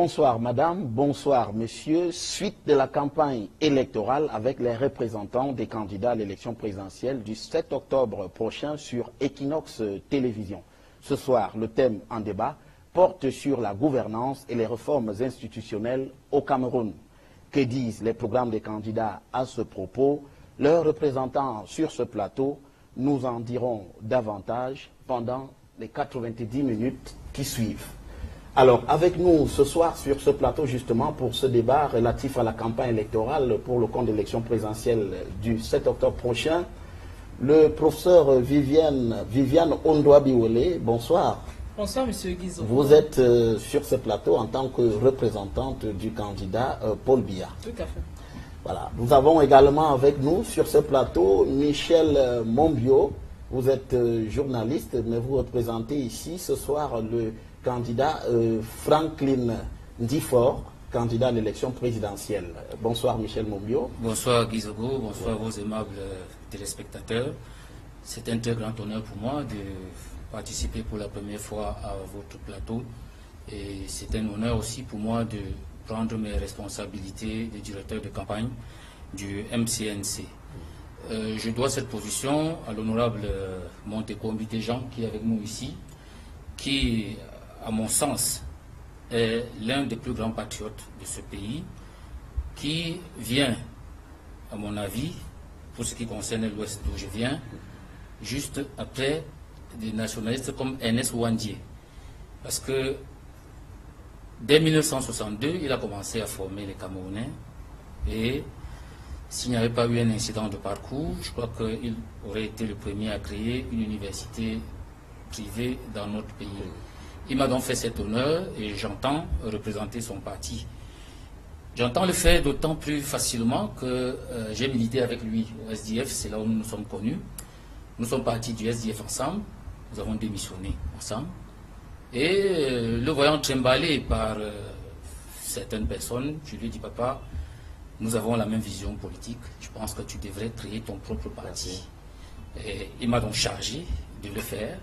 Bonsoir madame, bonsoir monsieur. Suite de la campagne électorale avec les représentants des candidats à l'élection présidentielle du 7 octobre prochain sur Equinox Télévision. Ce soir, le thème en débat porte sur la gouvernance et les réformes institutionnelles au Cameroun. Que disent les programmes des candidats à ce propos? Leurs représentants sur ce plateau nous en diront davantage pendant les 90 minutes qui suivent. Alors, avec nous ce soir sur ce plateau, justement, pour ce débat relatif à la campagne électorale pour le compte de l'élection présidentielle du 7 octobre prochain, le professeur Viviane Ondouabiwole. Bonsoir. Bonsoir, monsieur Guizot. Vous êtes sur ce plateau en tant que représentante du candidat Paul Biya. Tout à fait. Voilà. Nous avons également avec nous sur ce plateau Michel Mombio. Vous êtes journaliste, mais vous représentez ici ce soir le candidat Franklin Ndifor, candidat à l'élection présidentielle. Bonsoir Michel Mombio. Bonsoir Guizogo, bonsoir vos aimables téléspectateurs. C'est un très grand honneur pour moi de participer pour la première fois à votre plateau. Et c'est un honneur aussi pour moi de prendre mes responsabilités de directeur de campagne du MCNC. Je dois cette position à l'honorable Montekombi Dejan qui est avec nous ici, qui, à mon sens, est l'un des plus grands patriotes de ce pays, qui vient, à mon avis, pour ce qui concerne l'Ouest d'où je viens, juste après des nationalistes comme Ernest Ouandié. Parce que dès 1962, il a commencé à former les Camerounais et s'il n'y avait pas eu un incident de parcours, je crois qu'il aurait été le premier à créer une université privée dans notre pays. Il m'a donc fait cet honneur et j'entends représenter son parti. J'entends le faire d'autant plus facilement que j'ai milité avec lui au SDF, c'est là où nous nous sommes connus. Nous sommes partis du SDF ensemble, nous avons démissionné ensemble. Et le voyant trimballer par certaines personnes, je lui ai dit, papa, nous avons la même vision politique, je pense que tu devrais créer ton propre parti. Et il m'a donc chargé de le faire.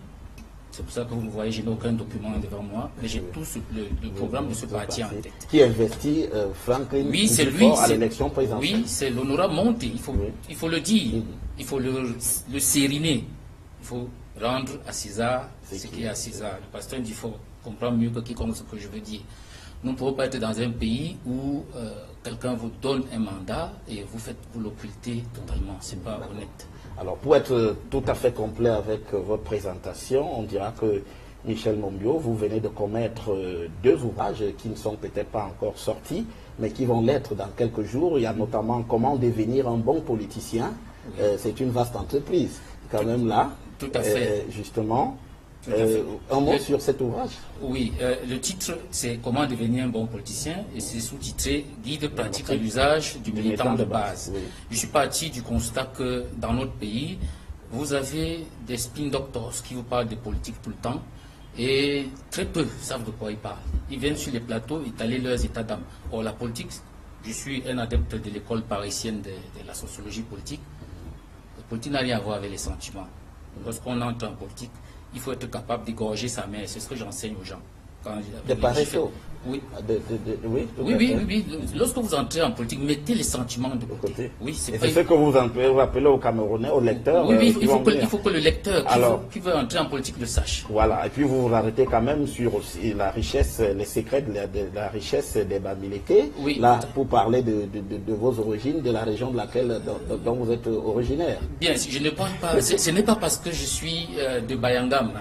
C'est pour ça que vous me voyez, je n'ai aucun document devant moi, mais j'ai tout le programme de ce parti en tête. Qui investit Franklin Ndifor à l'élection présidentielle. Oui, c'est l'honorable Monté, il faut le dire, il faut le sériner, il faut rendre à César ce qui est à César. Le pasteur Ndifor comprend mieux que quiconque ce que je veux dire. Nous ne pouvons pas être dans un pays où quelqu'un vous donne un mandat et vous l'occultez totalement. Ce n'est pas honnête. Alors, pour être tout à fait complet avec votre présentation, on dira que Michel Mombio, vous venez de commettre deux ouvrages qui ne sont peut-être pas encore sortis, mais qui vont l'être dans quelques jours. Il y a notamment comment devenir un bon politicien. Oui. C'est une vaste entreprise, quand même là. Tout à fait. Justement. Un mot sur cet ouvrage? Oui, le titre c'est Comment devenir un bon politicien et c'est sous-titré Guide pratique à l'usage du militant de base. Oui. Je suis parti du constat que dans notre pays, vous avez des spin doctors qui vous parlent de politique tout le temps et très peu savent de quoi ils parlent. Ils viennent sur les plateaux étaler leurs états d'âme. Or la politique, je suis un adepte de l'école parisienne de la sociologie politique. La politique n'a rien à voir avec les sentiments. Lorsqu'on entre en politique, il faut être capable d'égorger sa mère. C'est ce que j'enseigne aux gens. De paresseux. Oui. Oui. Lorsque vous entrez en politique, mettez les sentiments de côté. Oui, c'est ce que vous appelez aux Camerounais, aux lecteurs. Oui, il faut que le lecteur qui veut entrer en politique le sache. Voilà, et puis vous vous arrêtez quand même sur aussi la richesse, les secrets de la richesse des Bamileke. Oui. Là, pour parler de vos origines, de la région de laquelle dont vous êtes originaire. Bien, je ne parle pas. Ce n'est pas parce que je suis de Bayangam,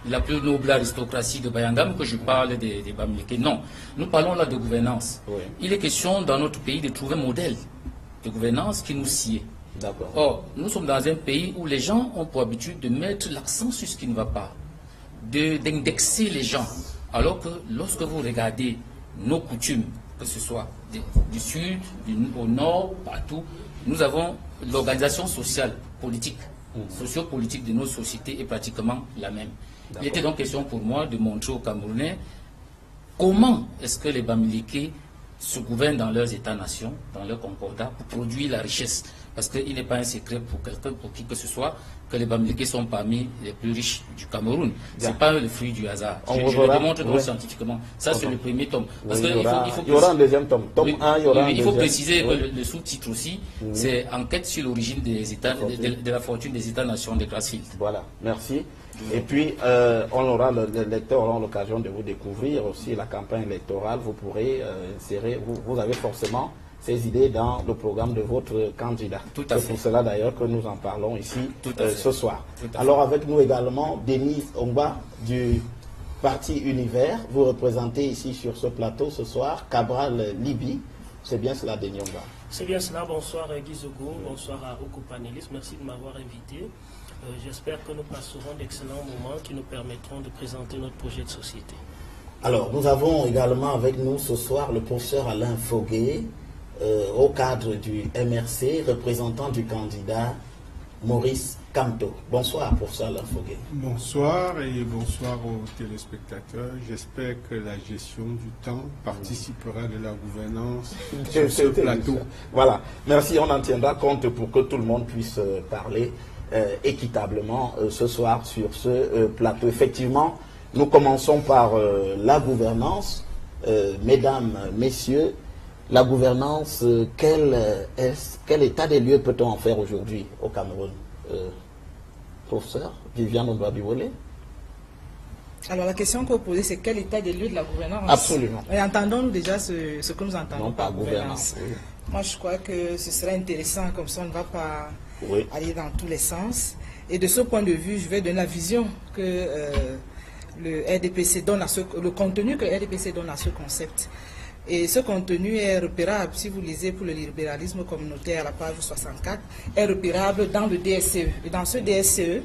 de la plus noble aristocratie de Bayangam, que je parle des Bamileke. Non, nous parlons là de gouvernance. Oui. Il est question dans notre pays de trouver un modèle de gouvernance qui nous sied. Or, nous sommes dans un pays où les gens ont pour habitude de mettre l'accent sur ce qui ne va pas, d'indexer les gens. Alors que lorsque vous regardez nos coutumes, que ce soit du sud, au nord, partout, nous avons l'organisation sociale, politique, sociopolitique de nos sociétés est pratiquement la même. Il était donc question pour moi de montrer aux Camerounais comment est-ce que les Bamileke se gouvernent dans leurs États-nations, dans leurs concordats, pour produire la richesse. Parce qu'il n'est pas un secret pour quelqu'un, pour qui que ce soit, que les Bamileke sont parmi les plus riches du Cameroun. Ce n'est pas le fruit du hasard. Je le démontre donc scientifiquement. Ça, c'est le premier tome. Parce il y aura un deuxième tome. Tome 1, il y aura un deuxième. Il faut préciser que le sous-titre aussi, c'est Enquête sur l'origine des États, de la fortune des États-nations de Grassfield. Voilà, merci. Et puis, les lecteurs auront l'occasion de vous découvrir aussi la campagne électorale. Vous pourrez insérer, vous avez forcément ces idées dans le programme de votre candidat. C'est pour cela d'ailleurs que nous en parlons ici ce soir. Alors avec nous également, Denise Ongba du Parti Univers. Vous représentez ici sur ce plateau ce soir Cabral Libi. C'est bien cela, Denis Ongba? C'est bien cela. Bonsoir Guy Zogo, bonsoir à vos panélistes. Merci de m'avoir invité. J'espère que nous passerons d'excellents moments qui nous permettront de présenter notre projet de société. Alors, nous avons également avec nous ce soir le professeur Alain Foguet, au cadre du MRC, représentant du candidat Maurice Kamto. Bonsoir, professeur Alain Foguet. Bonsoir et bonsoir aux téléspectateurs. J'espère que la gestion du temps participera de la gouvernance sur ce plateau. Voilà, merci, on en tiendra compte pour que tout le monde puisse parler équitablement ce soir sur ce plateau. Effectivement, nous commençons par la gouvernance. Mesdames, messieurs, la gouvernance, quel état des lieux peut-on en faire aujourd'hui au Cameroun? Professeur Viviane Ondoa-Biwole. Alors la question que vous posez, c'est quel état des lieux de la gouvernance? Absolument. Et entendons-nous déjà ce que nous entendons par gouvernance. Oui. Moi je crois que ce serait intéressant, comme ça on ne va pas aller dans tous les sens. Et de ce point de vue, je vais donner la vision que le RDPC donne à le contenu que le RDPC donne à ce concept. Et ce contenu est repérable, si vous lisez pour le libéralisme communautaire à la page 64, est repérable dans le DSCE. Et dans ce DSCE,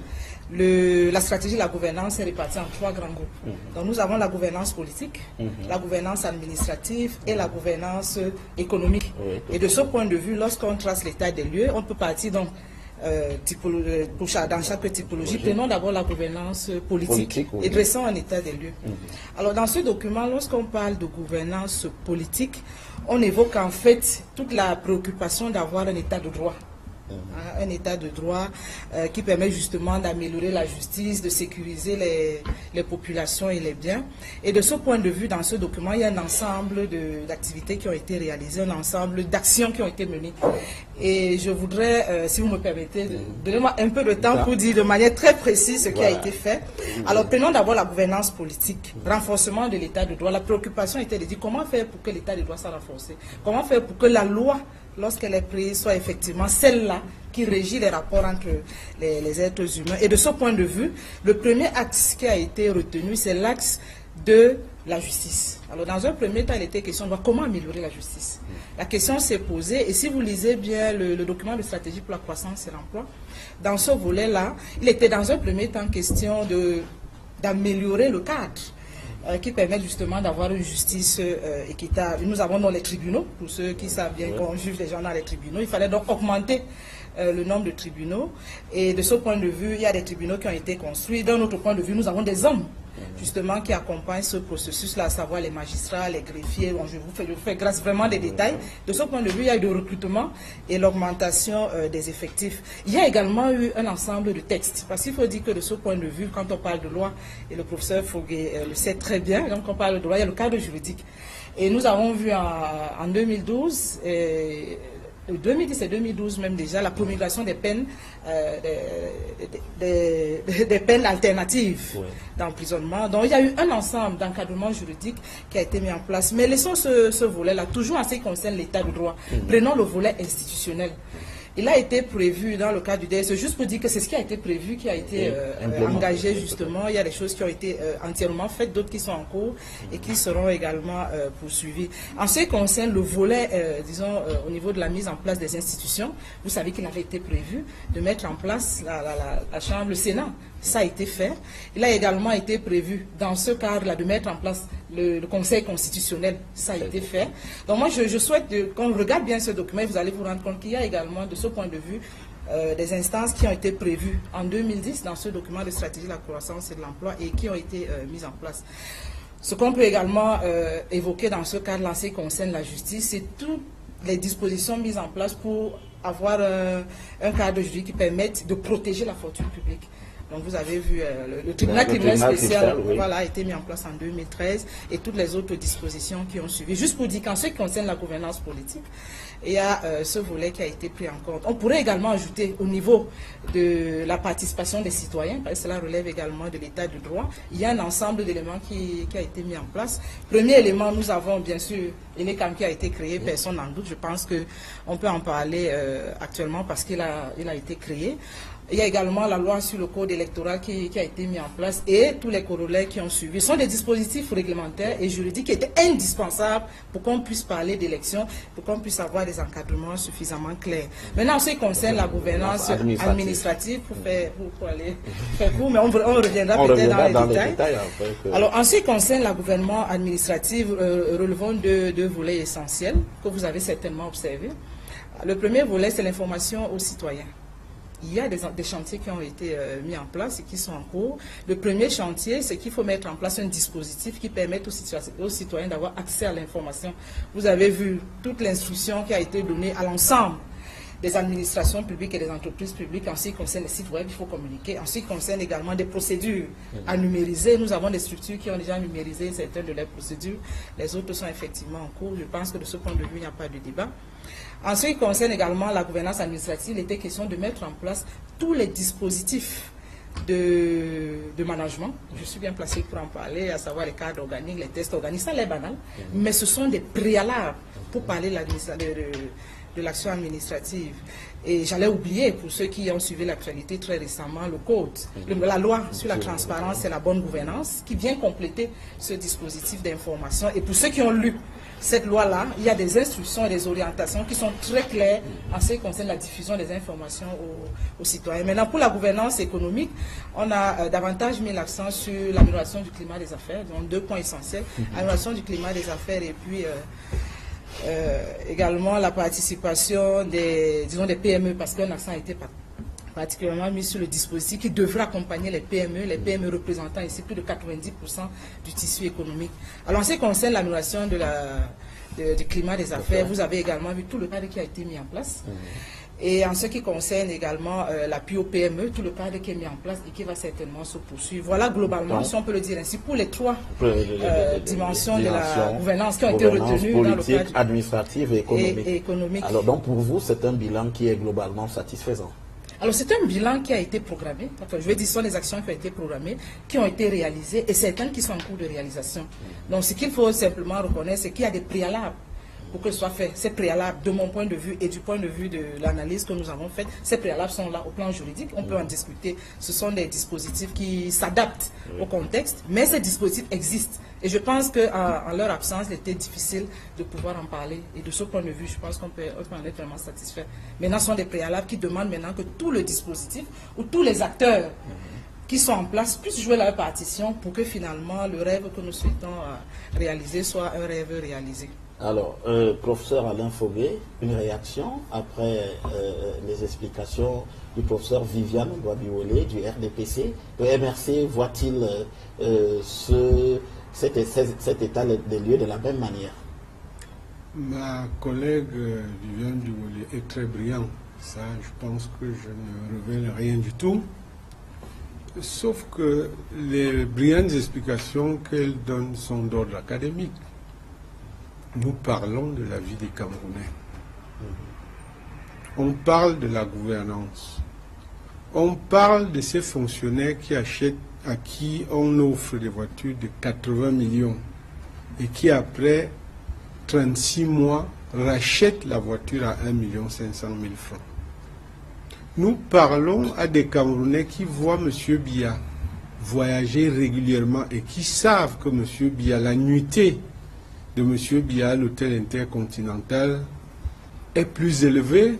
la stratégie de la gouvernance est répartie en 3 grands groupes. Donc nous avons la gouvernance politique, la gouvernance administrative et la gouvernance économique. Et de ce point de vue, lorsqu'on trace l'état des lieux, on peut partir donc dans chaque typologie, prenons d'abord la gouvernance politique et dressons un état des lieux. Alors dans ce document, lorsqu'on parle de gouvernance politique, on évoque en fait toute la préoccupation d'avoir un état de droit. Un état de droit qui permet justement d'améliorer la justice, de sécuriser les populations et les biens. Et de ce point de vue, dans ce document, il y a un ensemble d'activités qui ont été réalisées, un ensemble d'actions qui ont été menées. Et je voudrais, si vous me permettez, donnez-moi un peu de temps pour dire de manière très précise ce qui a été fait. Alors prenons d'abord la gouvernance politique, renforcement de l'état de droit. La préoccupation était de dire comment faire pour que l'état de droit soit renforcé, comment faire pour que la loi, lorsqu'elle est prise, soit effectivement celle-là qui régit les rapports entre les êtres humains. Et de ce point de vue, le premier axe qui a été retenu, c'est l'axe de la justice. Alors dans un premier temps, il était question de voir comment améliorer la justice. La question s'est posée, et si vous lisez bien le document de stratégie pour la croissance et l'emploi, dans ce volet-là, il était dans un premier temps question d'améliorer le cadre qui permet justement d'avoir une justice équitable. Nous avons dans les tribunaux, pour ceux qui savent bien qu'on juge les gens dans les tribunaux, il fallait donc augmenter le nombre de tribunaux. Et de ce point de vue, il y a des tribunaux qui ont été construits. D'un autre point de vue, nous avons des hommes justement qui accompagnent ce processus-là, à savoir les magistrats, les greffiers. Bon, je vous fais grâce vraiment des détails. De ce point de vue, il y a eu le recrutement et l'augmentation des effectifs. Il y a également eu un ensemble de textes, parce qu'il faut dire que de ce point de vue, quand on parle de loi, et le professeur Foguet le sait très bien, donc on parle de loi, il y a le cadre juridique. Et nous avons vu en 2012, 2010 et 2012 même déjà, la promulgation des peines, des peines alternatives d'emprisonnement. Donc il y a eu un ensemble d'encadrement juridique qui a été mis en place. Mais laissons ce volet-là, toujours en ce qui concerne l'état de droit. Prenons le volet institutionnel. Il a été prévu dans le cadre du DSE, juste pour dire que c'est ce qui a été prévu, qui a été engagé justement. Il y a des choses qui ont été entièrement faites, d'autres qui sont en cours et qui seront également poursuivies. En ce qui concerne le volet, disons, au niveau de la mise en place des institutions, vous savez qu'il avait été prévu de mettre en place la Chambre, le Sénat. Ça a été fait. Il a également été prévu, dans ce cadre-là, de mettre en place le Conseil constitutionnel. Ça a été fait. Donc moi, je souhaite qu'on regarde bien ce document, vous allez vous rendre compte qu'il y a également, de ce point de vue, des instances qui ont été prévues en 2010 dans ce document de stratégie de la croissance et de l'emploi et qui ont été mises en place. Ce qu'on peut également évoquer dans ce cadre-là, qui concerne la justice, c'est toutes les dispositions mises en place pour avoir un cadre juridique qui permette de protéger la fortune publique. Donc vous avez vu, le tribunal criminel spécial voilà, a été mis en place en 2013 et toutes les autres dispositions qui ont suivi. Juste pour dire qu'en ce qui concerne la gouvernance politique, il y a ce volet qui a été pris en compte. On pourrait également ajouter au niveau de la participation des citoyens, parce que cela relève également de l'état de droit, il y a un ensemble d'éléments qui a été mis en place. Premier élément, nous avons bien sûr l'ENECAM qui a été créé, personne n'en doute, je pense qu'on peut en parler actuellement parce qu'il a été créé. Il y a également la loi sur le code électoral qui a été mis en place et tous les corollaires qui ont suivi. Ce sont des dispositifs réglementaires et juridiques qui étaient indispensables pour qu'on puisse parler d'élections, pour qu'on puisse avoir des encadrements suffisamment clairs. Maintenant, en ce qui concerne la gouvernance administrative, pour aller faire court, mais on reviendra peut-être dans les détails. Alors, en ce qui concerne la gouvernance administrative, relevons deux volets essentiels que vous avez certainement observés. Le premier volet, c'est l'information aux citoyens. Il y a des chantiers qui ont été mis en place et qui sont en cours. Le premier chantier, c'est qu'il faut mettre en place un dispositif qui permette aux citoyens d'avoir accès à l'information. Vous avez vu toute l'instruction qui a été donnée à l'ensemble des administrations publiques et des entreprises publiques en ce qui concerne les sites web, il faut communiquer. En ce qui concerne également des procédures à numériser, nous avons des structures qui ont déjà numérisé certaines de leurs procédures. Les autres sont effectivement en cours. Je pense que de ce point de vue, il n'y a pas de débat. En ce qui concerne également la gouvernance administrative, il était question de mettre en place tous les dispositifs de management. Je suis bien placé pour en parler, à savoir les cadres organiques, les tests organiques. Ça l'est banal, mais ce sont des préalables pour parler de l'action administrative. Et j'allais oublier, pour ceux qui ont suivi l'actualité très récemment, le code, la loi sur la transparence et la bonne gouvernance, qui vient compléter ce dispositif d'information. Et pour ceux qui ont lu cette loi-là, il y a des instructions et des orientations qui sont très claires en ce qui concerne la diffusion des informations aux citoyens. Maintenant, pour la gouvernance économique, on a davantage mis l'accent sur l'amélioration du climat des affaires, donc 2 points essentiels, l'amélioration du climat des affaires et puis également la participation des PME, parce qu'un accent a été particulièrement mis sur le dispositif qui devra accompagner les PME représentant ici plus de 90% du tissu économique. Alors en ce qui concerne l'amélioration du climat des affaires, vous avez également vu tout le cadre qui a été mis en place. Et en ce qui concerne également l'appui aux PME, tout le cadre qui est mis en place et qui va certainement se poursuivre. Voilà globalement, si on peut le dire ainsi, pour les 3 dimensions de la gouvernance qui ont été retenues dans le cadre administrative et économique. Alors donc pour vous, c'est un bilan qui est globalement satisfaisant? Alors c'est un bilan qui a été programmé, enfin, je vais dire ce sont les actions qui ont été programmées, qui ont été réalisées et certaines qui sont en cours de réalisation. Donc ce qu'il faut simplement reconnaître, c'est qu'il y a des préalables pour que ce soit fait. Ces préalables, de mon point de vue et du point de vue de l'analyse que nous avons faite, ces préalables sont là au plan juridique, on peut en discuter. Ce sont des dispositifs qui s'adaptent au contexte, mais ces dispositifs existent. Et je pense qu'en leur absence, il était difficile de pouvoir en parler. Et de ce point de vue, je pense qu'on peut en être vraiment satisfait. Maintenant, ce sont des préalables qui demandent maintenant que tout le dispositif ou tous les acteurs qui sont en place puissent jouer leur partition pour que finalement le rêve que nous souhaitons réaliser soit un rêve réalisé. Alors, professeur Alain Fauguet, une réaction après les explications du professeur Viviane Boabiolé du RDPC. Le MRC voit-il cet état des lieux de la même manière? Ma collègue Viviane Boabiolé est très brillante. Ça, je pense que je ne révèle rien du tout. Sauf que les brillantes explications qu'elle donne sont d'ordre académique. Nous parlons de la vie des Camerounais. On parle de la gouvernance. On parle de ces fonctionnaires qui achètent, à qui on offre des voitures de 80 millions et qui, après 36 mois, rachètent la voiture à 1 500 000 francs. Nous parlons à des Camerounais qui voient M. Biya voyager régulièrement et qui savent que M. Biya, la nuitée de M. Biya, l'hôtel intercontinental, est plus élevé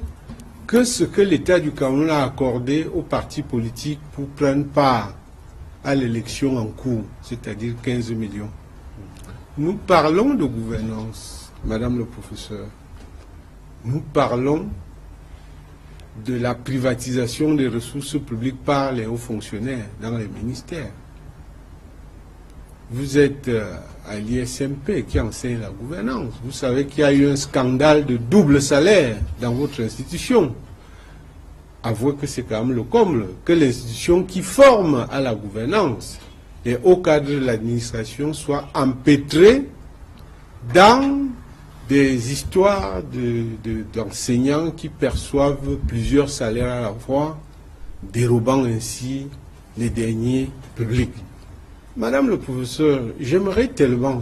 que ce que l'État du Cameroun a accordé aux partis politiques pour prendre part à l'élection en cours, c'est-à-dire 15 millions. Nous parlons de gouvernance, Madame le professeur. Nous parlons de la privatisation des ressources publiques par les hauts fonctionnaires dans les ministères. vous êtes à l'ISMP qui enseigne la gouvernance. Vous savez qu'il y a eu un scandale de double salaire dans votre institution. Avouez que c'est quand même le comble, que l'institution qui forme à la gouvernance et au cadre de l'administration soit empêtrée dans des histoires d'enseignants qui perçoivent plusieurs salaires à la fois, dérobant ainsi les derniers publics. Madame le professeur, j'aimerais tellement,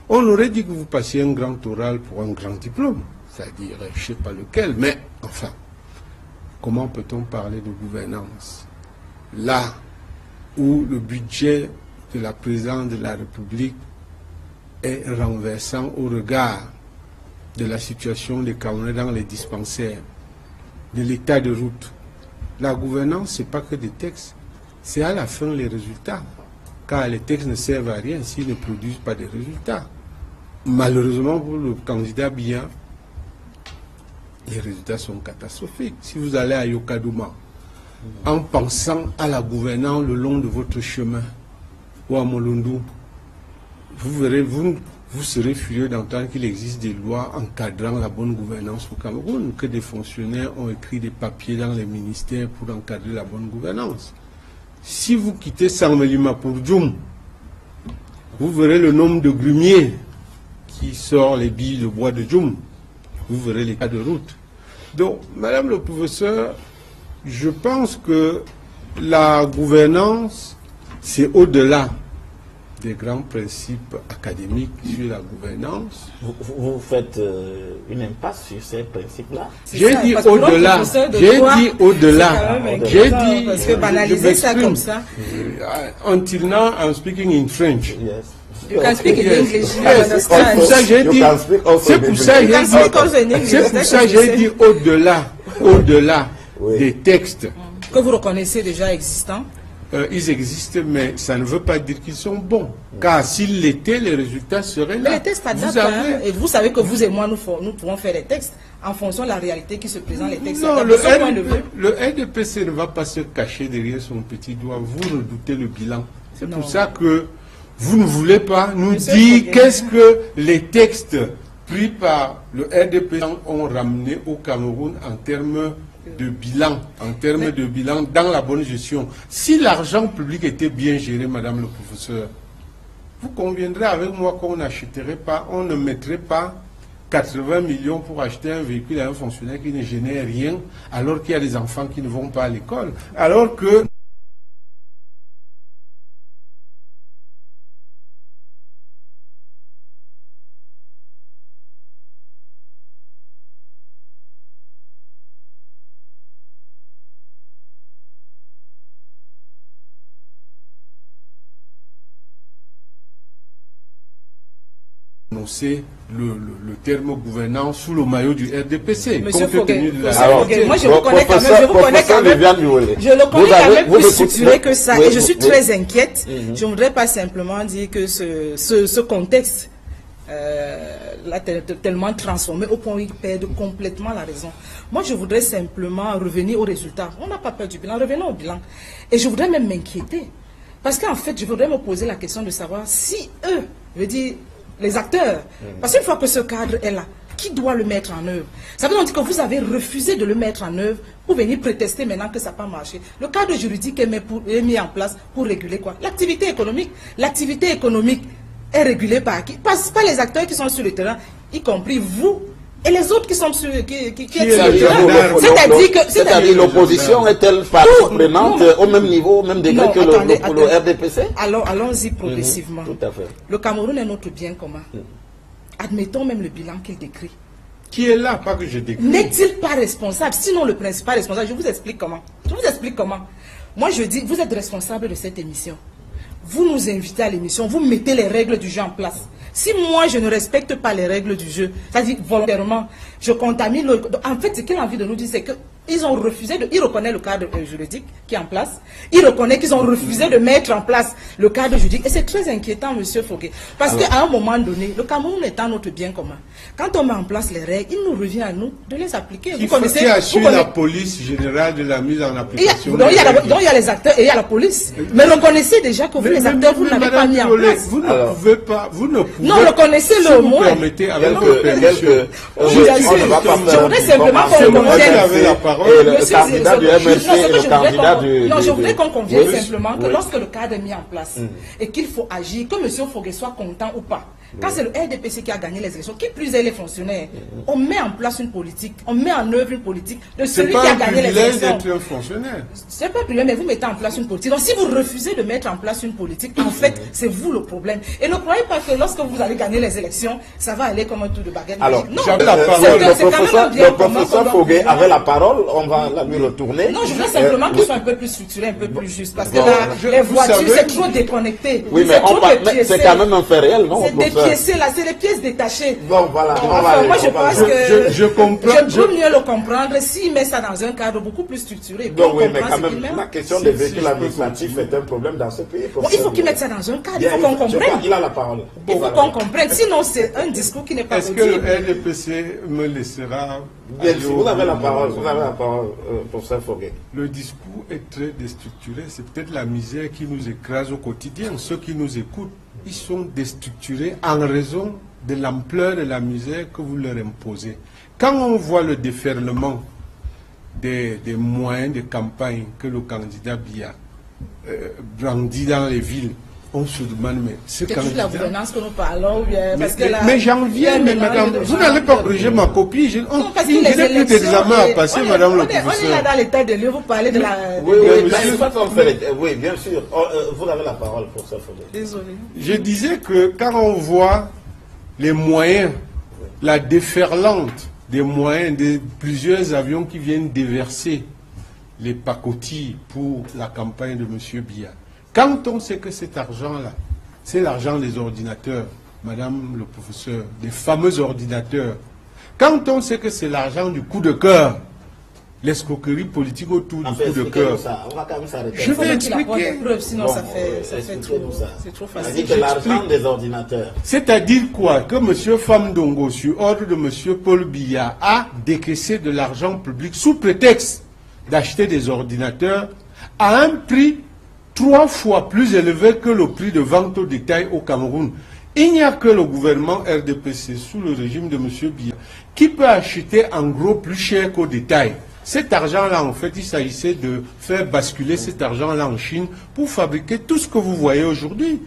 on aurait dit que vous passiez un grand oral pour un grand diplôme, c'est-à-dire, je ne sais pas lequel, mais enfin, comment peut-on parler de gouvernance là où le budget de la présidente de la République est renversant au regard de la situation des Camerounais dans les dispensaires, de l'état de route. La gouvernance, ce n'est pas que des textes, c'est à la fin les résultats. Car les textes ne servent à rien s'ils ne produisent pas de résultats. Malheureusement pour le candidat Biya, les résultats sont catastrophiques. Si vous allez à Yokadouma, en pensant à la gouvernance le long de votre chemin, ou à Molundu, vous verrez, vous serez furieux d'entendre qu'il existe des lois encadrant la bonne gouvernance au Cameroun, que des fonctionnaires ont écrit des papiers dans les ministères pour encadrer la bonne gouvernance. Si vous quittez Samelima pour Djoum, vous verrez le nombre de grumiers qui sort les billes de bois de Djoum. Vous verrez l'état de route. Donc, Madame le professeur, je pense que la gouvernance, c'est au-delà des grands principes académiques sur la gouvernance. Vous faites une impasse sur ces principes-là. J'ai dit au-delà. J'ai dit au-delà. J'ai dit. Parce que banaliser ça comme ça. Until now, I'm speaking in French. Yes. You can speak in English. C'est pour ça que j'ai dit. C'est pour ça que j'ai dit au-delà. Au-delà des textes. Que vous reconnaissez déjà existants. Ils existent, mais ça ne veut pas dire qu'ils sont bons. Car s'ils l'étaient, les résultats seraient là. Mais les textes adaptent, et vous savez que vous et moi, nous pouvons faire des textes en fonction de la réalité qui se présente. Les textes non, le RDPC ne va pas se cacher derrière son petit doigt. Vous redoutez le bilan. C'est pour ça que vous ne voulez pas nous dire qu'est-ce que les textes pris par le RDPC ont ramené au Cameroun en termes de bilan, dans la bonne gestion. Si l'argent public était bien géré, Madame le professeur, vous conviendrez avec moi qu'on n'achèterait pas, on ne mettrait pas 80 millions pour acheter un véhicule à un fonctionnaire qui ne génère rien, alors qu'il y a des enfants qui ne vont pas à l'école. Alors que le terme gouvernance sous le maillot du RDPC. Monsieur Foguet, moi je vous connais quand même, plus structuré que ça, et je suis très inquiète. Je ne voudrais pas simplement dire que ce contexte l'a tellement transformé au point où il perd complètement la raison. Moi je voudrais simplement revenir aux résultats. On n'a pas peur du bilan, revenons au bilan. Et je voudrais même m'inquiéter. Parce qu'en fait, je voudrais me poser la question de savoir si eux, je veux dire, les acteurs, parce qu'une fois que ce cadre est là, qui doit le mettre en œuvre? Ça veut dire que vous avez refusé de le mettre en œuvre pour venir prétester maintenant que ça n'a pas marché. Le cadre juridique est mis en place pour réguler quoi? L'activité économique. L'activité économique est régulée par qui? Par les acteurs qui sont sur le terrain, y compris vous et les autres qui sont sur, qui êtes sur le terrain. C'est-à-dire l'opposision est-elle partie prenante au même niveau, au même degré que le RDPC? Allons-y progressivement. Tout à fait. Le Cameroun est notre bien commun. Admettons même le bilan qu'il décrit. Qui est là, pas que je décris. N'est-il pas responsable? Sinon le principal responsable, je vous explique comment. Moi je dis, vous êtes responsable de cette émission. Vous nous invitez à l'émission, vous mettez les règles du jeu en place. Si moi je ne respecte pas les règles du jeu, c'est-à-dire volontairement, je contamine. En fait, ce qu'il a envie de nous dire, c'est que Ils ont refusé de... Ils reconnaissent le cadre juridique qui est en place. Ils reconnaissent qu'ils ont refusé de mettre en place le cadre juridique. Et c'est très inquiétant, monsieur Fogué. Parce qu'à un moment donné, le Cameroun étant notre bien commun, quand on met en place les règles, il nous revient à nous de les appliquer. Qui assure la police générale de la mise en application. Donc il y a les acteurs et il y a la police. Mais reconnaissez déjà que vous, les acteurs, vous n'avez pas mis en place. Vous ne pouvez pas... Vous ne pouvez non, reconnaissez le mot. Permettez avec le permission. Je voudrais simplement qu'on convienne. Le candidat du MRC et le candidat du... Non, je voudrais qu'on convienne simplement que lorsque le cadre est mis en place et qu'il faut agir, que M. Fogué soit content ou pas, quand c'est le RDPC qui a gagné les élections, qui plus est les fonctionnaires, on met en place une politique, on met en œuvre une politique de celui qui a gagné les élections. C'est pas un fonctionnaire. C'est pas un problème, mais vous mettez en place une politique. Donc si vous refusez de mettre en place une politique, en fait, c'est vous le problème. Et ne croyez pas que lorsque vous allez gagner les élections, ça va aller comme un tour de baguette. Alors, non, le professeur Fogué avait la parole, on va la lui retourner. Non, je voudrais simplement qu'il soit un peu plus structuré, un peu plus juste, parce que là, les voitures, c'est trop déconnecté. Oui, mais c'est quand même un fait réel, non? C'est dépiécé, là, c'est les pièces détachées. Bon, voilà. Moi, je pense que je comprends. Je peux mieux le comprendre s'il met ça dans un cadre beaucoup plus structuré. Donc, oui, mais quand même, la question des véhicules administratifs est un problème dans ce pays. Bon, il faut qu'il mette ça dans un cadre, il faut qu'on comprenne. Il a la parole. Il faut qu'on comprenne, sinon c'est un discours qui n'est pas audible. Est-ce que le RDPC me laissera... Bien sûr, vous avez la parole, professeur Fogué. Le discours est très déstructuré, c'est peut-être la misère qui nous écrase au quotidien. Ceux qui nous écoutent, ils sont déstructurés en raison de l'ampleur de la misère que vous leur imposez. Quand on voit le déferlement des moyens de campagne que le candidat Biya brandit dans les villes, on se demande, mais ce candidat... C'est toute la gouvernance que nous parlons, mais j'en viens, mais madame, vous n'allez pas corriger ma copie. Je n'ai plus d'examen à passer, madame le professeur. On est là dans l'état de lieu, vous parlez de la... Oui, bien sûr. Vous avez la parole, professeur Fogué. Désolé. Je disais que quand on voit les moyens, la déferlante des moyens de plusieurs avions qui viennent déverser les pacotilles pour la campagne de M. Biya, quand on sait que cet argent-là, c'est l'argent des ordinateurs, madame le professeur, des fameux ordinateurs, quand on sait que c'est l'argent du coup de cœur, l'escroquerie politique autour du coup de cœur. Je vais expliquer. Sinon, ça fait trop, c'est trop facile. C'est-à-dire que l'argent des ordinateurs. C'est-à-dire quoi? Que M. Famdongo, sur ordre de M. Paul Biya, a décaissé de l'argent public sous prétexte d'acheter des ordinateurs à un prix 3 fois plus élevé que le prix de vente au détail au Cameroun. Il n'y a que le gouvernement RDPC, sous le régime de M. Biya, qui peut acheter en gros plus cher qu'au détail. Cet argent-là, en fait, il s'agissait de faire basculer cet argent-là en Chine pour fabriquer tout ce que vous voyez aujourd'hui.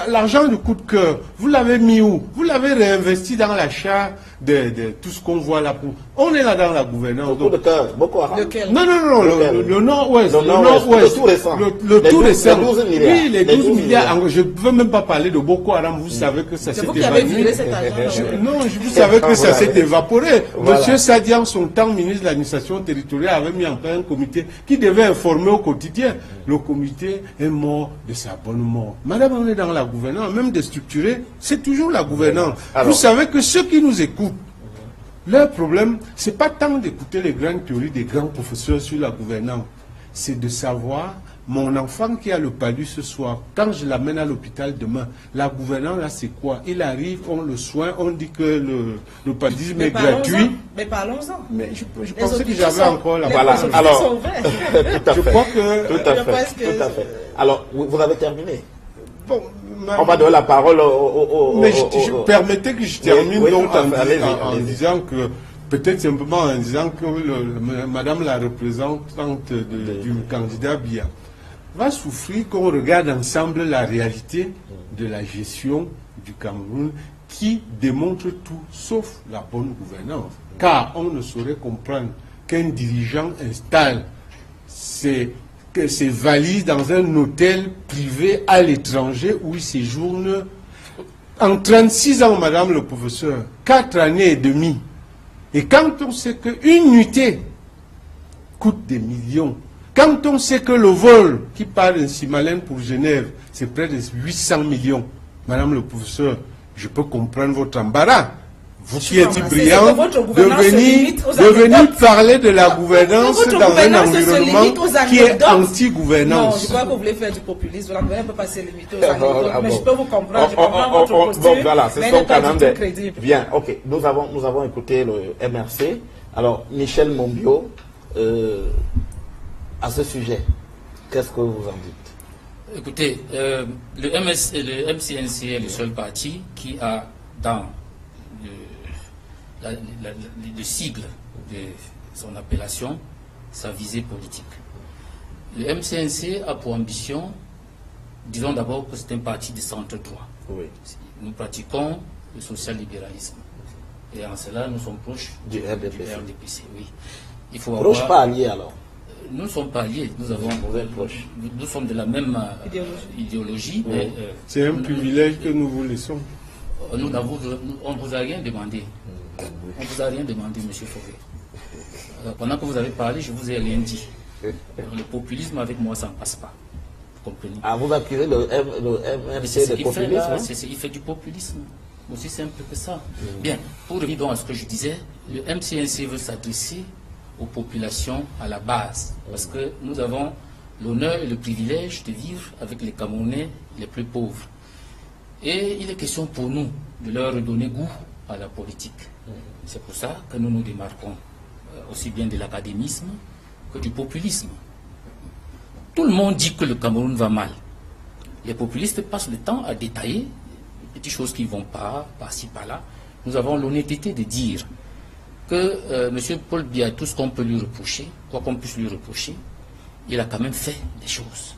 L'argent du coup de cœur, vous l'avez mis où? Vous l'avez réinvesti dans l'achat de tout ce qu'on voit là. On est là dans la gouvernance. Le coup de cœur, Boko Haram. Non, le Nord-Ouest. Le Nord-Ouest, le tout récent. Le tout récent. Les 12 milliards. Oui, les 12 milliards. Je ne veux même pas parler de Boko Haram. Vous savez que ça s'est évaporé. Non, vous savez que ça s'est évaporé. Monsieur Sadian, son temps ministre de l'administration territoriale, avait mis en place un comité qui devait informer au quotidien. Le comité est mort de sa bonne mort. Madame, on est dans la gouvernance, même déstructurée, c'est toujours la gouvernance. Vous savez que ceux qui nous écoutent, leur problème, ce n'est pas tant d'écouter les grandes théories des grands professeurs sur la gouvernance, c'est de savoir, mon enfant qui a le palu ce soir, quand je l'amène à l'hôpital demain, la gouvernance là c'est quoi? Il arrive, on le soigne, on dit que le paludisme est gratuit. Mais parlons-en. Mais je pensais que j'avais encore la Voilà, alors, je crois que... Tout à fait. Alors, vous avez terminé? Bon, on va donner la parole mais je permettez que je termine en disant que, peut-être simplement en disant que madame la représentante du candidat Biya va souffrir qu'on regarde ensemble la réalité de la gestion du Cameroun qui démontre tout sauf la bonne gouvernance. Car on ne saurait comprendre qu'un dirigeant installe ses valises dans un hôtel privé à l'étranger où il séjourne en 36 ans, madame le professeur, 4 années et demie. Et quand on sait qu'une nuitée coûte des millions, quand on sait que le vol qui part de Simalène pour Genève, c'est près de 800 millions, madame le professeur, je peux comprendre votre embarras. qui êtes brillant, de venir parler de la gouvernance dans un environnement qui est anti-gouvernance. Non, je crois que vous voulez faire du populisme. La gouvernance ne peut pas se limiter aux anecdotes. Mais je peux vous comprendre. Je comprends votre posture. Voilà, c'est mais son pas quand du même tout crédible. Bien, ok. Nous avons écouté le MRC. Alors, Michel Mombio, à ce sujet, qu'est-ce que vous en dites? Écoutez, le MCNC est le seul parti qui a dans le sigle de son appellation sa visée politique. Le MCNC a pour ambition, disons d'abord que c'est un parti de centre-droit. Oui. Nous pratiquons le social-libéralisme. Et en cela, nous sommes proches du RDPC. Oui. Il faut proches pas alliés alors? Nous ne sommes pas alliés. Nous sommes de la même idéologie. Oui. C'est un privilège que nous vous laissons. On ne vous a rien demandé. On ne vous a rien demandé, M. Fauvé. Pendant que vous avez parlé, je vous ai rien dit. Le populisme avec moi, ça ne passe pas. Vous comprenez? Ah, vous accusez le MRC de populisme? Il fait du populisme. Aussi simple que ça. Bien, pour revenir donc à ce que je disais, le MCNC veut s'adresser aux populations à la base. Parce que nous avons l'honneur et le privilège de vivre avec les Camerounais les plus pauvres. Et il est question pour nous de leur redonner goût à la politique. C'est pour ça que nous nous démarquons aussi bien de l'académisme que du populisme. Tout le monde dit que le Cameroun va mal. Les populistes passent le temps à détailler les petites choses qui ne vont pas, par-ci, par-là. Nous avons l'honnêteté de dire que M. Paul Biya, tout ce qu'on peut lui reprocher, quoi qu'on puisse lui reprocher, il a quand même fait des choses.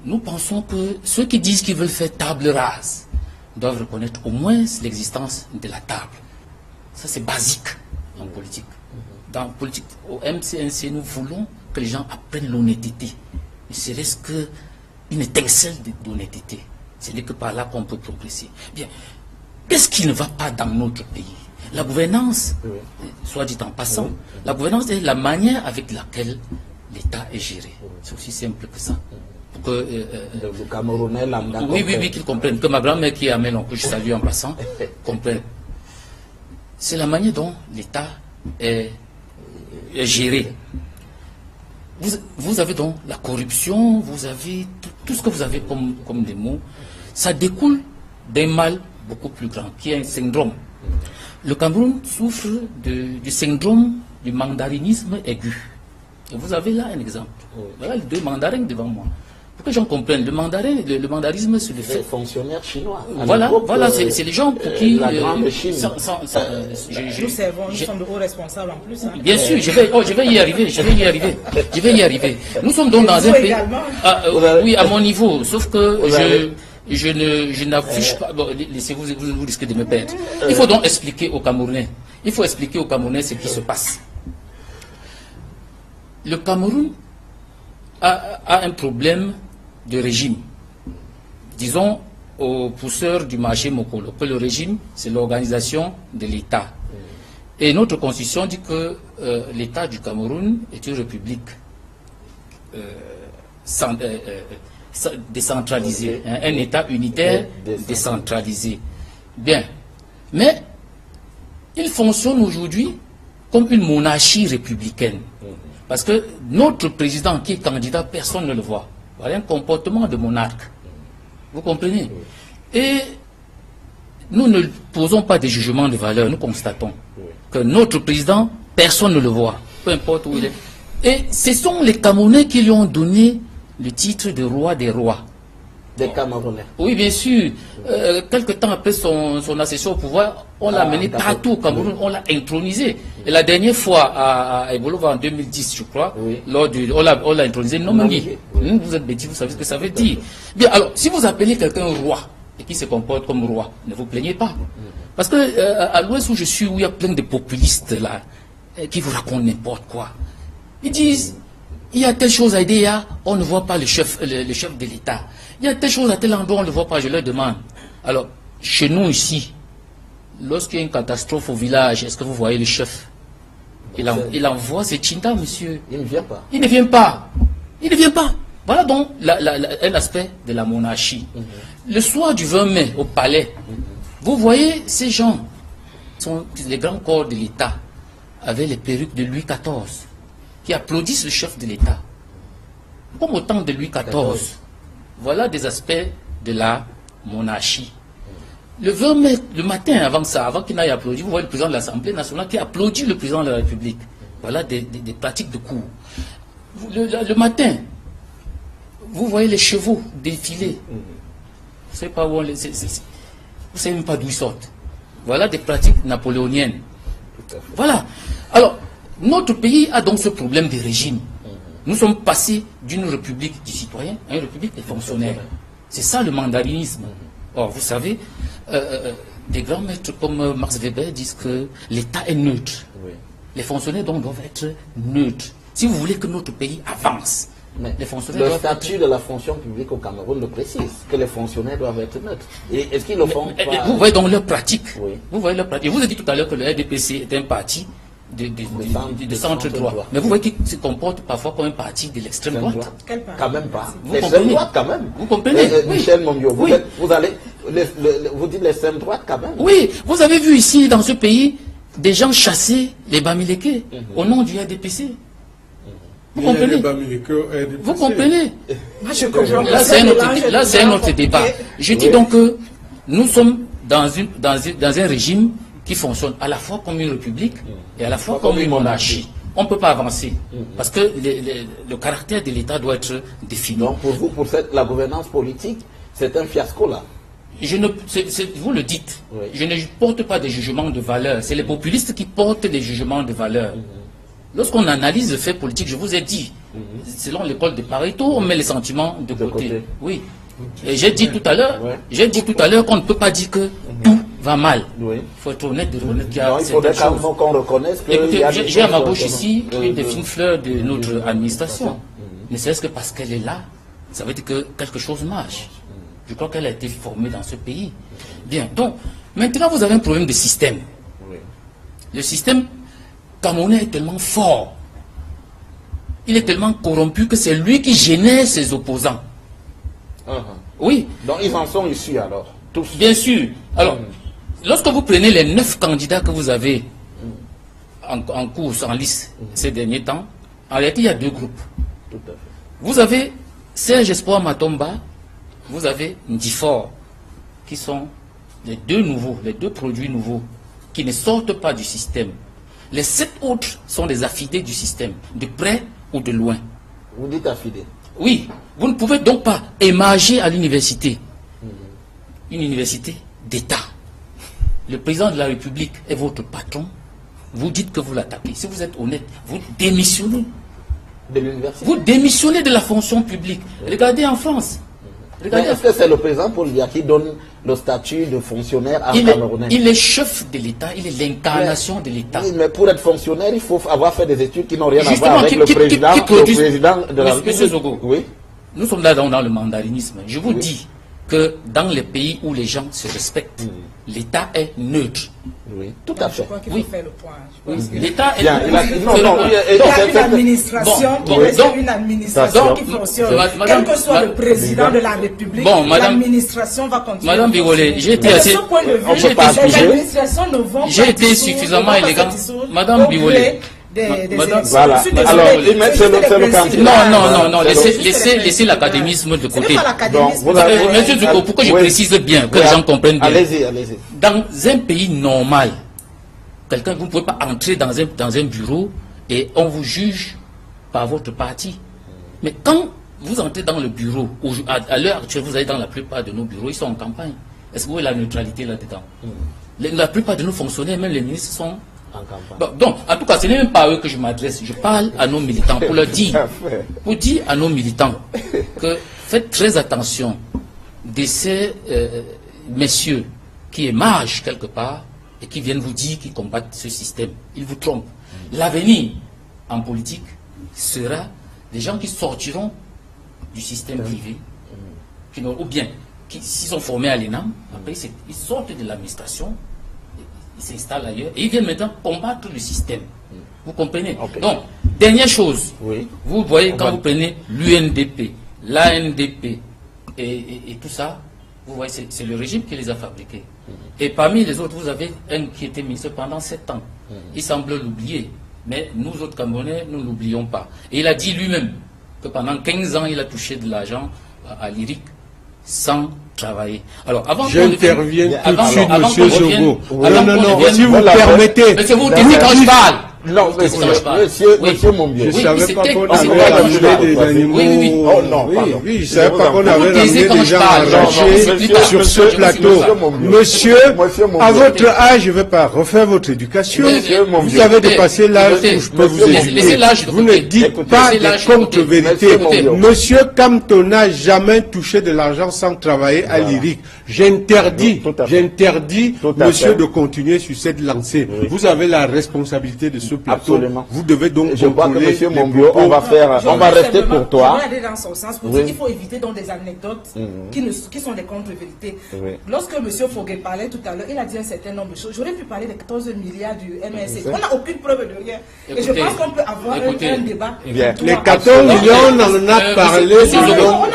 Nous pensons que ceux qui disent qu'ils veulent faire table rase doivent reconnaître au moins l'existence de la table. Ça, c'est basique en politique. Dans politique, au MCNC, nous voulons que les gens apprennent l'honnêteté. Ne serait-ce qu'une étincelle d'honnêteté. Ce n'est que par là qu'on peut progresser. Bien, qu'est-ce qui ne va pas dans notre pays? La gouvernance, soit dit en passant, la gouvernance est la manière avec laquelle l'État est géré. C'est aussi simple que ça. Pour que, le Camerounais lambda oui, qu'ils comprennent. Que ma grand-mère qui est à Mélon, que je salue en passant, comprenne. C'est la manière dont l'État est géré. Vous avez donc la corruption, vous avez tout ce que vous avez comme des mots. Ça découle d'un mal beaucoup plus grand, qui est un syndrome. Le Cameroun souffre du syndrome du mandarinisme aigu. Et vous avez là un exemple. Voilà les deux mandarins devant moi. Pour que j'en comprenne, le mandarisme, c'est le fait. Les fonctionnaires chinois. Voilà, c'est les gens pour qui. La grande Chine. Nous sommes de hauts responsables en plus. Hein. Bien sûr, je vais y arriver. Nous sommes donc dans un pays. Oui, à mon niveau, sauf que je n'affiche pas. Bon, vous risquez de me perdre. Il faut donc expliquer aux Camerounais. Ce qui se passe. Le Cameroun a un problème de régime. Disons aux pousseurs du marché Mokolo que le régime, c'est l'organisation de l'État. Et notre constitution dit que l'État du Cameroun est une république décentralisée, un État unitaire décentralisé. Bien. Mais il fonctionne aujourd'hui comme une monarchie républicaine. Parce que notre président qui est candidat, personne ne le voit. Voilà un comportement de monarque. Vous comprenez? Et nous ne posons pas des jugements de valeur, nous constatons que notre président, personne ne le voit, peu importe où il est. Et ce sont les Camerounais qui lui ont donné le titre de roi des rois. Des Camerounais. Oui, bien sûr. Quelque temps après son accession au pouvoir, on l'a mené partout au Cameroun, on l'a intronisé. Et la dernière fois à Ebolova en 2010, je crois, on l'a intronisé Nomangui. Vous êtes bêtis, vous savez ce que ça veut dire. Bien, alors, si vous appelez quelqu'un roi et qui se comporte comme roi, ne vous plaignez pas. Parce que à l'ouest où je suis, où il y a plein de populistes là, qui vous racontent n'importe quoi. Ils disent, il y a telle chose à aider, on ne voit pas le chef de l'État. Il y a telle chose à tel endroit, on ne le voit pas, je leur demande. Alors, chez nous ici, lorsqu'il y a une catastrophe au village, est-ce que vous voyez le chef? Il envoie ses Tchinda, monsieur. Il ne vient pas. Il ne vient pas. Il ne vient pas. Voilà donc un aspect de la monarchie. Le soir du 20 mai, au palais, vous voyez ces gens les grands corps de l'État avaient les perruques de Louis XIV, qui applaudissent le chef de l'État. Comme au temps de Louis XIV. Voilà des aspects de la monarchie. Le 20 mai, le matin, avant ça, avant qu'il n'aille applaudir, vous voyez le président de l'Assemblée nationale qui applaudit le président de la République. Voilà des pratiques de cours. Le matin, vous voyez les chevaux défiler. Vous ne savez pas où vous savez même pas d'où ils sortent. Voilà des pratiques napoléoniennes. Voilà. Alors, notre pays a donc ce problème de régime. Nous sommes passés d'une république des citoyens à une république des fonctionnaires. C'est ça le mandarinisme. Or, vous savez, des grands maîtres comme Max Weber disent que l'État est neutre. Oui. Les fonctionnaires donc doivent être neutres. Si vous voulez que notre pays avance, mais le statut de la fonction publique au Cameroun le précise, que les fonctionnaires doivent être neutres. Et est-ce qu'ils le font pas? Vous voyez donc leur pratique. Oui. Vous voyez leur pratique. Je vous ai dit tout à l'heure que le RDPC est un parti de centre droit. Mais vous voyez qu'il se comporte parfois comme un parti de l'extrême droite. Quand même pas. L'extrême droite quand même. Vous comprenez? Michel Momio, vous dites l'extrême droite quand même. Oui, vous avez vu ici dans ce pays des gens chasser les Bamileke au nom du RDPC. Vous comprenez? Vous comprenez? Moi, je comprends. Là, c'est un autre débat. Je dis donc que nous sommes dans un régime qui fonctionne à la fois comme une république et à la fois comme une monarchie. On ne peut pas avancer parce que le caractère de l'État doit être défini. Donc pour vous, la gouvernance politique, c'est un fiasco là. Vous le dites. Oui. Je ne porte pas des jugements de valeur. C'est les populistes qui portent des jugements de valeur. Lorsqu'on analyse le fait politique, je vous ai dit, selon l'école de Pareto, on met les sentiments de côté. Oui. Et j'ai dit tout à l'heure, qu'on ne peut pas dire que tout va mal. Il faut être honnête de reconnaître qu'il y a certaines choses. Qu'on reconnaisse que écoutez, j'ai à ma gauche ici une des fines fleurs de notre administration. Ne serait-ce que parce qu'elle est là, ça veut dire que quelque chose marche. Je crois qu'elle a été formée dans ce pays. Bien, donc, maintenant vous avez un problème de système. Le système camerounais est tellement fort, il est tellement corrompu que c'est lui qui génère ses opposants. Oui. Donc ils en sont issus alors, tous. Bien sûr. Alors, lorsque vous prenez les 9 candidats que vous avez en course, en lice ces derniers temps, en réalité il y a 2 groupes. Tout à fait. Vous avez Serge Espoir Matomba, vous avez Ndifor, qui sont les 2 produits nouveaux, qui ne sortent pas du système. Les 7 autres sont des affidés du système, de près ou de loin. Vous dites affidés? Oui. Vous ne pouvez donc pas émarger à l'université. Une université d'État. Le président de la République est votre patron. Vous dites que vous l'attaquez. Si vous êtes honnête, vous démissionnez. De l'université? Vous démissionnez de la fonction publique. Regardez en France. Est-ce que c'est le président Paul Biya qui donne le statut de fonctionnaire à Camerounais? Il est chef de l'État, il est l'incarnation de l'État. Oui, mais pour être fonctionnaire, il faut avoir fait des études qui n'ont rien à voir avec le président de la République. Monsieur Zogo, oui? Nous sommes là dans le mandarinisme. Je vous dis que dans les pays où les gens se respectent, l'État est neutre. Oui, tout à fait. Je crois qu'il faut faire le point. L'État est neutre. Il y a une administration qui reste une administration qui fonctionne. Quel que soit le président de la République, l'administration va continuer. Madame Bigolet, j'ai été suffisamment élégant. Madame Bigolet. Voilà. Alors, non, laissez l'académisme de côté. Monsieur Zuko, pourquoi je précise bien, que les gens comprennent bien. Allez-y. Dans un pays normal, vous ne pouvez pas entrer dans un bureau et on vous juge par votre parti. Mais quand vous entrez dans le bureau, à l'heure actuelle, vous allez dans la plupart de nos bureaux, ils sont en campagne. Est-ce que vous voyez la neutralité là-dedans? La plupart de nos fonctionnaires, même les ministres, sont en campagne. Bon, donc, en tout cas, ce n'est même pas à eux que je m'adresse. Je parle à nos militants pour leur dire, à nos militants que faites très attention de ces messieurs qui émargent quelque part et qui viennent vous dire qu'ils combattent ce système. Ils vous trompent. L'avenir en politique sera des gens qui sortiront du système privé, ou bien s'ils sont formés à l'ENAM, après ils sortent de l'administration, ils s'installent ailleurs et ils viennent maintenant combattre le système. Vous comprenez? Donc, dernière chose, vous voyez quand vous prenez l'UNDP, l'ANDP et tout ça, vous voyez, c'est le régime qui les a fabriqués. Et parmi les autres, vous avez un qui était ministre pendant 7 ans. Il semble l'oublier. Mais nous autres Camerounais, nous ne l'oublions pas. Et il a dit lui-même que pendant 15 ans, il a touché de l'argent à l'IRIC sans travailler. Alors, avant j'interviens tout de suite, monsieur Zogo. Non, si vous permettez. Monsieur, vous taisez quand je parle. Non, monsieur Mombieu. Je ne savais pas qu'on avait acheté des animaux. Oh non, pardon. Oui, je ne savais pas qu'on avait ramené des gens arrachés sur ce plateau. Monsieur, à votre âge, je ne vais pas refaire votre éducation. Vous avez dépassé l'âge où je peux vous éduquer. Vous ne dites pas des contre-vérités. Monsieur Kamto n'a jamais touché de l'argent sans travailler à l'IRIC. J'interdis, monsieur, de continuer sur cette lancée. Vous avez la responsabilité de ce plateau. Absolument. Vous devez donc je crois que monsieur Mombio, on va rester pour toi. Je vais aller dans son sens pour dire qu'il faut éviter donc des anecdotes qui sont des contre-vérités. Lorsque monsieur Foguet parlait tout à l'heure, il a dit un certain nombre de choses. J'aurais pu parler des 14 milliards du MSC. On n'a aucune preuve de rien. Et je pense qu'on peut avoir un débat. Les 14 millions, on en a parlé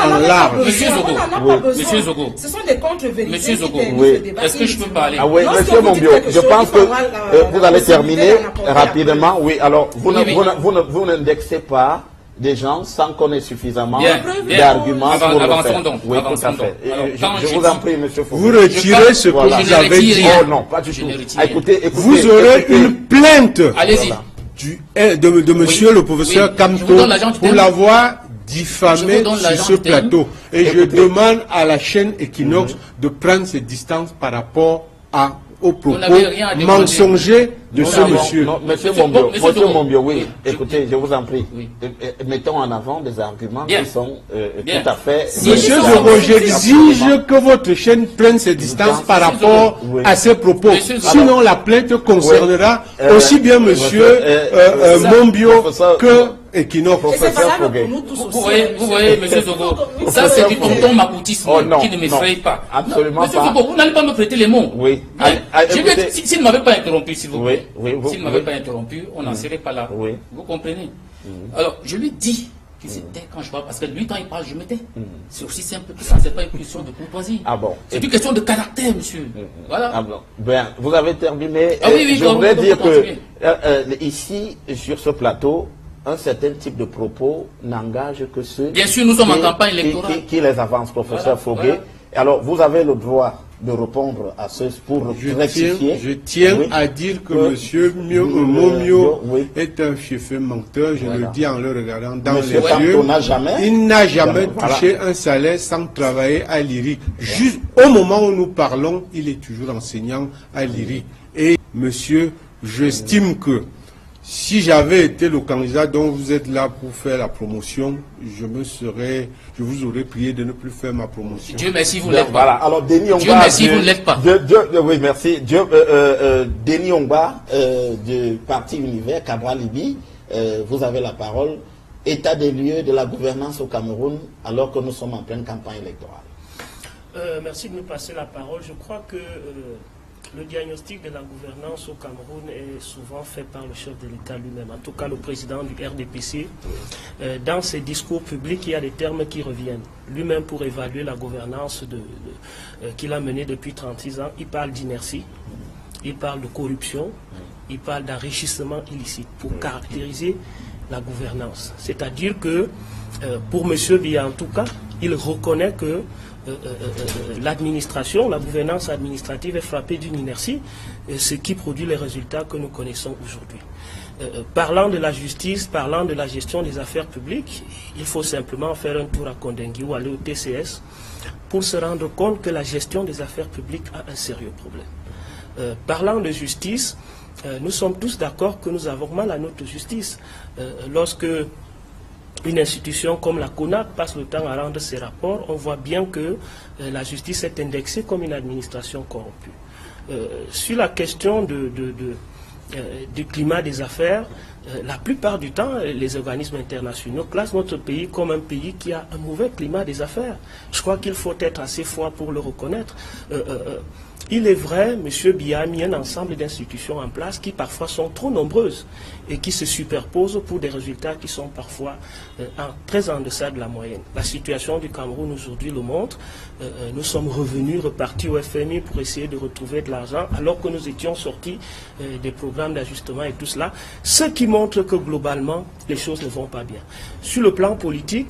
en large. Monsieur Zogo. Ce sont des contre-vérités. Monsieur Zogo, est-ce que je peux parler? Ah oui, monsieur Mombio, je pense que vous allez terminer rapidement. Oui, alors vous n'indexez pas des gens sans qu'on ait suffisamment d'arguments pour le faire. Oui, tout à fait. Je vous en prie, monsieur Foucault. Vous retirez ce que vous avez dit. Oh non, pas du tout. Écoutez, vous aurez une plainte Allez-y. de monsieur le professeur Kamto pour l'avoir diffamé sur ce plateau. Et je demande à la chaîne Equinox de prendre ses distances par rapport aux propos mensongers de ce monsieur. Monsieur Mombio, oui. Écoutez, je vous en prie. Mettons en avant des arguments qui sont tout à fait... Monsieur Zogo, j'exige que votre chaîne prenne ses distances par rapport à ces propos. Sinon, la plainte concernera aussi bien monsieur Mombio que Equinox. Vous voyez, monsieur Zogo, ça c'est du tonton macoutisme qui ne m'effraie pas. Absolument monsieur Zogo, vous n'allez pas me prêter les mots. Oui. S'il ne m'avait pas interrompu, s'il vous plaît. S'il ne m'avait pas interrompu, on n'en serait pas là. Vous comprenez? Alors, je lui dis qu'il s'était quand je parle, parce que lui, quand il parle, je me tais. C'est aussi simple que ça, c'est pas une question de courtoisie. Ah bon? C'est une question de caractère, monsieur. Voilà. Ah bon. Ben, vous avez terminé. Oui, je voudrais dire que ici, sur ce plateau, un certain type de propos n'engage que ceux bien sûr, nous sommes en campagne électorale qui les avancent, professeur Foguet. Alors, vous avez le droit de répondre à ceux pour rectifier. Je tiens à dire que monsieur Momio est un fiefeux menteur. Je le dis en le regardant dans les yeux. Il n'a jamais touché un salaire sans travailler à l'IRIC. Juste au moment où nous parlons, il est toujours enseignant à l'IRIC. Et monsieur, j'estime que si j'avais été le candidat dont vous êtes là pour faire la promotion, je vous aurais prié de ne plus faire ma promotion. Dieu merci, vous ne l'êtes pas. Voilà. Alors, Denis Ongba, Dieu merci, vous ne l'êtes pas. Oui, merci. Denis Ongba, du Parti Univers, Cabral Libi, vous avez la parole. État des lieux de la gouvernance au Cameroun, alors que nous sommes en pleine campagne électorale. Merci de me passer la parole. Je crois que le diagnostic de la gouvernance au Cameroun est souvent fait par le chef de l'État lui-même, en tout cas le président du RDPC. Dans ses discours publics, il y a des termes qui reviennent. Lui-même, pour évaluer la gouvernance qu'il a menée depuis 36 ans, il parle d'inertie, il parle de corruption, il parle d'enrichissement illicite pour caractériser la gouvernance. C'est-à-dire que, pour M. Biya en tout cas, il reconnaît que l'administration, la gouvernance administrative est frappée d'une inertie, ce qui produit les résultats que nous connaissons aujourd'hui. Parlant de la justice, parlant de la gestion des affaires publiques, il faut simplement faire un tour à Kondengui ou aller au TCS pour se rendre compte que la gestion des affaires publiques a un sérieux problème. Parlant de justice, nous sommes tous d'accord que nous avons mal à notre justice. Lorsque une institution comme la CONAC passe le temps à rendre ses rapports, on voit bien que la justice est indexée comme une administration corrompue. Sur la question du climat des affaires, la plupart du temps, les organismes internationaux classent notre pays comme un pays qui a un mauvais climat des affaires. Je crois qu'il faut être assez fort pour le reconnaître. il est vrai, M. Biya a mis un ensemble d'institutions en place qui parfois sont trop nombreuses et qui se superposent pour des résultats qui sont parfois très en deçà de la moyenne. La situation du Cameroun aujourd'hui le montre. Nous sommes repartis au FMI pour essayer de retrouver de l'argent alors que nous étions sortis des programmes d'ajustement et tout cela, ce qui montre que globalement les choses ne vont pas bien. Sur le plan politique,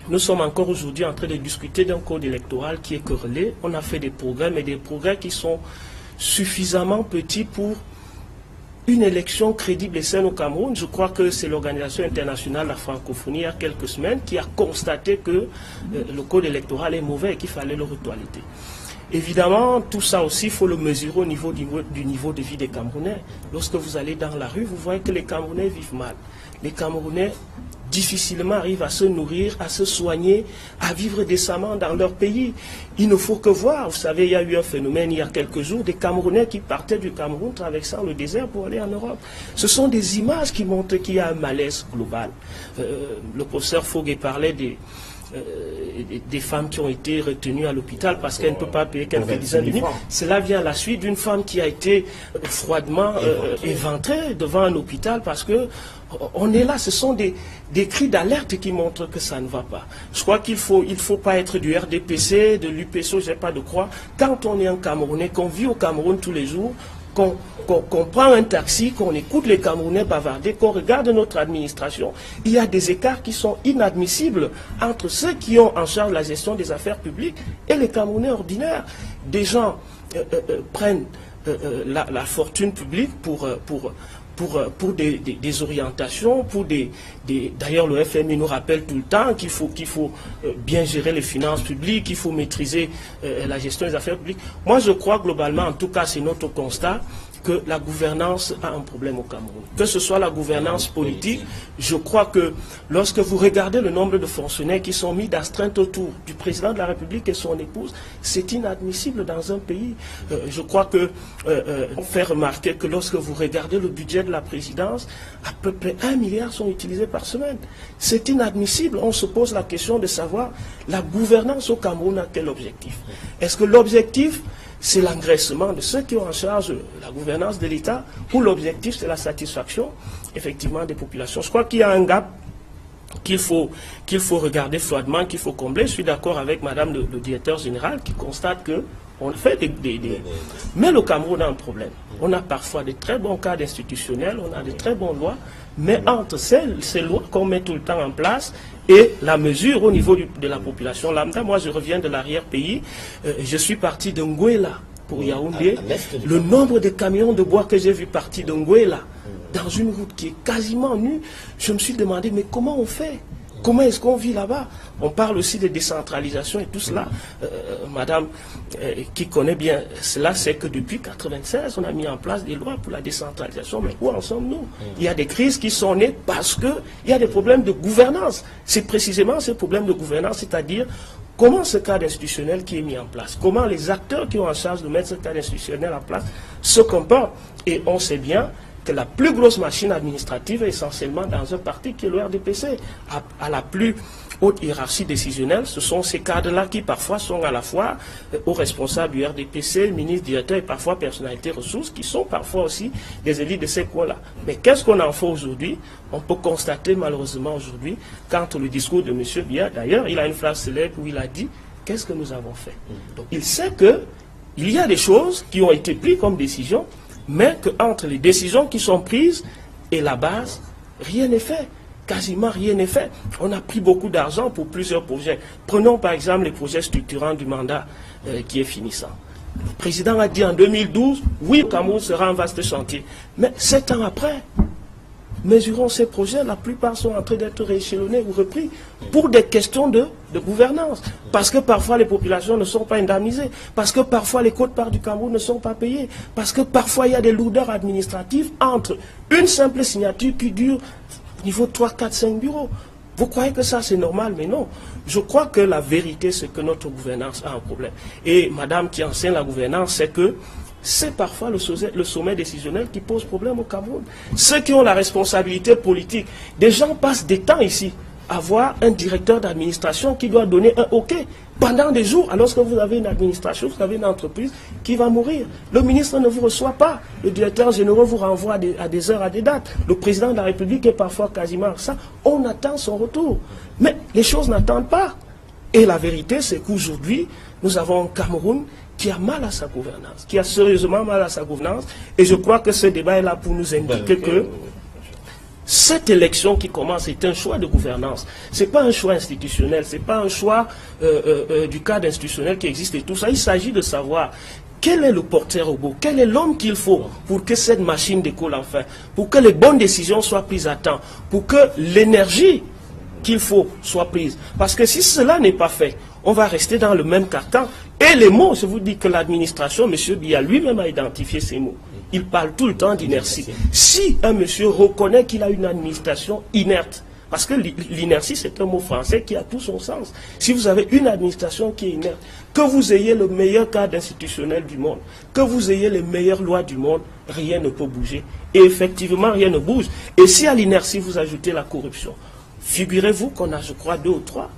nous sommes encore aujourd'hui en train de discuter d'un code électoral qui est querellé. On a fait des progrès, mais des progrès qui sont suffisamment petits pour une élection crédible et saine au Cameroun. Je crois que c'est l'Organisation internationale de la francophonie il y a quelques semaines qui a constaté que le code électoral est mauvais et qu'il fallait le retoiletter. Évidemment, tout ça aussi, il faut le mesurer au niveau du niveau de vie des Camerounais. Lorsque vous allez dans la rue, vous voyez que les Camerounais vivent mal. Les Camerounais difficilement arrivent à se nourrir, à se soigner, à vivre décemment dans leur pays. Il ne faut que voir, vous savez, il y a eu un phénomène il y a quelques jours, des Camerounais qui partaient du Cameroun traversant le désert pour aller en Europe. Ce sont des images qui montrent qu'il y a un malaise global. Le professeur Foguet parlait des femmes qui ont été retenues à l'hôpital parce qu'elles ne peuvent pas payer quelques dizaines de francs. Cela vient à la suite d'une femme qui a été froidement éventrée devant un hôpital parce que on est là, ce sont des cris d'alerte qui montrent que ça ne va pas. Je crois qu'il faut pas être du RDPC, de l'UPSO, je n'ai pas de croix. Quand on est un Camerounais, qu'on vit au Cameroun tous les jours, qu'on prend un taxi, qu'on écoute les Camerounais bavarder, qu'on regarde notre administration, il y a des écarts qui sont inadmissibles entre ceux qui ont en charge la gestion des affaires publiques et les Camerounais ordinaires. Des gens prennent la fortune publique pour des orientations, d'ailleurs le FMI nous rappelle tout le temps qu'il faut bien gérer les finances publiques, qu'il faut maîtriser la gestion des affaires publiques. Moi je crois globalement, en tout cas c'est notre constat, que la gouvernance a un problème au Cameroun. Que ce soit la gouvernance politique, je crois que lorsque vous regardez le nombre de fonctionnaires qui sont mis d'astreinte autour du président de la République et son épouse, c'est inadmissible dans un pays. Je crois que on fait remarquer que lorsque vous regardez le budget de la présidence, à peu près 1 milliard sont utilisés par semaine. C'est inadmissible. On se pose la question de savoir la gouvernance au Cameroun a quel objectif. Est-ce que l'objectif c'est l'engraissement de ceux qui ont en charge la gouvernance de l'État, ou l'objectif c'est la satisfaction effectivement des populations. Je crois qu'il y a un gap qu'il faut regarder froidement, qu'il faut combler. Je suis d'accord avec madame le directeur général qui constate que on fait Mais le Cameroun a un problème. On a parfois de très bons cadres institutionnels, on a de très bonnes lois, mais entre ces lois qu'on met tout le temps en place et la mesure au niveau de la population lambda, moi je reviens de l'arrière-pays, je suis parti de Ngouela pour Yaoundé, le nombre de camions de bois que j'ai vu partir de Ngouela dans une route qui est quasiment nue, je me suis demandé mais comment on fait ? Comment est-ce qu'on vit là-bas? On parle aussi de décentralisation et tout cela. Madame, qui connaît bien cela, c'est que depuis 1996, on a mis en place des lois pour la décentralisation. Mais où en sommes-nous? Il y a des crises qui sont nées parce qu'il y a des problèmes de gouvernance. C'est précisément ces problèmes de gouvernance, c'est-à-dire comment ce cadre institutionnel qui est mis en place, comment les acteurs qui ont en charge de mettre ce cadre institutionnel en place se comportent. Et on sait bien que la plus grosse machine administrative est essentiellement dans un parti qui est le RDPC. À la plus haute hiérarchie décisionnelle, ce sont ces cadres-là qui parfois sont à la fois aux responsables du RDPC, ministre, directeur et parfois personnalités ressources, qui sont parfois aussi des élites de ces coins-là. Mais qu'est-ce qu'on en fait aujourd'hui? On peut constater malheureusement aujourd'hui, quand le discours de M. Biya, d'ailleurs, il a une phrase célèbre où il a dit « Qu'est-ce que nous avons fait ?» Donc il sait qu'il y a des choses qui ont été prises comme décision, mais qu'entre les décisions qui sont prises et la base, rien n'est fait. Quasiment rien n'est fait. On a pris beaucoup d'argent pour plusieurs projets. Prenons par exemple les projets structurants du mandat qui est finissant. Le président a dit en 2012, oui, le Cameroun sera un vaste chantier. Mais 7 ans après, mesurons ces projets, la plupart sont en train d'être rééchelonnés ou repris pour des questions de gouvernance. Parce que parfois les populations ne sont pas indemnisées, parce que parfois les quotes-parts du Cameroun ne sont pas payées, parce que parfois il y a des lourdeurs administratives entre une simple signature qui dure niveau 3, 4, 5 bureaux. Vous croyez que ça c'est normal? Mais non. Je crois que la vérité c'est que notre gouvernance a un problème. Et madame qui enseigne la gouvernance, c'est que c'est parfois le sommet décisionnel qui pose problème au Cameroun. Ceux qui ont la responsabilité politique, des gens passent des temps ici avoir un directeur d'administration qui doit donner un OK pendant des jours, alors que vous avez une administration, vous avez une entreprise qui va mourir. Le ministre ne vous reçoit pas, le directeur général vous renvoie à des heures, à des dates. Le président de la République est parfois quasiment ça. On attend son retour. Mais les choses n'attendent pas. Et la vérité, c'est qu'aujourd'hui, nous avons un Cameroun qui a mal à sa gouvernance, qui a sérieusement mal à sa gouvernance. Et je crois que ce débat est là pour nous indiquer que cette élection qui commence est un choix de gouvernance. Ce n'est pas un choix institutionnel, ce n'est pas un choix du cadre institutionnel qui existe et tout ça. Il s'agit de savoir quel est le porteur au bout, quel est l'homme qu'il faut pour que cette machine décolle enfin, pour que les bonnes décisions soient prises à temps, pour que l'énergie qu'il faut soit prise. Parce que si cela n'est pas fait, on va rester dans le même carcan. Et les mots, je vous dis que l'administration, M. Biya lui-même a identifié ces mots. Il parle tout le temps d'inertie. Si un monsieur reconnaît qu'il a une administration inerte, parce que l'inertie c'est un mot français qui a tout son sens. Si vous avez une administration qui est inerte, que vous ayez le meilleur cadre institutionnel du monde, que vous ayez les meilleures lois du monde, rien ne peut bouger. Et effectivement, rien ne bouge. Et si à l'inertie vous ajoutez la corruption, figurez-vous qu'on a, je crois, 2 ou 3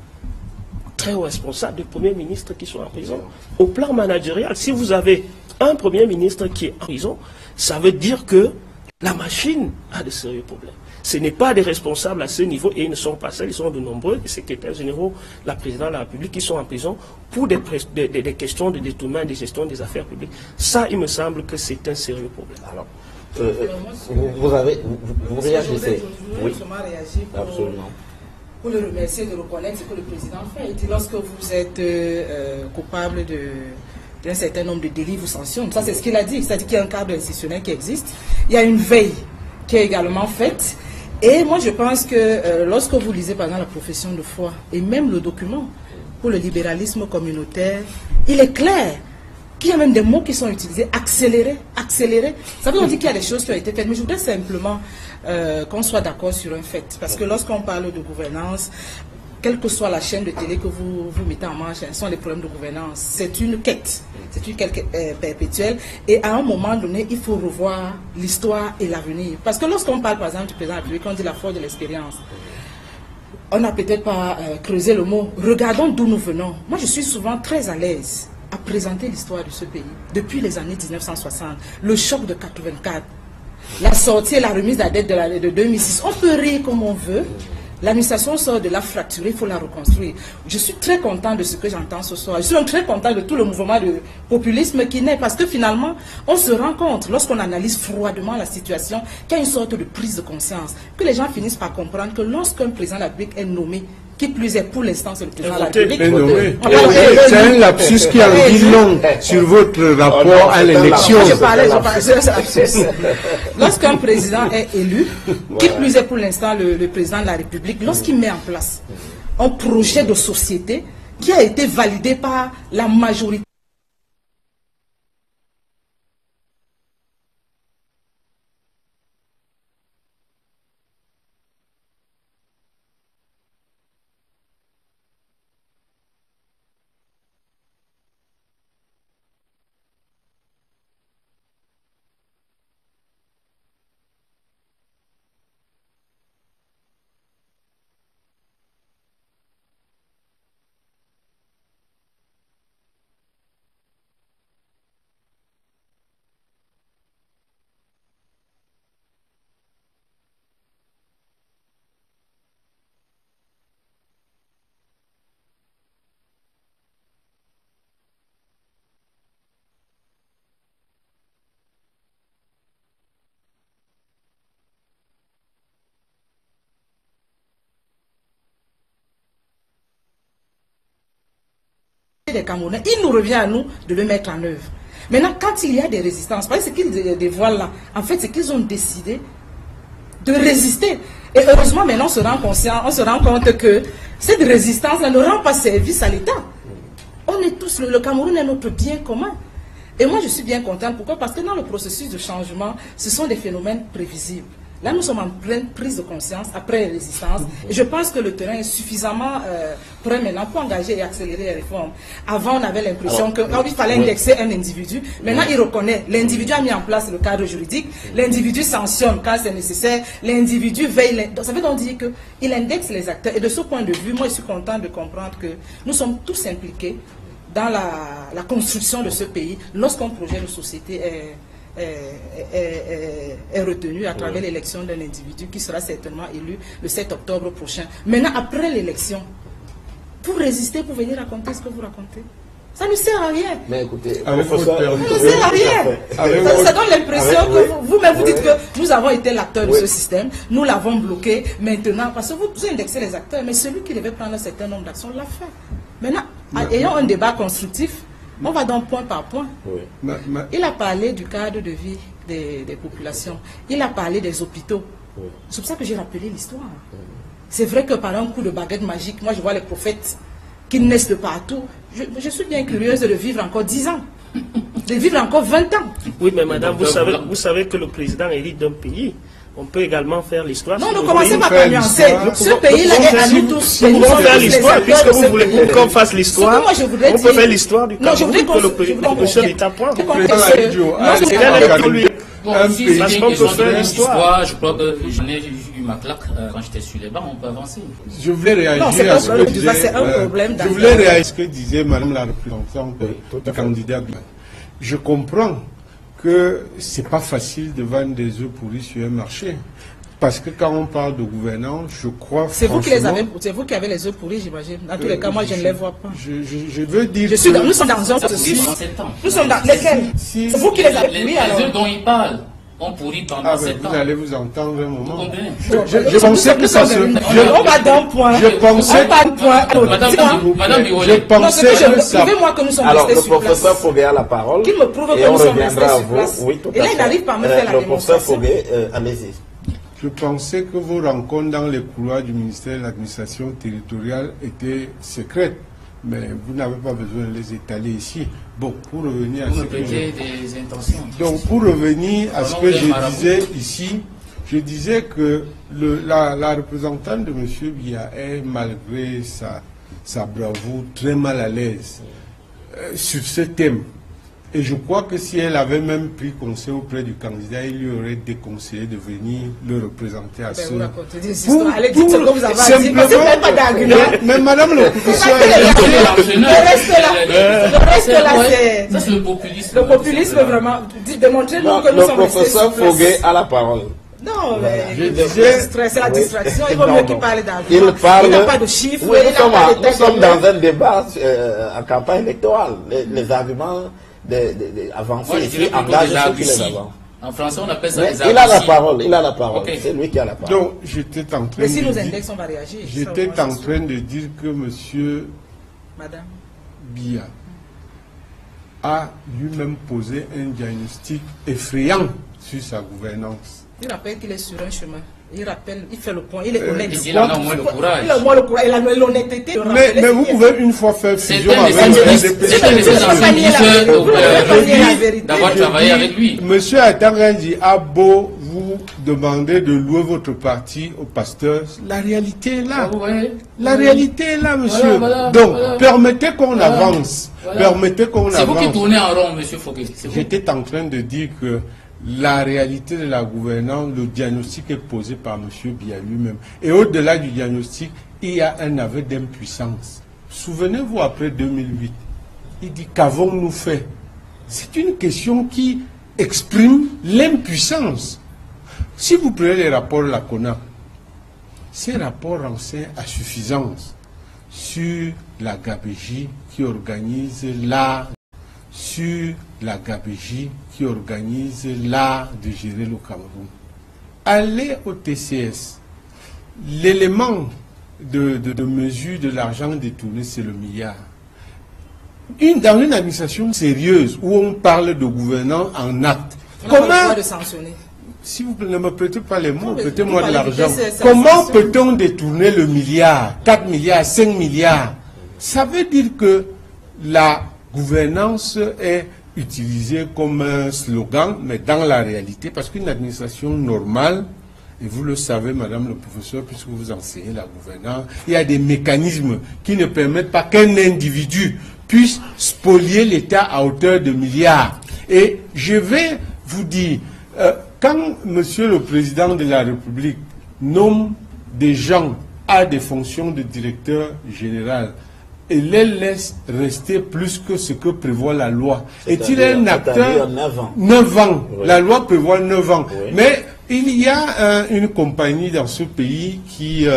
très hauts responsables de premiers ministres qui sont en prison. Au plan managérial, si vous avez un premier ministre qui est en prison, ça veut dire que la machine a de sérieux problèmes. Ce n'est pas des responsables à ce niveau, et ils ne sont pas seuls, ils sont de nombreux, les secrétaires généraux, la présidente de la République, qui sont en prison pour des questions de détournement, de gestion des affaires publiques. Ça, il me semble que c'est un sérieux problème. Alors, vous réagissez. Oui, absolument. Pour le remercier de reconnaître ce que le président fait. Et lorsque vous êtes coupable d'un certain nombre de délits, vous sanctionne. Ça, c'est ce qu'il a dit. C'est-à-dire qu'il y a un cadre institutionnel qui existe. Il y a une veille qui est également faite. Et moi, je pense que lorsque vous lisez, par exemple, la profession de foi, et même le document pour le libéralisme communautaire, il est clair qu'il y a même des mots qui sont utilisés, accélérer, accélérer. Ça veut dire qu'il y a des choses qui ont été faites. Mais je voudrais simplement qu'on soit d'accord sur un fait. Parce que lorsqu'on parle de gouvernance, quelle que soit la chaîne de télé que vous mettez en marche, ce sont les problèmes de gouvernance. C'est une quête, c'est une quête perpétuelle. Et à un moment donné, il faut revoir l'histoire et l'avenir. Parce que lorsqu'on parle, par exemple, du président de la République, on dit la force de l'expérience. On n'a peut-être pas creusé le mot. Regardons d'où nous venons. Moi, je suis souvent très à l'aise à présenter l'histoire de ce pays. Depuis les années 1960, le choc de 84, la sortie et la remise de la dette de 2006. On peut rire comme on veut. L'administration sort de la fracture, il faut la reconstruire. Je suis très content de ce que j'entends ce soir. Je suis très content de tout le mouvement de populisme qui naît, parce que finalement, on se rend compte, lorsqu'on analyse froidement la situation, qu'il y a une sorte de prise de conscience, que les gens finissent par comprendre que lorsqu'un président de la République est nommé, qui plus est pour l'instant, c'est le président de la République. C'est un lapsus qui en dit long sur votre rapport à l'élection. Je parlais lapsus. Lorsqu'un président est élu, qui plus est pour l'instant le président de la République, lorsqu'il met en place un projet de société qui a été validé par la majorité, des Camerounais, il nous revient à nous de le mettre en œuvre. Maintenant, quand il y a des résistances, parce que ce qu'ils dévoilent là, en fait, c'est qu'ils ont décidé de résister. Et heureusement, maintenant, on se rend compte que cette résistance-là ne rend pas service à l'État. On est tous, le Cameroun est notre bien commun. Et moi, je suis bien contente. Pourquoi? Parce que dans le processus de changement, ce sont des phénomènes prévisibles. Là, nous sommes en pleine prise de conscience après les résistances. Et je pense que le terrain est suffisamment prêt maintenant pour engager et accélérer les réformes. Avant, on avait l'impression qu'il fallait indexer un individu. Maintenant, il reconnaît. L'individu a mis en place le cadre juridique. L'individu sanctionne quand c'est nécessaire. L'individu veille. Ça veut donc dire qu'il indexe les acteurs. Et de ce point de vue, moi, je suis content de comprendre que nous sommes tous impliqués dans la construction de ce pays lorsqu'un projet de société est retenu à travers l'élection d'un individu qui sera certainement élu le 7 octobre prochain. Maintenant, après l'élection, pour résister, pour venir raconter ce que vous racontez, ça ne sert à rien. Mais écoutez, ça ne sert à rien. Ça donne l'impression que vous-même vous dites que nous avons été l'acteur de ce système, nous l'avons bloqué maintenant, parce que vous indexez les acteurs, mais celui qui devait prendre un certain nombre d'actions l'a fait. Maintenant, ayons un débat constructif. On va donc point par point. Oui. Il a parlé du cadre de vie des populations. Il a parlé des hôpitaux. Oui. C'est pour ça que j'ai rappelé l'histoire. Oui. C'est vrai que par un coup de baguette magique, moi je vois les prophètes qui naissent de partout. Je suis bien curieuse de vivre encore 10 ans. De vivre encore 20 ans. Oui, mais madame, vous savez que le président hérite d'un pays. On peut également faire l'histoire. Non, ne commencez pas par nuancer. Ce pays-là est à nous tous. Si vous voulez faire l'histoire, puisque vous voulez qu'on fasse l'histoire, on peut faire l'histoire du Cameroun que le chef d'État prend. L'histoire, je crois que j'en ai eu ma claque quand j'étais sur les bancs, on peut avancer. Je voulais réagir à ce que disait, ce que disait Madame la représentante du candidat. Je comprends que c'est pas facile de vendre des œufs pourris sur un marché. Parce que quand on parle de gouvernance, je crois c'est vous qui les avez, c'est vous qui avez les œufs pourris, j'imagine. Dans tous les cas, moi, je ne les vois pas. Je veux dire nous sommes dans un processus. Nous sommes dans lesquels c'est vous qui les avez pourris, alors. Les œufs dont il parle ont pourri pendant 7 ans. Vous allez vous entendre un moment. Je pensais que ça se... On va d'un point. Je pensais... Madame je pensais que ça... Prouvez-moi que nous sommes restés sur place. Alors, le professeur Foguet a la parole. Qu'il me prouve que nous sommes restés sur place. Et là, il n'arrive pas à me faire la démonstration. Le professeur Foguet, allez-y. Je pensais que vos rencontres dans les couloirs du ministère de l'administration territoriale étaient secrètes, mais vous n'avez pas besoin de les étaler ici. Bon, pour revenir à ce que des intentions. Donc, pour revenir à ce que je disais ici, je disais que la représentante de M. Biya est, malgré sa bravoure, très mal à l'aise sur ce thème. Et je crois que si elle avait même pris conseil auprès du candidat, il lui aurait déconseillé de venir le représenter à ce... Allez, dites ce que vous avez dit, parce qu'il n'y a pas d'argument. Mais madame le professeur... Reste là, c'est le populisme. Le populisme, vraiment. Démontrez-nous que nous sommes restés sur place. Le professeur Foguet a la parole. Non, mais c'est la distraction. Il vaut mieux qu'il parle d'arguments. Il n'a pas de chiffres. Oui, nous sommes dans un débat en campagne électorale. Les arguments avancés ici engagent ceux qui les avancent. En français, on appelle ça les arguments. Il a la parole. Okay. C'est lui qui a la parole. Donc, j'étais en train mais si nous index, on va réagir. J'étais en train de dire que monsieur Biya a lui-même posé un diagnostic effrayant sur sa gouvernance. Il rappelle qu'il est sur un chemin. Il fait le point, il est honnête. Il a moins le courage. Il a moins le courage, il a l'honnêteté. Mais vous pouvez une fois faire fusion avec d'avoir travaillé avec lui. Monsieur Atanganji a beau vous demander de louer votre parti au pasteur, la réalité est là. La réalité est là, monsieur. Donc, permettez qu'on avance. Permettez qu'on avance. C'est vous qui tournez en rond, monsieur Foguet. J'étais en train de dire que la réalité de la gouvernance, le diagnostic est posé par M. Biya lui-même. Et au-delà du diagnostic, il y a un aveu d'impuissance. Souvenez-vous, après 2008, il dit qu'avons-nous fait? C'est une question qui exprime l'impuissance. Si vous prenez les rapports de la CONAP, ces rapports renseignent à suffisance sur la GABEJI qui organise l'art, sur la GABEJI qui organise l'art de gérer le Cameroun. Allez au TCS. L'élément de mesure de l'argent détourné, c'est le milliard. Dans une administration sérieuse où on parle de gouvernance en acte, comment... Si vous ne me prêtez pas les mots, prêtez-moi de l'argent. Comment peut-on détourner le milliard, 4 milliards, 5 milliards? Ça veut dire que la gouvernance est utilisée comme un slogan, mais dans la réalité, parce qu'une administration normale Et vous le savez, madame le professeur, puisque vous enseignez la gouvernance, il y a des mécanismes qui ne permettent pas qu'un individu puisse spolier l'État à hauteur de milliards. Et je vais vous dire, quand monsieur le président de la République nomme des gens à des fonctions de directeur général, et les laisse rester plus que ce que prévoit la loi. Est-il un acteur? 9 ans. 9 ans. Oui. La loi prévoit 9 ans. Oui. Mais il y a une compagnie dans ce pays qui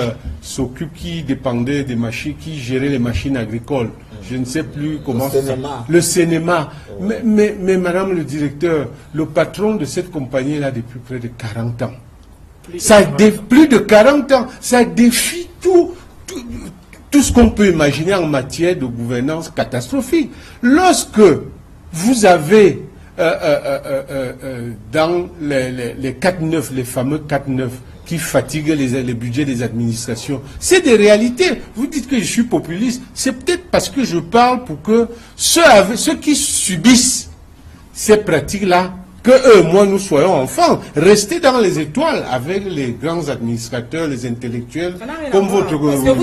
s'occupe, qui dépendait des machines, qui gérait les machines agricoles. Je ne sais plus comment ça s'appelle. Le cinéma. Oui. Mais madame le directeur, le patron de cette compagnie-là depuis près de 40 ans. Plus de 40 ans. Ça défie tout ce qu'on peut imaginer en matière de gouvernance catastrophique. Lorsque vous avez dans les 4-9, les fameux 4-9 qui fatiguent les budgets des administrations, c'est des réalités. Vous dites que je suis populiste, c'est peut-être parce que je parle pour que ceux qui subissent ces pratiques-là, que eux, moi, nous soyons enfants, restez dans les étoiles avec les grands administrateurs, les intellectuels, comme votre voisin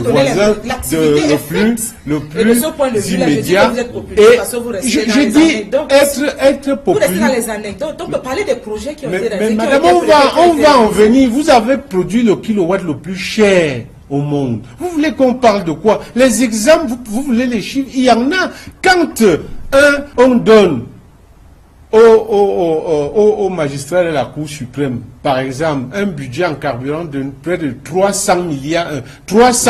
le plus immédiat. Et je dis être populaire. Vous restez dans les anecdotes, on peut parler des projets qui ont été réalisés. Mais madame, on va en venir. Vous avez produit le kilowatt le plus cher au monde. Vous voulez qu'on parle de quoi? Les exemples, vous voulez les chiffres? Il y en a. Quand on donne aux magistrats de la Cour suprême, par exemple, un budget en carburant de près de 300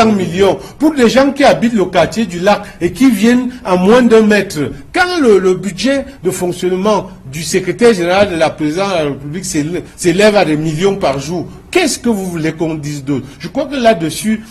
millions pour des gens qui habitent le quartier du lac et qui viennent à moins d'un mètre. Quand le budget de fonctionnement du secrétaire général de la présidence de la République s'élève à des millions par jour, qu'est-ce que vous voulez qu'on dise d'autre? Je crois que là-dessus,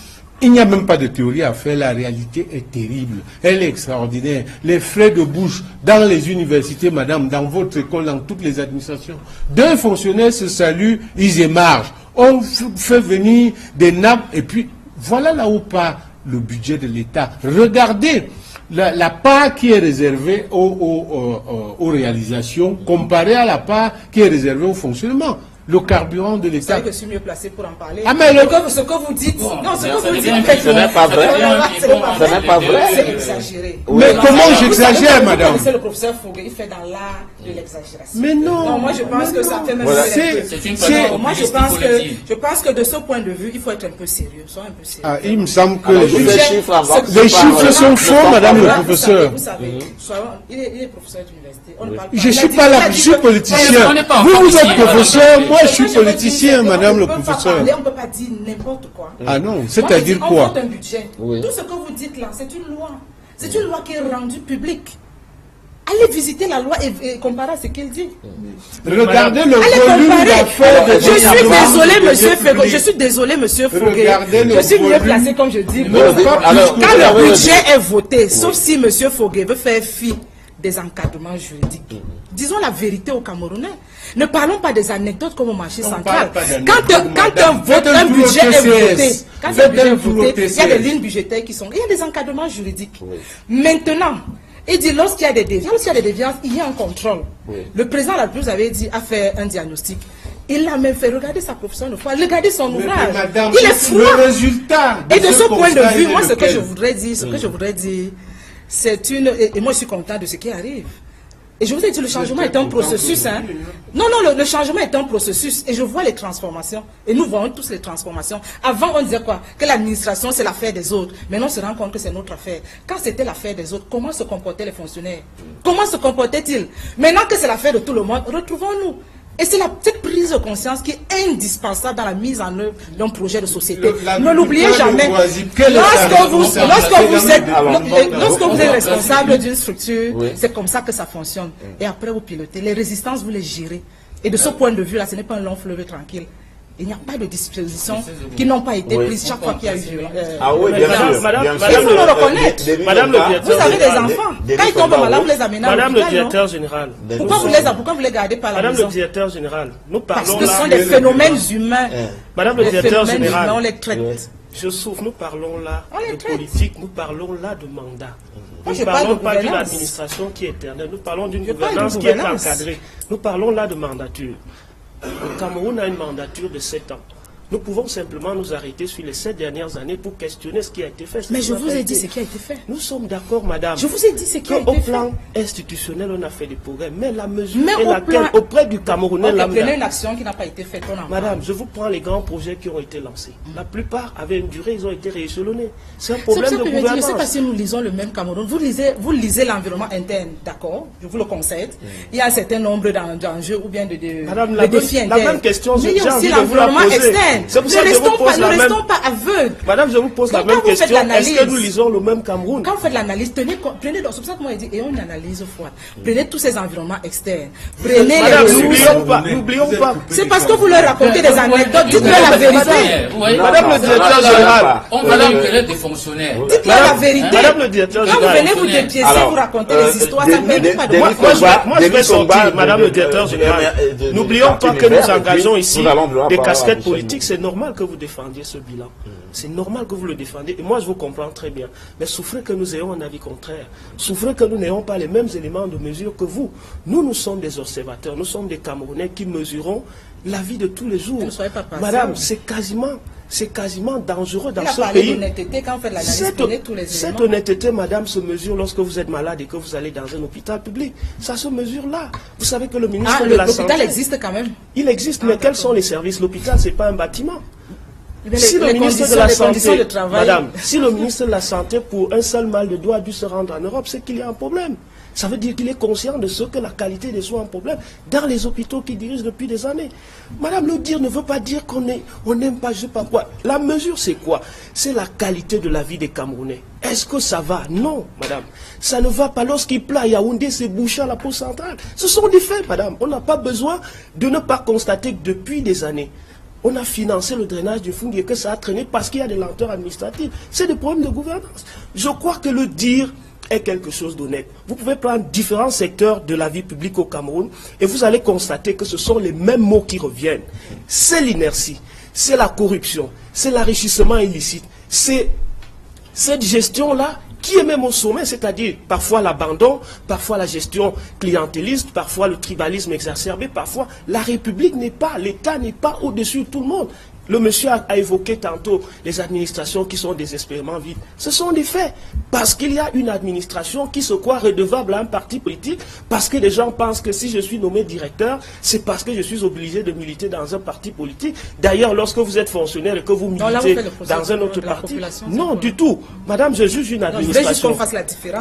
il n'y a même pas de théorie à faire, la réalité est terrible, elle est extraordinaire. Les frais de bouche dans les universités, madame, dans votre école, dans toutes les administrations, deux fonctionnaires se saluent, ils émargent. On fait venir des nappes et puis voilà là où part le budget de l'État. Regardez la part qui est réservée aux réalisations comparée à la part qui est réservée au fonctionnement. Le carburant de l'État. Je suis mieux placé pour en parler. Ah, mais ce que vous dites, ce n'est pas vrai. Ce n'est pas vrai. C'est exagéré. Mais comment j'exagère, madame? C'est le professeur Fogué, il fait dans l'art de l'exagération. Mais non. Non, moi je pense que ça fait même. Moi je pense que de ce point de vue, il faut être un peu sérieux. Sois un peu sérieux. Ah, il me semble que les chiffres sont faux, madame le professeur. Vous savez, il est professeur d'université. Je ne suis pas là, je suis politicien. Vous êtes professeur. Moi, je suis politicien, madame le professeur. On ne peut pas dire n'importe quoi. Ah non, c'est-à-dire quoi? On vote un budget. Oui. Tout ce que vous dites là, c'est une loi. C'est une loi qui est rendue publique. Allez visiter la loi et comparer à ce qu'il dit. Regardez le volume d'affaires de... Je suis désolé, monsieur Fogué. Je suis désolé, monsieur Fogué. Je suis mieux placé, comme je dis. Quand le budget est voté, sauf si monsieur Fogué veut faire fi des encadrements juridiques. Disons la vérité aux Camerounais. Ne parlons pas des anecdotes comme au marché central. Quand un budget est voté, il y a des lignes budgétaires qui sont... Il y a des encadrements juridiques. Oui. Maintenant, il dit lorsqu'il y a des déviances, il y a un contrôle. Oui. Le président de la République avait dit, a fait un diagnostic. Il a même fait regarder sa profession de foi, regarder son ouvrage. Madame, il est fou. Le résultat. Et de ce point de vue, moi, ce que je voudrais dire, c'est une... Et moi, je suis content de ce qui arrive. Et je vous ai dit, le changement est un processus. Hein. Non, le changement est un processus. Et je vois les transformations. Et nous voyons tous les transformations. Avant, on disait quoi? Que l'administration, c'est l'affaire des autres. Maintenant, on se rend compte que c'est notre affaire. Quand c'était l'affaire des autres, comment se comportaient les fonctionnaires? Comment se comportaient-ils? Maintenant que c'est l'affaire de tout le monde, retrouvons-nous. Et c'est cette prise de conscience qui est indispensable dans la mise en œuvre d'un projet de société. Ne l'oubliez jamais. Lorsque vous êtes responsable d'une structure, oui, c'est comme ça que ça fonctionne. Et après, vous pilotez. Les résistances, vous les gérez. Et de ce point de vue-là, ce n'est pas un long fleuve tranquille. Il n'y a pas de dispositions qui n'ont pas été prises chaque fois qu'il y a eu violence. Ah oui, bien sûr. Il faut le reconnaître. Vous avez des enfants. Quand ils tombent malades, vous les amenez à l'hôpital. Madame le directeur général. Pourquoi vous les gardez pas à la maison? Madame le directeur général, nous parlons là... Parce que ce sont des phénomènes humains. Madame le directeur général, on les traite. Je souffre, nous parlons là de politique, nous parlons là de mandat. Nous ne parlons pas d'une administration qui est éternelle, nous parlons d'une gouvernance qui est encadrée. Nous parlons là de mandature. Le Cameroun a une mandature de 7 ans. Nous pouvons simplement nous arrêter sur les 7 dernières années pour questionner ce qui a été fait. Mais je vous ai dit ce qui a été fait. Nous sommes d'accord, madame. Je vous ai dit ce qui a été fait. Au plan institutionnel, on a fait des progrès. Mais la mesure est laquelle, auprès du Camerounais lambda. Prenez une action qui n'a pas été faite. Madame, je vous prends les grands projets qui ont été lancés. La plupart avaient une durée, ils ont été rééchelonnés. C'est un problème de gouvernance. Je ne sais pas si nous lisons le même Cameroun. Vous lisez l'environnement interne, d'accord? Je vous le concède. Il y a un certain nombre d'enjeux ou bien de défis internes. La même question, mais il y a aussi l'environnement externe. Ne restons pas aveugles. Madame, je vous pose la même question. Est-ce que nous lisons le même Cameroun? Quand vous faites l'analyse, prenez, c'est pour ça que moi j'ai dit, et on analyse froide. Prenez tous ces environnements externes. Prenez les n'oublions pas. C'est parce que vous leur racontez des anecdotes. Dites-leur la vérité. Madame le directeur général. On va leur des fonctionnaires. Dites-leur la vérité. Madame le directeur général. Quand vous venez vous dépiécer, vous racontez des histoires, ça ne mérite pas de moi, je vais sortir, Madame le directeur général. N'oublions pas que nous engageons ici des casquettes politiques. C'est normal que vous défendiez ce bilan. C'est normal que vous le défendiez. Et moi, je vous comprends très bien. Mais souffrez que nous ayons un avis contraire. Souffrez que nous n'ayons pas les mêmes éléments de mesure que vous. Nous sommes des observateurs. Nous sommes des Camerounais qui mesurons la vie de tous les jours. Madame, c'est quasiment dangereux dans ce pays. Quand on fait tous les cette honnêteté, madame, se mesure lorsque vous êtes malade et que vous allez dans un hôpital public. Ça se mesure là. Vous savez que le ministre de la Santé... L'hôpital existe quand même. Il existe, mais quels sont les services? L'hôpital, ce n'est pas un bâtiment. Si le ministre de la Santé, madame, si le ministre de la Santé, pour un seul mal de dos, a dû se rendre en Europe, c'est qu'il y a un problème. Ça veut dire qu'il est conscient de ce que la qualité des soins est un problème dans les hôpitaux qu'il dirige depuis des années. Madame, le dire ne veut pas dire qu'on n'aime pas, je ne sais pas quoi. La mesure, c'est quoi? C'est la qualité de la vie des Camerounais. Est-ce que ça va? Non, madame. Ça ne va pas. Lorsqu'il pleut à Yaoundé, c'est bouché à la pause centrale. Ce sont des faits, madame. On n'a pas besoin de ne pas constater que depuis des années, on a financé le drainage du Fungi et que ça a traîné parce qu'il y a des lenteurs administratives. C'est des problèmes de gouvernance. Je crois que le dire est quelque chose d'honnête. Vous pouvez prendre différents secteurs de la vie publique au Cameroun et vous allez constater que ce sont les mêmes mots qui reviennent. C'est l'inertie, c'est la corruption, c'est l'enrichissement illicite, c'est cette gestion-là qui est même au sommet, c'est-à-dire parfois l'abandon, parfois la gestion clientéliste, parfois le tribalisme exacerbé, parfois la République n'est pas, l'État n'est pas au-dessus de tout le monde. Le monsieur a évoqué tantôt les administrations qui sont désespérément vides. Ce sont des faits. Parce qu'il y a une administration qui se croit redevable à un parti politique, parce que les gens pensent que si je suis nommé directeur, c'est parce que je suis obligé de militer dans un parti politique. D'ailleurs, lorsque vous êtes fonctionnaire et que vous militez dans un autre parti, non, du tout. Madame, je juge une administration.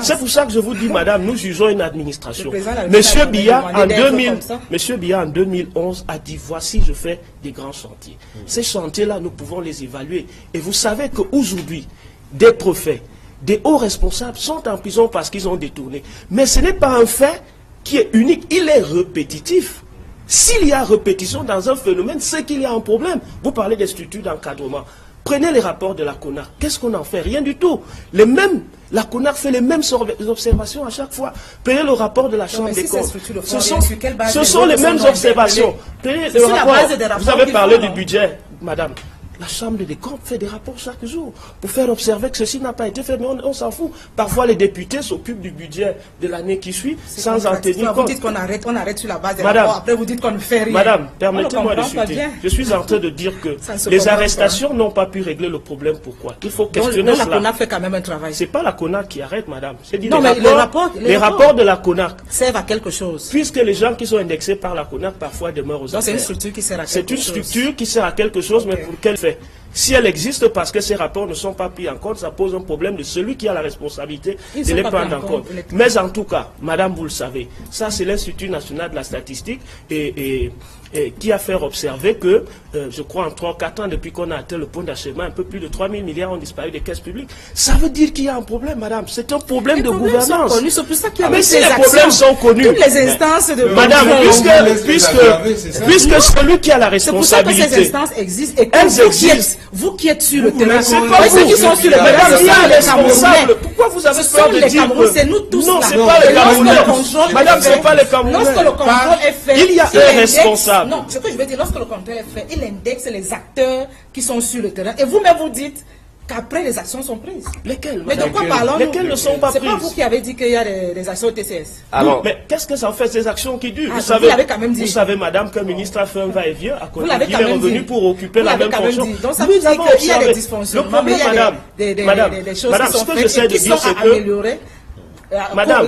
C'est pour ça que je vous dis, madame, nous jugeons une administration. Monsieur Biya, en 2011, a dit, voici, je fais des grands chantiers. Ces chantiers-là, nous pouvons les évaluer. Et vous savez qu'aujourd'hui, des préfets, des hauts responsables sont en prison parce qu'ils ont détourné. Mais ce n'est pas un fait qui est unique, il est répétitif. S'il y a répétition dans un phénomène, c'est qu'il y a un problème. Vous parlez des structures d'encadrement. Prenez les rapports de la CONAC. Qu'est-ce qu'on en fait? Rien du tout. La CONAC fait les mêmes observations à chaque fois. Prenez le rapport de la Chambre des comptes. Ce sont les mêmes observations. Prenez le rapport. Vous avez parlé du budget, madame. La Chambre des comptes fait des rapports chaque jour pour faire observer que ceci n'a pas été fait, mais on s'en fout. Parfois, les députés s'occupent du budget de l'année qui suit sans en tenir compte. Vous dites qu'on arrête sur la base des rapports, après vous dites qu'on ne fait rien. Madame, permettez-moi de chuter. Je suis en train de dire que les arrestations n'ont pas pu régler le problème. Pourquoi? Il faut questionner cela. La CONAC fait quand même un travail. C'est pas la CONAC qui arrête, madame. Non, mais les rapports de la CONAC servent à quelque chose. Puisque les gens qui sont indexés par la CONAC parfois demeurent aux affaires. C'est une structure qui sert à quelque chose. C'est une structure qui sert à quelque chose, mais pour quel fait? Si elle existe parce que ces rapports ne sont pas pris en compte, ça pose un problème de celui qui a la responsabilité de les prendre en compte. Mais en tout cas, madame, vous le savez, ça c'est l'Institut national de la statistique et qui a fait observer que, je crois en 3 ou 4 ans, depuis qu'on a atteint le point d'achèvement, un peu plus de 3 000 milliards ont disparu des caisses publiques. Ça veut dire qu'il y a un problème, madame. C'est un problème de gouvernance. C'est pour ça qu'il y a mais si les problèmes sont connus, toutes les instances de madame, puisque celui qui a la responsabilité, c'est pour ça que ces instances existent et que vous qui êtes sur le terrain, c'est pas ceux qui sont sur le terrain, c'est les responsables. Pourquoi vous avez peur de dire que c'est nous tous là. Non, c'est pas les Camerounais. Madame, c'est pas les Camerounais. Lorsque le contrôle est fait, il y a un responsable. Non, ce que je veux dire, lorsque le contrôle est fait, il indexe les acteurs qui sont sur le terrain. Et vous-même vous dites, qu'après les actions sont prises. Lesquelles? Mais de quoi parlons-nous? Lesquelles ne sont pas prises? C'est pas vous qui avez dit qu'il y a des actions au TCS. Alors, mais qu'est-ce que ça fait ces actions qui durent? Vous savez, madame, qu'un ministre a fait un va-et-vient à côté. Il est revenu pour occuper la même fonction. Donc ça veut dire qu'il y a des dysfonctionnements, mais il y a des choses qui sont faites et qui sont améliorées. Madame,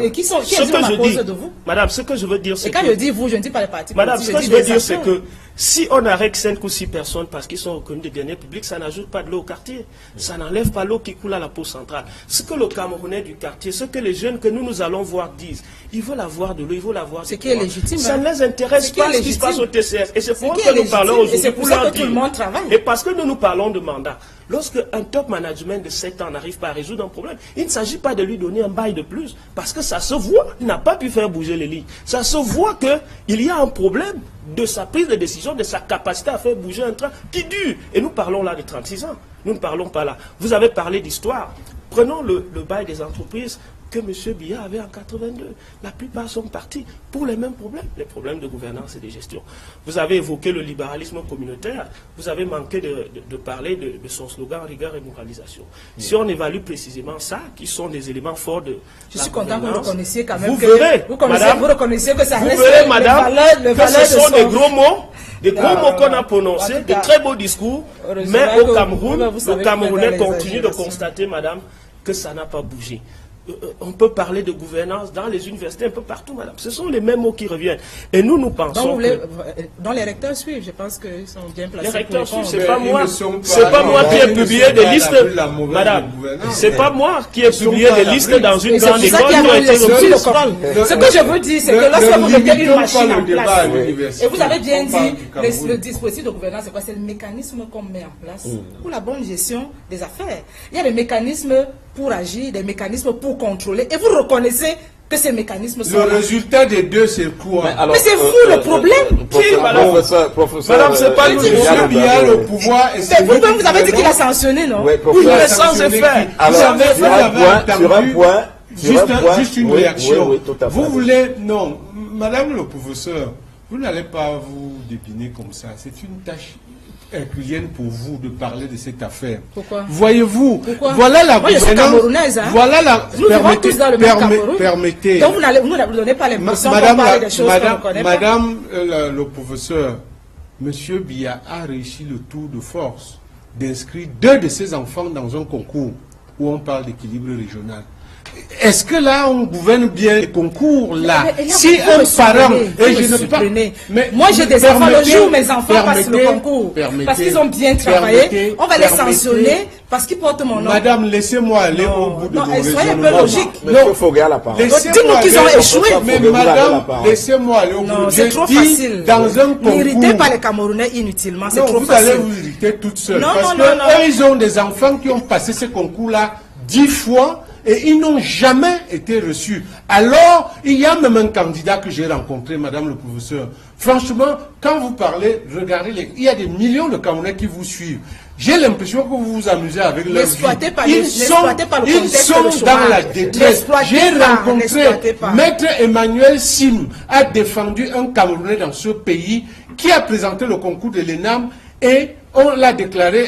Madame, ce que je veux dire, c'est que... Et quand je dis vous, je ne dis pas les partis. Madame, ce que je veux dire, c'est que si on arrête 5 ou 6 personnes parce qu'ils sont reconnus des biens publics, ça n'ajoute pas de l'eau au quartier. Ça n'enlève pas l'eau qui coule à la peau centrale. Ce que le Camerounais du quartier, ce que les jeunes que nous allons voir disent, ils veulent avoir de l'eau, ils veulent avoir... Ce qui est légitime. Ça ne les intéresse pas ce qui se passe au TCS. Et c'est pour ça que nous parlons aujourd'hui. C'est pour ça que tout le monde travaille. Et parce que nous parlons de mandat. Lorsque un top management de 7 ans n'arrive pas à résoudre un problème, il ne s'agit pas de lui donner un bail de plus, parce que ça se voit, il n'a pas pu faire bouger les lignes. Ça se voit qu'il y a un problème de sa prise de décision, de sa capacité à faire bouger un train qui dure. Et nous parlons là de 36 ans, nous ne parlons pas là. Vous avez parlé d'histoire. Prenons le bail des entreprises que M. Biya avait en 82. La plupart sont partis pour les mêmes problèmes, les problèmes de gouvernance et de gestion. Vous avez évoqué le libéralisme communautaire, vous avez manqué de parler de son slogan rigueur et moralisation. Si on évalue précisément ça, qui sont des éléments forts de Je suis content que vous reconnaissiez quand même vous verrez, vous reconnaissiez que ça reste madame, que ce sont des gros mots qu'on a prononcés, de très beaux discours, mais au Cameroun, le Camerounais continue de constater, madame, que ça n'a pas bougé. On peut parler de gouvernance dans les universités, un peu partout, madame. Ce sont les mêmes mots qui reviennent. Et nous pensons Dans les recteurs suivent, je pense qu'ils sont bien placés. Les recteurs suivent, c'est pas moi. C'est pas moi qui ai publié des listes. Madame, c'est pas moi qui ai publié des listes dans une grande école. Ce que je veux dire, c'est que lorsque vous mettez une machine en place, et vous avez bien dit, le dispositif de gouvernance, c'est quoi? C'est le mécanisme qu'on met en place pour la bonne gestion des affaires. Il y a des mécanismes pour agir, des mécanismes pour contrôler, et vous reconnaissez que ces mécanismes sont... Le résultat des deux, c'est quoi? Mais c'est vous le problème. Madame, c'est pas nous. Monsieur Biya, le pouvoir... Mais vous-même, vous avez dit qu'il a sanctionné, non? Oui, il est sans effet. Juste une réaction. Vous voulez... Non, madame le professeur, vous n'allez pas vous dépiner comme ça. C'est une tâche herculienne pour vous de parler de cette affaire. Pourquoi? Voyez-vous, voilà la gouvernance. Voilà la... Nous vivons tous dans le même Cameroun. Permettez. Donc vous ne donnez pas l'impression qu'on parle des choses qu'on ne connaît pas. Madame le professeur, Monsieur Biya a réussi le tour de force d'inscrire 2 de ses enfants dans un concours où on parle d'équilibre régional. Est-ce que là, on gouverne bien les concours, là? Si un parent... Et je ne pas... Mais moi, j'ai des enfants, le jour où mes enfants passent le concours, parce qu'ils ont bien travaillé, on va les sanctionner parce qu'ils portent mon nom. Madame, laissez-moi aller au bout de mon raisonnement. Soyez un peu logique. Monsieur Foguet a la parole. Dites-nous qu'ils ont échoué. Mais madame, laissez-moi aller au bout de mon raisonnement. C'est trop facile. Dans un concours... N'irritez pas les Camerounais inutilement, c'est trop facile. Vous allez vous irriter toute seule. Parce qu'eux, ils ont des enfants qui ont passé ce concours-là 10 fois, et ils n'ont jamais été reçus. Alors, il y a même un candidat que j'ai rencontré, madame le professeur. Franchement, quand vous parlez, regardez, il y a des millions de Camerounais qui vous suivent. J'ai l'impression que vous vous amusez avec leur vie. Ils sont dans la détresse. J'ai rencontré Maître Emmanuel Sim, a défendu un Camerounais dans ce pays qui a présenté le concours de l'ENAM et on l'a déclaré,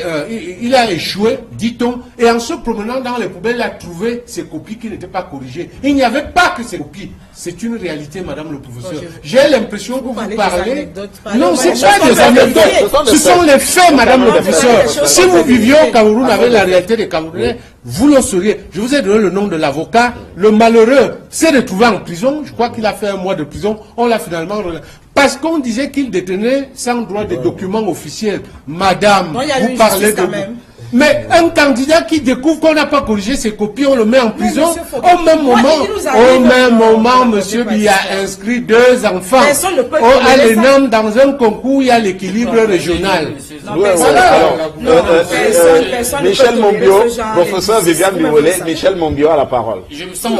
il a échoué, dit-on, et en se promenant dans les poubelles, il a trouvé ses copies qui n'étaient pas corrigées. Il n'y avait pas que ces copies. C'est une réalité, madame le professeur. J'ai l'impression que vous parlez... Non, ce ne sont pas des anecdotes, ce sont les faits, madame le professeur. Si vous viviez au Cameroun avec la réalité des Camerounais, vous le sauriez. Je vous ai donné le nom de l'avocat. Le malheureux s'est retrouvé en prison. Je crois qu'il a fait 1 mois de prison. On l'a finalement... Parce qu'on disait qu'il détenait sans droit des documents officiels. Madame, vous parlez de... Mais un candidat qui découvre qu'on n'a pas corrigé ses copies, on le met en prison. Au même moment, monsieur Biya a inscrit 2 enfants à l'ENAM dans un concours, il y a l'équilibre régional. Michel Monbiot, professeur Viviane Bivolé, Michel Monbiot a la parole. Je me sens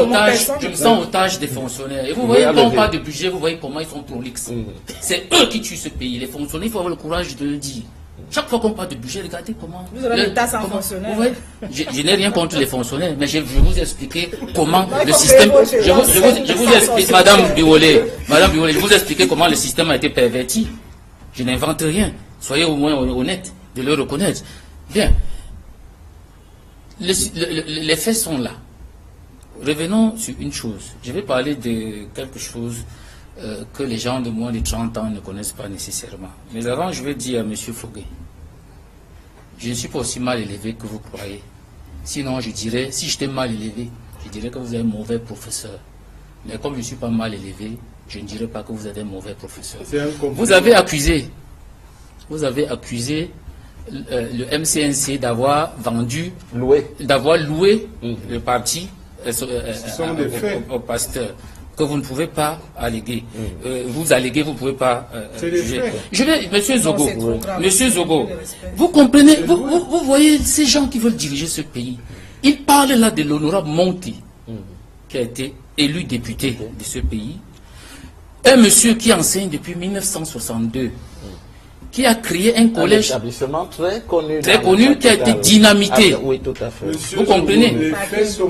otage des fonctionnaires. Et vous voyez, quand on parle de budget, vous voyez comment ils sont prolixes. C'est eux qui tuent ce pays. Les fonctionnaires, il faut avoir le courage de le dire. Chaque fois qu'on parle de budget, regardez comment... Vous avez l'État sans fonctionnaires. Je n'ai rien contre les fonctionnaires, mais je vais vous expliquer comment le système... Je vous explique, Madame Biolé, je vous expliquer comment le système a été perverti. Je n'invente rien. Soyez au moins honnête de le reconnaître. Bien. les faits sont là. Revenons sur une chose. Je vais parler de quelque chose que les gens de moins de 30 ans ne connaissent pas nécessairement. Mais avant, je vais dire à M. Fogué, je ne suis pas aussi mal élevé que vous croyez. Sinon, je dirais, si j'étais mal élevé, je dirais que vous êtes un mauvais professeur. Mais comme je ne suis pas mal élevé, je ne dirais pas que vous êtes un mauvais professeur. Vous avez accusé le MCNC d'avoir loué le parti au pasteur, que vous ne pouvez pas alléguer. Vous alléguez, vous ne pouvez pas juger. Je vais, Monsieur Zogo, vous comprenez, vous voyez ces gens qui veulent diriger ce pays. Ils parlent là de l'honorable Monti, qui a été élu député de ce pays. Un monsieur qui enseigne depuis 1962. Qui a créé un collège très connu qui a été dynamité. Oui, tout à fait. Vous comprenez?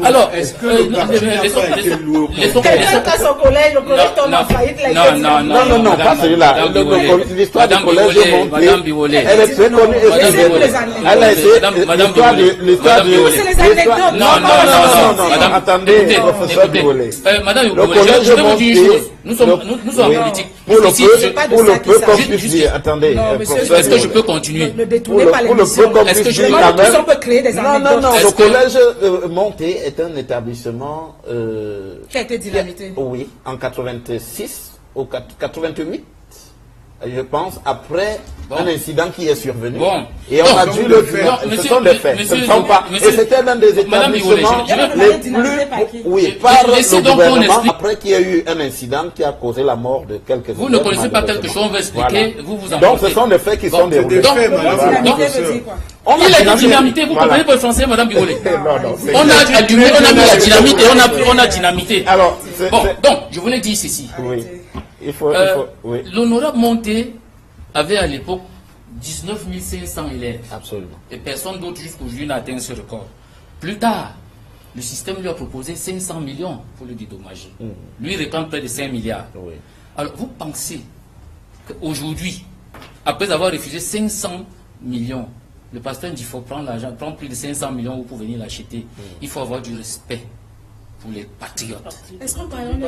Alors, est-ce que le parti n'a pas été loué au collège? Quelqu'un qui a son collège, le collège tombe en faillite. Non, pas celui-là. L'histoire du collège de Monté, Madame Biolay. elle est très connue. Elle a été l'histoire de... Non, attendez, professeur Biolay. Madame Biolay, je vais vous dire une chose. Nous sommes en politique. Pour le peu qu'on puisse dire, attendez. Est-ce que je peux continuer? Ne détournez pas l'émission. Est-ce que je peux quand même... peut créer des anecdotes. Non, le collège Monté est un établissement... qui a été dynamité. Oui, en 86 ou 88. Je pense, après un incident qui est survenu. Et on a dû le faire. Ce sont des faits. Ce ne sont pas. Et c'était l'un des établissements les plus. Oui, par le gouvernement, après qu'il y a eu un incident qui a causé la mort de quelques. Vous ne connaissez pas quelque chose, on va expliquer. Vous en donc ce sont des faits qui sont déroulés. On a la dynamité, vous comprenez pas le français, Madame Biolay? On a allumé, on a mis la dynamite et on a dynamité. Alors, bon, donc, je voulais dire ceci. Oui. Oui. L'honorable Monté avait à l'époque 19 500 élèves. Absolument. Et personne d'autre jusqu'aujourd'hui n'a atteint ce record. Plus tard, le système lui a proposé 500 millions pour le dédommager. Lui réclame près de 5 milliards. Oui. Alors, vous pensez qu'aujourd'hui, après avoir refusé 500 millions, le pasteur dit qu'il faut prendre l'argent, prendre plus de 500 millions pour venir l'acheter. Il faut avoir du respect pour les patriotes. Est-ce qu'on parle de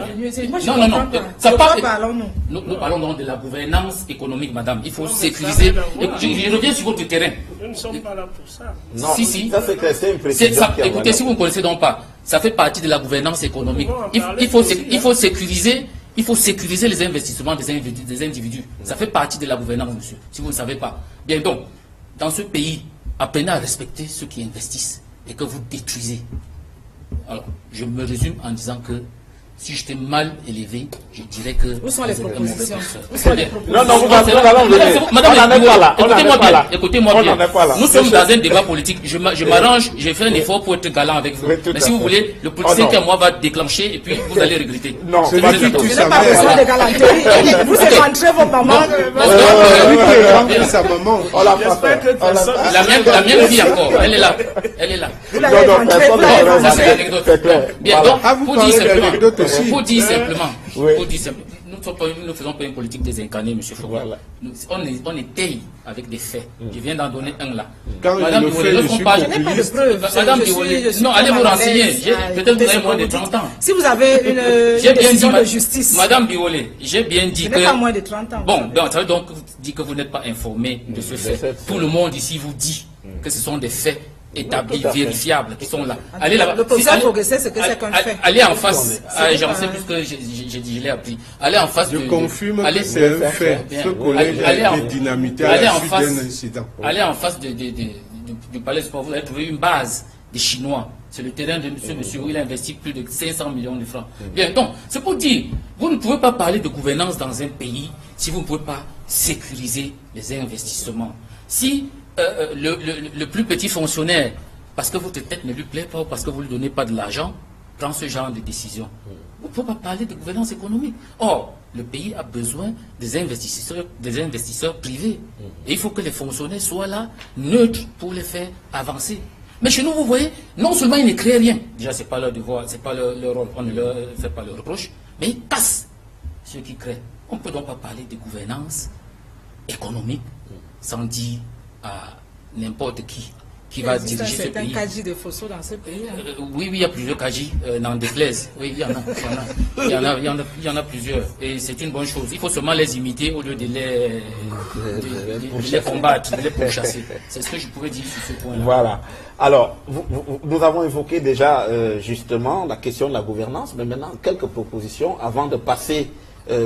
Non. Nous parlons donc de la gouvernance économique, madame. Il faut sécuriser. Je reviens sur votre terrain. Nous ne sommes pas là pour ça. Non, ça c'est une précision. Écoutez, si vous ne connaissez donc pas, ça fait partie de la gouvernance économique. Il faut sécuriser les investissements des individus. Ça fait partie de la gouvernance, monsieur, si vous ne savez pas. Bien donc, dans ce pays, apprenez à respecter ceux qui investissent et que vous détruisez. Alors, je me résume en disant que si j'étais mal élevé, je dirais que... Où sont les propositions? Non, vous allons venir. Madame, écoutez-moi bien. Nous sommes dans un débat politique. Je m'arrange, j'ai fait un effort pour être galant avec vous. Mais si vous voulez, le politicien qui à moi va déclencher et puis vous allez regretter. Non, vous n'avez pas besoin de galanterie. Vous éventrez vos mamans. Sa maman. La mienne vit encore. Elle est là. Vous l'avez éventrée. C'est clair. Bien, donc, pour dire simplement, nous ne faisons pas une politique désincarnée, M. Fogo. Voilà. On étaye avec des faits. Je viens d'en donner un là. Madame Biolay, je n'ai pas de preuves. Madame Biolay, non, allez vous renseigner. Peut-être vous avez moins de 30 ans. Si vous avez une décision de justice. Madame Biolay, j'ai bien dit que... Je n'ai pas moins de 30 ans. Bon, ça veut donc dire que vous n'êtes pas informé de ce fait. Tout le monde ici vous dit que ce sont des faits établis, vérifiables, qui sont là. Allez là-bas. Le professeur Fogué sait ce que c'est qu'un fait. Allez en face, j'en sais plus que je l'ai appris. Allez en face. Je confirme que c'est un fait. Ce collège a été dynamité à la suite d'un incident. Allez en face du palais sport, vous allez trouver une base des Chinois. C'est le terrain de ce monsieur où il a investi plus de 500 millions de francs. Bien, donc, c'est pour dire, vous ne pouvez pas parler de gouvernance dans un pays si vous ne pouvez pas sécuriser les investissements. Si le plus petit fonctionnaire, parce que votre tête ne lui plaît pas ou parce que vous ne lui donnez pas de l'argent, prend ce genre de décision, vous ne pouvez pas parler de gouvernance économique. Or, le pays a besoin des investisseurs privés. Et il faut que les fonctionnaires soient là, neutres, pour les faire avancer. Mais chez nous, vous voyez, non seulement ils ne créent rien, déjà ce n'est pas leur devoir, ce n'est pas leur rôle, on ne leur fait pas le reproche, mais ils cassent ceux qui créent. On ne peut donc pas parler de gouvernance économique sans dire à n'importe qui qui va diriger ce pays. C'est un Kaji de Fosso dans ce pays. Oui, il y a plusieurs Kaji, n'en déplaise. Oui, il y en a plusieurs. Et c'est une bonne chose. Il faut seulement les imiter au lieu de les combattre, de les pourchasser. C'est ce que je pouvais dire sur ce point-là. Voilà. Alors, nous avons évoqué déjà justement la question de la gouvernance, mais maintenant quelques propositions avant de passer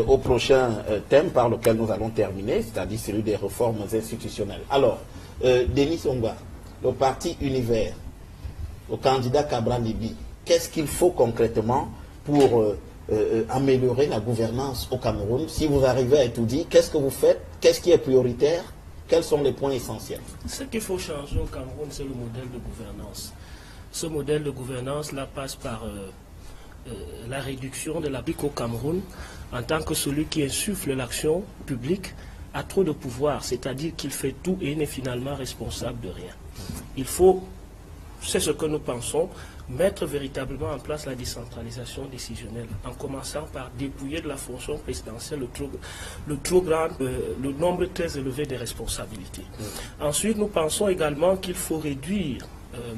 au prochain thème par lequel nous allons terminer, c'est-à-dire celui des réformes institutionnelles. Alors, Denis Ongba, le parti Univers, le candidat Cabral Libi, qu'est-ce qu'il faut concrètement pour améliorer la gouvernance au Cameroun? Si vous arrivez à tout dire, qu'est-ce que vous faites? Qu'est-ce qui est prioritaire? Quels sont les points essentiels? Ce qu'il faut changer au Cameroun, c'est le modèle de gouvernance. Ce modèle de gouvernance là passe par la réduction de la BIC au Cameroun en tant que celui qui insuffle l'action publique a trop de pouvoir, c'est-à-dire qu'il fait tout et n'est finalement responsable de rien. Il faut, c'est ce que nous pensons, mettre véritablement en place la décentralisation décisionnelle, en commençant par dépouiller de la fonction présidentielle le nombre très élevé des responsabilités. Ensuite, nous pensons également qu'il faut réduire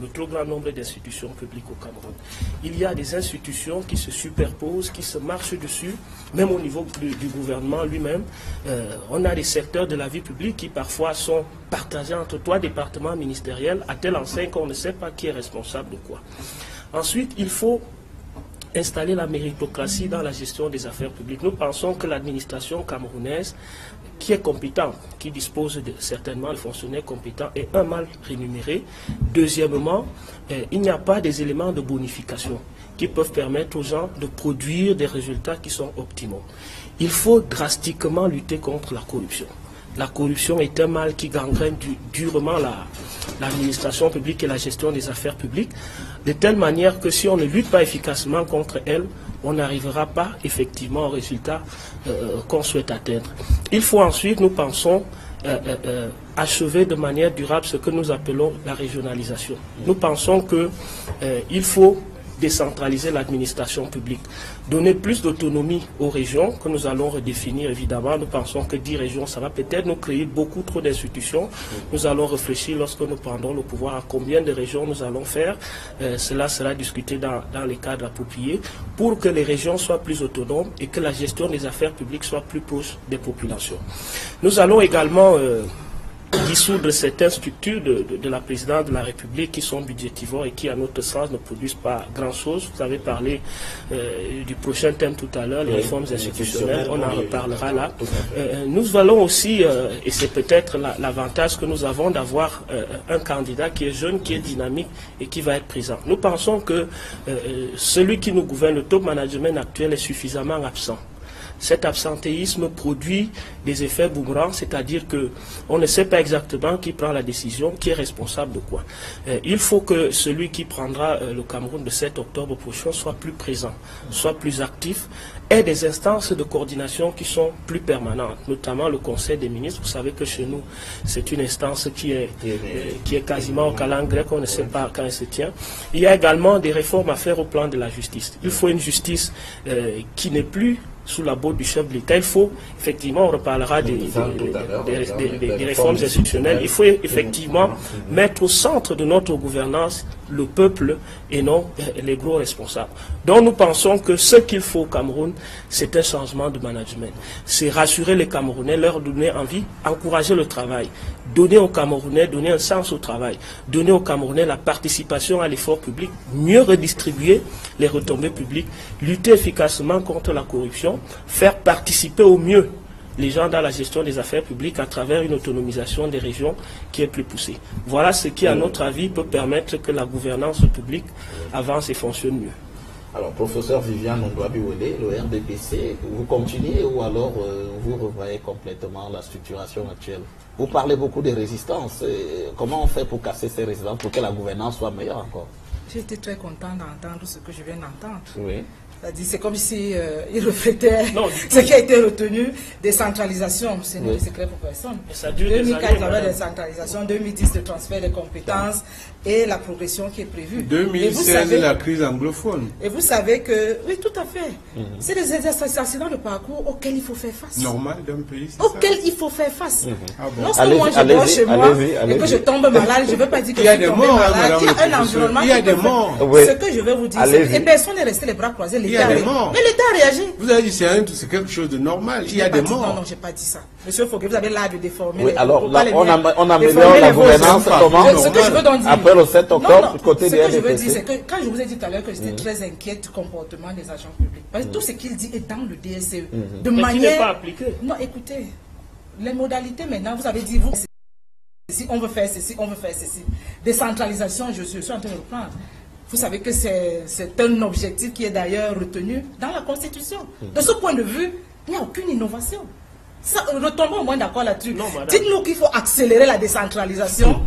le trop grand nombre d'institutions publiques au Cameroun. Il y a des institutions qui se superposent, qui se marchent dessus, même au niveau du gouvernement lui-même. On a des secteurs de la vie publique qui parfois sont partagés entre 3 départements ministériels, à telle enseigne qu'on ne sait pas qui est responsable de quoi. Ensuite, il faut installer la méritocratie dans la gestion des affaires publiques. Nous pensons que l'administration camerounaise, qui est compétente, qui dispose certainement de fonctionnaires compétents, est mal rémunéré. Deuxièmement, il n'y a pas des éléments de bonification qui peuvent permettre aux gens de produire des résultats qui sont optimaux. Il faut drastiquement lutter contre la corruption. La corruption est un mal qui gangrène durement l'administration publique et la gestion des affaires publiques, de telle manière que si on ne lutte pas efficacement contre elle, on n'arrivera pas effectivement au résultat qu'on souhaite atteindre. Il faut ensuite, nous pensons, achever de manière durable ce que nous appelons la régionalisation. Nous pensons qu'il faut décentraliser l'administration publique, donner plus d'autonomie aux régions que nous allons redéfinir évidemment. Nous pensons que 10 régions, ça va peut-être nous créer beaucoup trop d'institutions. Nous allons réfléchir lorsque nous prendrons le pouvoir à combien de régions nous allons faire. Cela sera discuté dans les cadres appropriés pour que les régions soient plus autonomes et que la gestion des affaires publiques soit plus proche des populations. Nous allons également dissoudre certaines structures de la présidence de la République qui sont budgétivores et qui, à notre sens, ne produisent pas grand-chose. Vous avez parlé du prochain thème tout à l'heure, les réformes institutionnelles, on en reparlera là. Nous allons aussi, et c'est peut-être l'avantage que nous avons d'avoir un candidat qui est jeune, qui est dynamique et qui va être présent. Nous pensons que celui qui nous gouverne, le top management actuel, est suffisamment absent. Cet absentéisme produit des effets boomerang, c'est-à-dire qu'on ne sait pas exactement qui prend la décision, qui est responsable de quoi. Il faut que celui qui prendra le Cameroun le 7 octobre prochain soit plus présent, soit plus actif, ait des instances de coordination qui sont plus permanentes, notamment le Conseil des ministres. Vous savez que chez nous, c'est une instance qui est quasiment au calendrier grec, on ne sait pas quand elle se tient. Il y a également des réformes à faire au plan de la justice. Il faut une justice qui n'est plus sous la botte du chef de l'État. Il faut, effectivement, on reparlera des réformes institutionnelles, il faut effectivement mettre au centre de notre gouvernance le peuple et non les gros responsables. Donc nous pensons que ce qu'il faut au Cameroun, c'est un changement de management. C'est rassurer les Camerounais, leur donner envie, encourager le travail, donner aux Camerounais, donner un sens au travail, donner aux Camerounais la participation à l'effort public, mieux redistribuer les retombées publiques, lutter efficacement contre la corruption, faire participer au mieux les gens dans la gestion des affaires publiques à travers une autonomisation des régions qui est plus poussée. Voilà ce qui, à notre avis, peut permettre que la gouvernance publique avance et fonctionne mieux. Alors, professeur Viviane Ondouabiwele, le RDPC, vous continuez ou alors vous revoyez complètement la structuration actuelle? Vous parlez beaucoup de résistance. Comment on fait pour casser ces résistances pour que la gouvernance soit meilleure encore? J'ai été très content d'entendre ce que je viens d'entendre. Oui. C'est comme si il reflétait ce qui a été retenu, décentralisation, ce n'est pas secret pour personne. 2004, il y avait décentralisation, 2010, le transfert des compétences et la progression qui est prévue. 2016, la crise anglophone. Et vous savez que, oui, tout à fait, c'est des accidents de parcours auxquels il faut faire face. Normal d'un pays, auxquels il faut faire face. Bon. Lorsque moi je dors chez moi et que je tombe malade, je ne veux pas dire que je suis tombé malade. Il y a un environnement il y a des morts. Ce que je vais vous dire, et personne n'est resté les bras croisés. Il y a des morts. Mais l'État a réagi. Vous avez dit c'est quelque chose de normal. Il y a des morts. Non, je n'ai pas dit ça. Monsieur Fouquet, vous avez l'art de déformer. Oui, alors là, on améliore la gouvernance. Comment? Ce que je veux donc dire. Après le 7 octobre, côté ce des que je veux dire, c'est que quand je vous ai dit tout à l'heure que j'étais très inquiète du comportement des agents publics, parce que tout ce qu'il dit est dans le DSCE. De manière. Pas appliqué. Non, écoutez, les modalités maintenant, vous avez dit, vous, si on veut faire ceci, on veut faire ceci. Décentralisation, je suis en train de reprendre. Vous savez que c'est un objectif qui est d'ailleurs retenu dans la Constitution. De ce point de vue, il n'y a aucune innovation. Retombons au moins d'accord là-dessus. Dites-nous qu'il faut accélérer la décentralisation.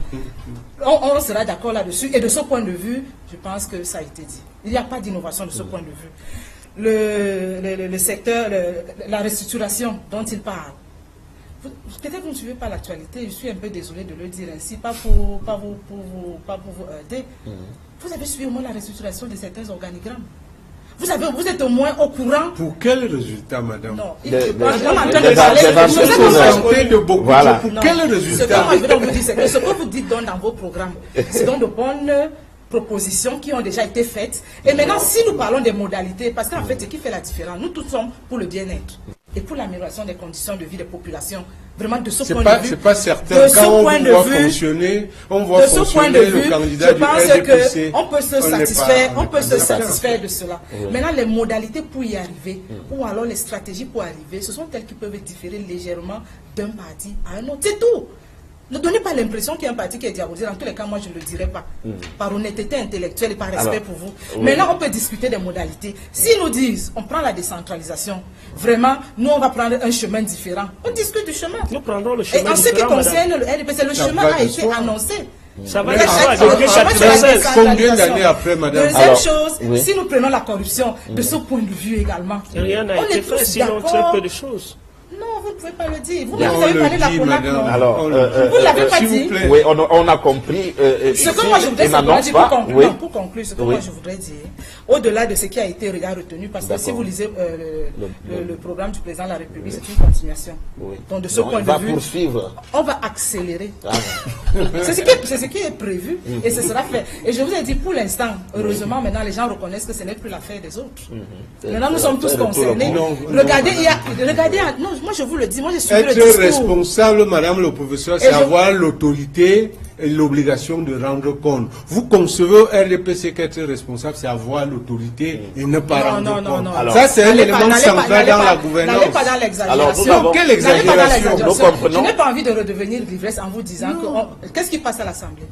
On sera d'accord là-dessus. Et de ce point de vue, je pense que ça a été dit. Il n'y a pas d'innovation de ce point de vue. Le secteur, la restructuration dont il parle. Peut-être que vous ne suivez pas l'actualité, je suis un peu désolé de le dire ainsi, pas pour vous aider. Vous avez suivi au moins la restructuration de certains organigrammes. Vous êtes au moins au courant. Pour quel résultat, madame? Non, je pense qu'on entend de parler de beaucoup. Voilà. Pour quel résultat? Ce que moi je veux vous dire, c'est que ce que vous dites dans vos programmes, c'est donc de bonnes propositions qui ont déjà été faites. Et maintenant, si nous parlons des modalités, parce qu'en fait, ce qui fait la différence, nous tous sommes pour le bien-être et pour l'amélioration des conditions de vie des populations. Vraiment, de ce point de vue. C'est pas certain. Quand on voit fonctionner, le candidat du RDPC. On peut se satisfaire de cela. Maintenant, les modalités pour y arriver, ou alors les stratégies pour arriver, ce sont elles qui peuvent différer légèrement d'un parti à un autre. C'est tout. Ne donnez pas l'impression qu'il y a un parti qui est diabolisé. Dans tous les cas, moi, je ne le dirais pas. Par honnêteté intellectuelle et par respect pour vous. Maintenant, on peut discuter des modalités. S'ils nous disent, on prend la décentralisation, vraiment, nous, on va prendre un chemin différent. On discute du chemin. Nous prendrons le chemin différent. Et en ce qui concerne le RDPC, le chemin a été annoncé. Ça va depuis 96. Combien d'années après, madame? Deuxième chose, si nous prenons la corruption, de ce point de vue également, rien n'a été fait, sinon très peu de choses. Non, vous ne pouvez pas le dire. Vous avez parlé de la CONAC, non? Alors, vous ne l'avez pas dit. Oui, on a compris. Ce que moi je voudrais dire, pour conclure, ce que moi je voudrais dire, au-delà de ce qui a été retenu, parce que si vous lisez le programme du président de la République, c'est une continuation. Donc de ce point de vue, on va accélérer. C'est ce qui est prévu et ce sera fait. Et je vous ai dit, pour l'instant, heureusement, maintenant les gens reconnaissent que ce n'est plus l'affaire des autres. Maintenant, nous sommes tous concernés. Regardez, non, moi je vous le dis, moi je suis le discours. Être responsable, madame le professeur, c'est avoir l'autorité et l'obligation de rendre compte. Vous concevez au RDPC qu'être responsable, c'est avoir l'autorité et ne pas rendre compte. Non. Ça, c'est un élément central dans la gouvernance. N'allez pas dans l'exagération. Quelle exagération? Je n'ai pas envie de redevenir l'ivresse en vous disant que... Qu'est-ce qui passe à l'Assemblée?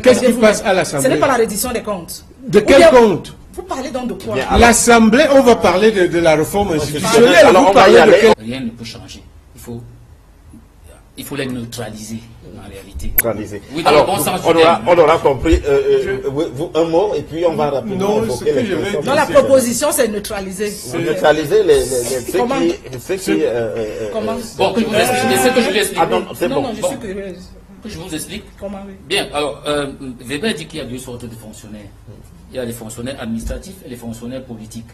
Qu'est-ce qui passe à l'Assemblée? Ce n'est pas la reddition des comptes. De quel compte? Vous parlez donc de quoi? L'Assemblée, on va parler de la réforme institutionnelle. Rien ne peut changer. Il faut les neutraliser, en réalité. Oui, alors, on aura compris. Un mot, et puis on va rapidement évoquer les questions. Dans la proposition, c'est neutraliser. Neutraliser ceux qui... Comment? Bon, que je vous explique. C'est que je vous explique. Non, je suis curieuse. Que je vous explique. Comment, oui. Bien, alors, Weber dit qu'il y a deux sortes de fonctionnaires. Il y a les fonctionnaires administratifs et les fonctionnaires politiques.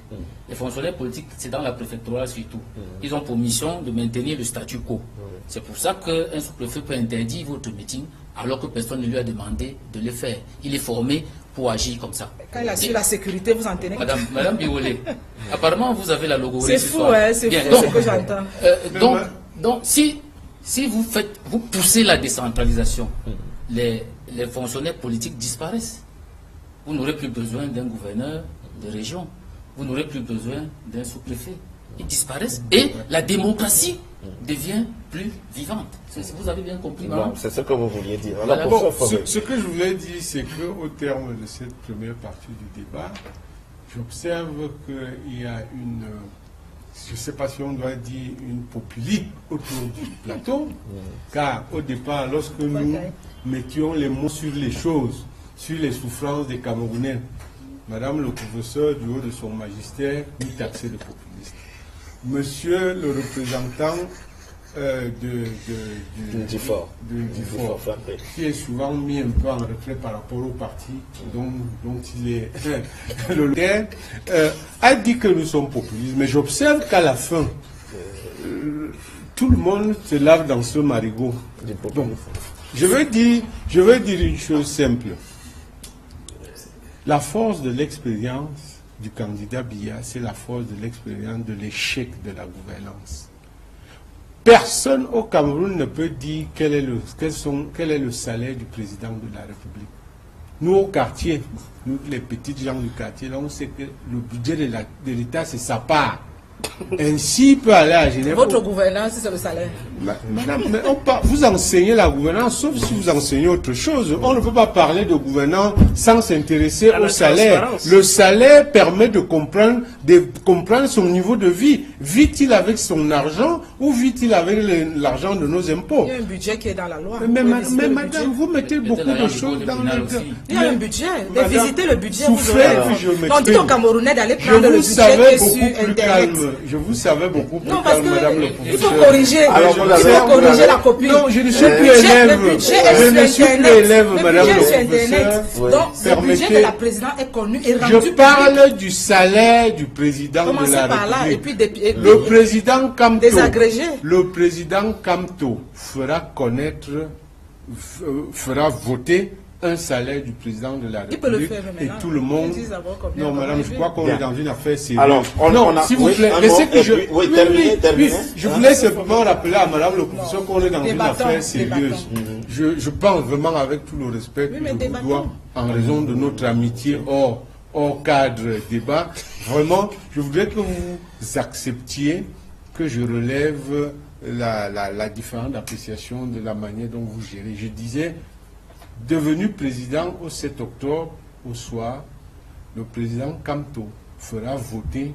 Les fonctionnaires politiques, c'est dans la préfectorale surtout. Ils ont pour mission de maintenir le statu quo. C'est pour ça qu'un sous-préfet peut interdire votre meeting alors que personne ne lui a demandé de le faire. Il est formé pour agir comme ça. Quand il assure la sécurité, vous en tenez. Madame Biolay, apparemment vous avez la logorie. C'est fou, hein, c'est fou ce que j'entends. Donc, si vous poussez la décentralisation, les fonctionnaires politiques disparaissent. Vous n'aurez plus besoin d'un gouverneur de région. Vous n'aurez plus besoin d'un sous-préfet. Ils disparaissent et la démocratie devient plus vivante. Vous avez bien compris, madame? C'est ce que vous vouliez dire. Bon, ce que je voulais dire, c'est qu'au terme de cette première partie du débat, j'observe qu'il y a une... je ne sais pas si on doit dire une populisme autour du plateau, car au départ, lorsque nous mettions les mots sur les choses, sur les souffrances des Camerounais, Madame le professeur, du haut de son magistère, nous taxer de populistes. Monsieur le représentant du fort, qui est souvent mis un peu en retrait par rapport au parti dont il est le leader, a dit que nous sommes populistes. Mais j'observe qu'à la fin, tout le monde se lave dans ce marigot. Donc, je veux dire une chose simple. La force de l'expérience du candidat Biya, c'est la force de l'expérience de l'échec de la gouvernance. Personne au Cameroun ne peut dire quel est le salaire du président de la République. Nous, au quartier, nous, les petites gens du quartier, là, on sait que le budget de l'État, c'est sa part. Ainsi, il peut aller à Genève. Votre gouvernance, c'est le salaire. Madame, mais vous enseignez la gouvernance, sauf si vous enseignez autre chose. On ne peut pas parler de gouvernance sans s'intéresser au salaire. Le salaire permet de comprendre son niveau de vie. Vit-il avec son argent ou vit-il avec l'argent de nos impôts? Il y a un budget qui est dans la loi. Mais madame, vous mettez beaucoup de choses dans le... Il y a un budget. Visitez le budget. On dit aux Camerounais d'aller prendre le budget sur Internet. Je vous savais beaucoup plus non, parce calme, madame le il faut corriger. La copie. Non, je ne suis plus élève. Je ne suis plus élève, madame le professeur. Donc, le budget de la présidente est connu et rendu Je parle du salaire du président de la République. Le président Kamto, le président Kamto fera connaître, fera voter un salaire du président de la République et tout le monde. Non, madame, je crois qu'on est dans une affaire sérieuse. Alors, s'il vous plaît, laissez que je... Je voulais simplement rappeler à madame le professeur qu'on est dans une affaire sérieuse. Je pense vraiment avec tout le respect que je vous dois, en raison de notre amitié hors cadre débat, vraiment, je voudrais que vous acceptiez que je relève la différente appréciation de la manière dont vous gérez. Je disais, devenu président au 7 octobre, au soir, le président Kamto fera voter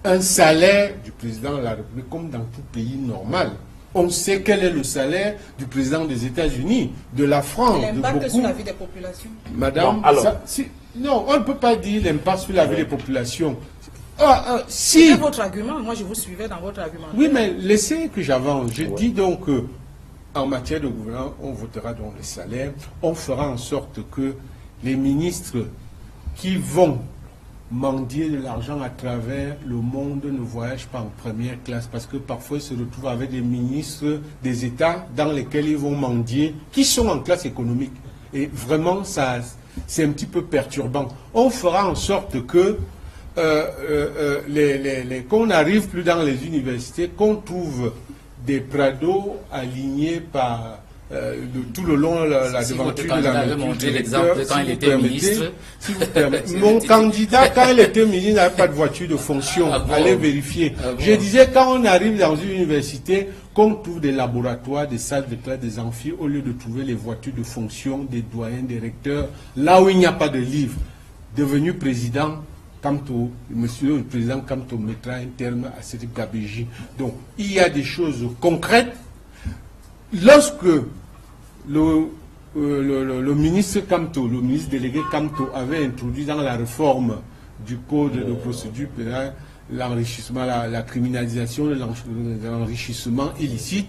un salaire du président de la République comme dans tout pays normal. On sait quel est le salaire du président des États-Unis, de la France, de beaucoup. L'impact sur la vie des populations. Madame, non, on ne peut pas dire l'impact sur la vie des populations. C'est votre argument. Moi, je vous suivais dans votre argument. Oui, mais laissez que j'avance. Je dis donc que en matière de gouvernement, on votera donc les salaires. On fera en sorte que les ministres qui vont mendier de l'argent à travers le monde ne voyagent pas en première classe, parce que parfois ils se retrouvent avec des ministres des États dans lesquels ils vont mendier, qui sont en classe économique. Et vraiment, ça, c'est un petit peu perturbant. On fera en sorte que qu'on n'arrive plus dans les universités, qu'on trouve des prados alignés par tout le long la devanture de la montrer l'exemple quand il était ministre. Si vous permettez. Mon candidat, quand il était ministre, n'avait pas de voiture de fonction. Allez vérifier. Je disais, quand on arrive dans une université, qu'on trouve des laboratoires, des salles de classe, des amphis, au lieu de trouver les voitures de fonction, des doyens, des recteurs, là où il n'y a pas de livre. Devenu président, Kamto, monsieur le président Kamto mettra un terme à cette gabégie. Donc, il y a des choses concrètes. Lorsque le ministre Kamto, le ministre délégué Kamto avait introduit dans la réforme du code de procédure pénale l'enrichissement, la criminalisation de l'enrichissement illicite,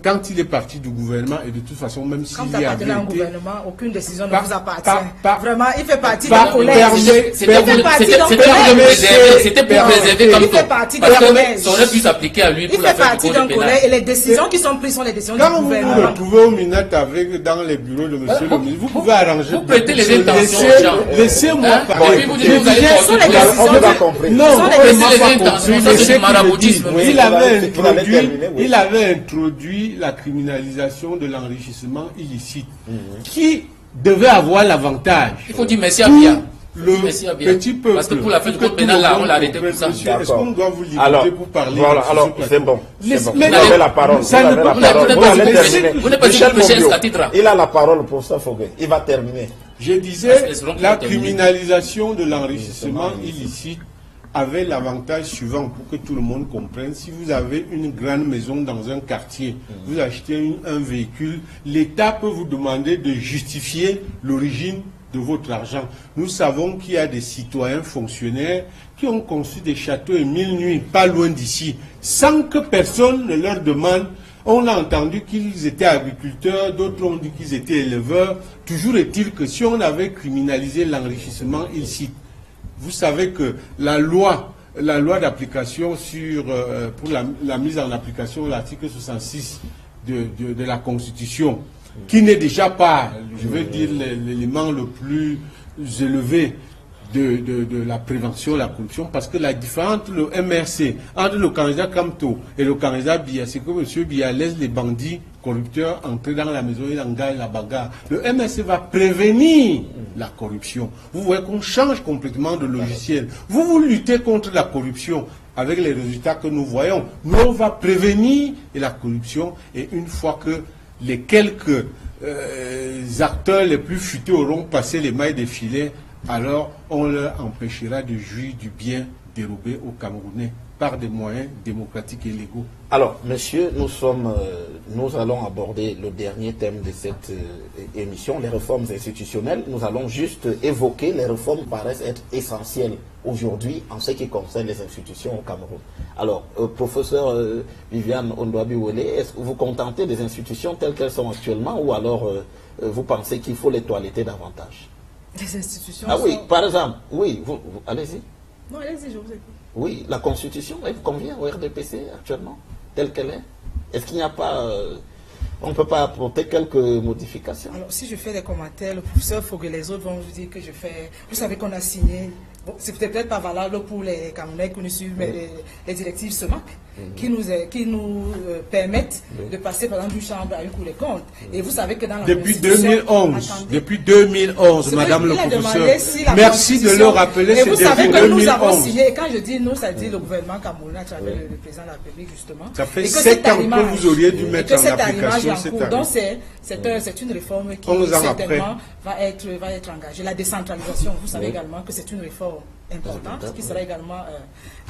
quand il est parti du gouvernement, et de toute façon, même s'il y a un gouvernement, aucune décision ne vous appartient. Vraiment, il fait partie d'un collège. C'était pour préserver comme ça. Parce que ça aurait pu s'appliquer à lui pour la faire du code pénal. Collège, et les décisions qui sont prises sont les décisions du gouvernement. Quand vous vous retrouvez au minute avec dans les bureaux de monsieur le ministre, vous pouvez arranger. Vous prêtez les intentions aux gens. Laissez-moi parler. Non, il avait introduit la criminalisation de l'enrichissement illicite, qui devait avoir l'avantage. Il faut dire merci à Biya. Le petit peuple. Parce que pour la fin du code pénal, là, on l'a arrêté pour ça. Est-ce qu'on doit vous limiter pour parler? Voilà, alors, c'est bon. Vous avez la parole. Vous n'êtes pas sûr à titre. Il a la parole pour ça, Foguet. Il va terminer. Je disais, la criminalisation de l'enrichissement illicite avait l'avantage suivant, pour que tout le monde comprenne. Si vous avez une grande maison dans un quartier, vous achetez un véhicule, l'État peut vous demander de justifier l'origine de votre argent. Nous savons qu'il y a des citoyens fonctionnaires qui ont conçu des châteaux et 1000 nuits, pas loin d'ici, sans que personne ne leur demande. On a entendu qu'ils étaient agriculteurs, d'autres ont dit qu'ils étaient éleveurs. Toujours est-il que si on avait criminalisé l'enrichissement illicite, vous savez que la loi d'application pour la mise en application de l'article 66 de la Constitution, qui n'est déjà pas, je veux dire, l'élément le plus élevé de la prévention de la corruption, parce que la différence entre le MRC, entre le candidat Kamto et le candidat Biya, c'est que M. Biya laisse les bandits corrupteurs entrer dans la maison, il engage la bagarre. Le MRC va prévenir la corruption. Vous voyez qu'on change complètement de logiciel. Vous luttez contre la corruption avec les résultats que nous voyons. Nous, on va prévenir la corruption, et une fois que les quelques acteurs les plus futés auront passé les mailles des filets, alors on leur empêchera de jouir du bien dérobé aux Camerounais par des moyens démocratiques et légaux. Alors, monsieur, nous allons aborder le dernier thème de cette émission, les réformes institutionnelles. Nous allons juste évoquer les réformes qui paraissent être essentielles aujourd'hui en ce qui concerne les institutions au Cameroun. Alors, professeur Viviane Ondouabi-Wele, est-ce que vous vous contentez des institutions telles qu'elles sont actuellement, ou alors vous pensez qu'il faut les toiletter davantage? Les institutions. Ah oui, par exemple, oui, allez-y. Non, allez-y, je vous écoute. Oui, la Constitution, elle vous convient au RDPC actuellement, telle qu'elle est? Est-ce qu'il n'y a pas... on ne peut pas apporter quelques modifications? Alors, si je fais des commentaires, le professeur Fogg et les autres vont vous dire que je fais... Vous savez qu'on a signé... Bon, c'est peut-être pas valable pour les Camerounais qui nous suivent, mais les directives SEMAC, qui nous permettent de passer, par exemple, d'une chambre à une cour des comptes. Et vous savez que dans la Depuis 2011, Madame le professeur, merci de le rappeler, c'est depuis 2011. Et vous savez que nous avons signé, et quand je dis nous, ça dit le gouvernement camerounais à travers le président de la République, justement. Ça fait 7 ans que vous auriez dû mettre en application cette année. Donc c'est une réforme qui certainement va être engagée. La décentralisation, vous savez également que c'est une réforme importante qui sera également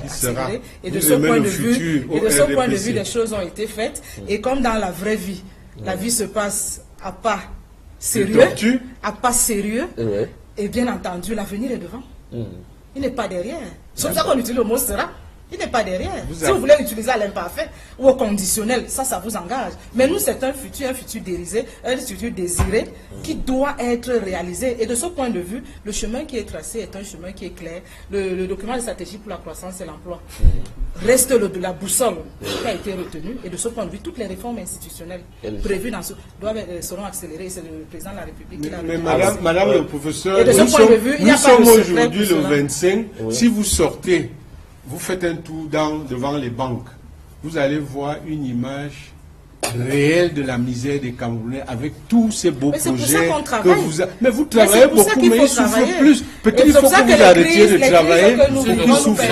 accélérée. Et de ce point de vue, les choses ont été faites. Et comme dans la vraie vie, la vie se passe à pas sérieux, et bien entendu, l'avenir est devant. Il n'est pas derrière. C'est pour ça qu'on utilise le mot sera. Il n'est pas derrière. Si vous voulez l'utiliser à l'imparfait ou au conditionnel, ça vous engage. Mais nous, c'est un futur dérisé, un futur désiré qui doit être réalisé. Et de ce point de vue, le chemin qui est tracé est un chemin qui est clair. Le document de stratégie pour la croissance et l'emploi reste la boussole qui a été retenue. Et de ce point de vue, toutes les réformes institutionnelles prévues dans seront accélérées. C'est le président de la République qui l'a retenu. Mais madame le professeur, nous sommes aujourd'hui le 25. Si vous sortez, vous faites un tour devant les banques, vous allez voir une image réelle de la misère des Camerounais avec tous ces beaux projets que vous avez. Mais vous travaillez beaucoup, mais ils souffrent plus. Peut-être qu'il faut que vous arrêtiez de travailler pour qu'ils souffrent.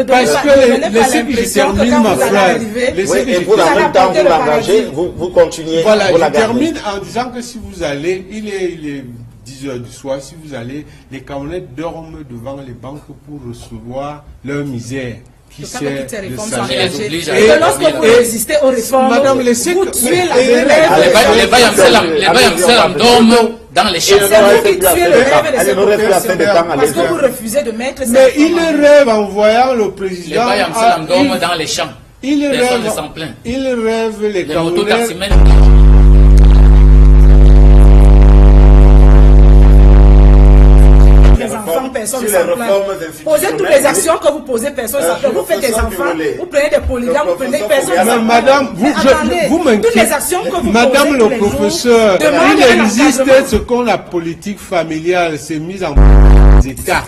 Parce que, laissez que je termine ma phrase. Et vous, en même temps, vous l'engagez, vous continuez. Voilà, je termine en disant que si vous allez, il est 10 heures du soir, si vous allez, les Camerounais dorment devant les banques pour recevoir leur misère qui sert de salaire. Et lorsque vous résistez aux réformes, Madame, vous tuez la les Bayamselam dorment dans les champs. C'est vous qui tuez le rêve de ces parce que vous refusez de mettre... Mais il rêve en voyant le président... Les Bayamselam dorment dans les champs. Personne ne s'en plaint. Il rêve les Camerounais... Personne ne s'en plaint. Posez toutes les actions que vous posez, personne ne s'en plaint. Vous faites des enfants, vous prenez des polygames, vous prenez personne ne s'en plaint. Madame, vous m'inquiétez. Madame le professeur, il existe ce qu'on la politique familiale, c'est mise en état.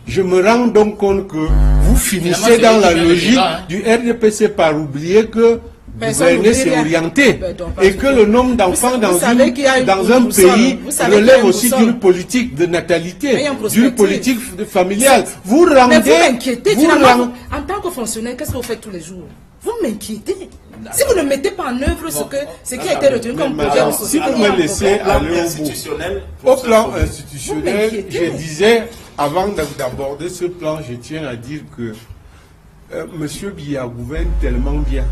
Je me rends donc compte que vous finissez dans la logique du RDPC par oublier que gouverner, c'est orienté, et que le nombre d'enfants dans un pays relève aussi d'une politique de natalité, d'une politique familiale. Vous rendez... Mais vous m'inquiétez. En tant que fonctionnaire, qu'est-ce que vous faites tous les jours? Vous m'inquiétez. Si vous ne mettez pas en œuvre ce qui a été retenu comme projet de société... Si vous me laissez aller au plan institutionnel, je disais, avant d'aborder ce plan, je tiens à dire que M. Biya gouverne tellement bien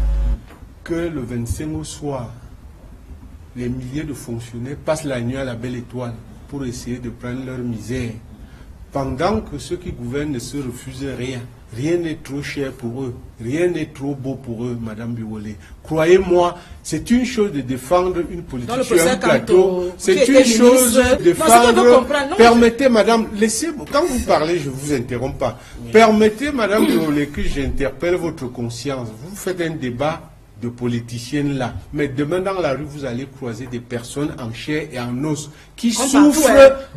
que le 25 au soir, les milliers de fonctionnaires passent la nuit à la Belle Étoile pour essayer de prendre leur misère, pendant que ceux qui gouvernent ne se refusent rien. Rien n'est trop cher pour eux, rien n'est trop beau pour eux, Madame Biolay. Croyez-moi, c'est une chose de défendre une politique sur un plateau, c'est une chose de défendre... Permettez, Madame, laissez-moi, quand vous parlez, je ne vous interromps pas. Permettez, Madame Biolay, que j'interpelle votre conscience. Vous faites un débat de politiciennes là. Mais demain dans la rue, vous allez croiser des personnes en chair et en os qui souffrent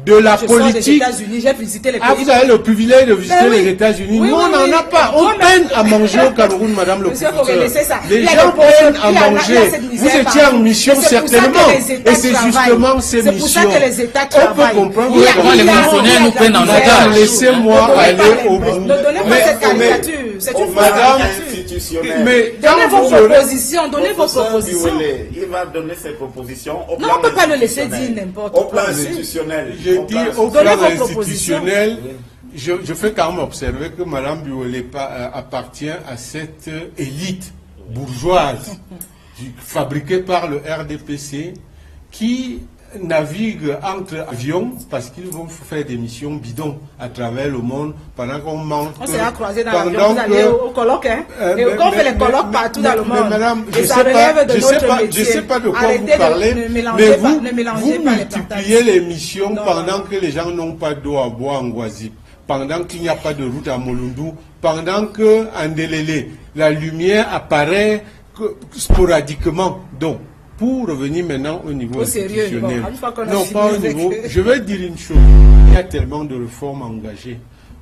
de la politique. Vous avez le privilège de visiter les États-Unis. Nous, on n'en a pas. On peine à manger au Cameroun, Madame le professeur. Les gens peinent à manger. Vous étiez en mission certainement. Et c'est justement ces missions. On peut comprendre que les fonctionnaires nous prennent en otage. Laissez-moi aller au bout. Ne donnez pas cette caricature. C'est une Madame institutionnelle. Mais donnez vos propositions. Donnez vos propositions. Il va donner ses propositions. Non, on ne peut pas le laisser dire n'importe quoi. Au plan institutionnel. Je dis au plan institutionnel, je fais quand même observer que Mme Biolay appartient à cette élite bourgeoise fabriquée par le RDPC qui navigue entre avions parce qu'ils vont faire des missions bidons à travers le monde pendant qu'on manque. On s'est croisé dans l'avion, vous allez au colloque, hein? Et on fait les colloques partout dans le monde. Madame, et ça relève de notre métier. Je sais pas de quoi vous parlez, mais vous multipliez les missions pendant que les gens n'ont pas d'eau à boire en Guazi, pendant qu'il n'y a pas de route à Molundu, pendant que en Délélé, la lumière apparaît sporadiquement. Donc, pour revenir maintenant au niveau institutionnel, non pas au niveau, je vais dire une chose, il y a tellement de réformes engagées.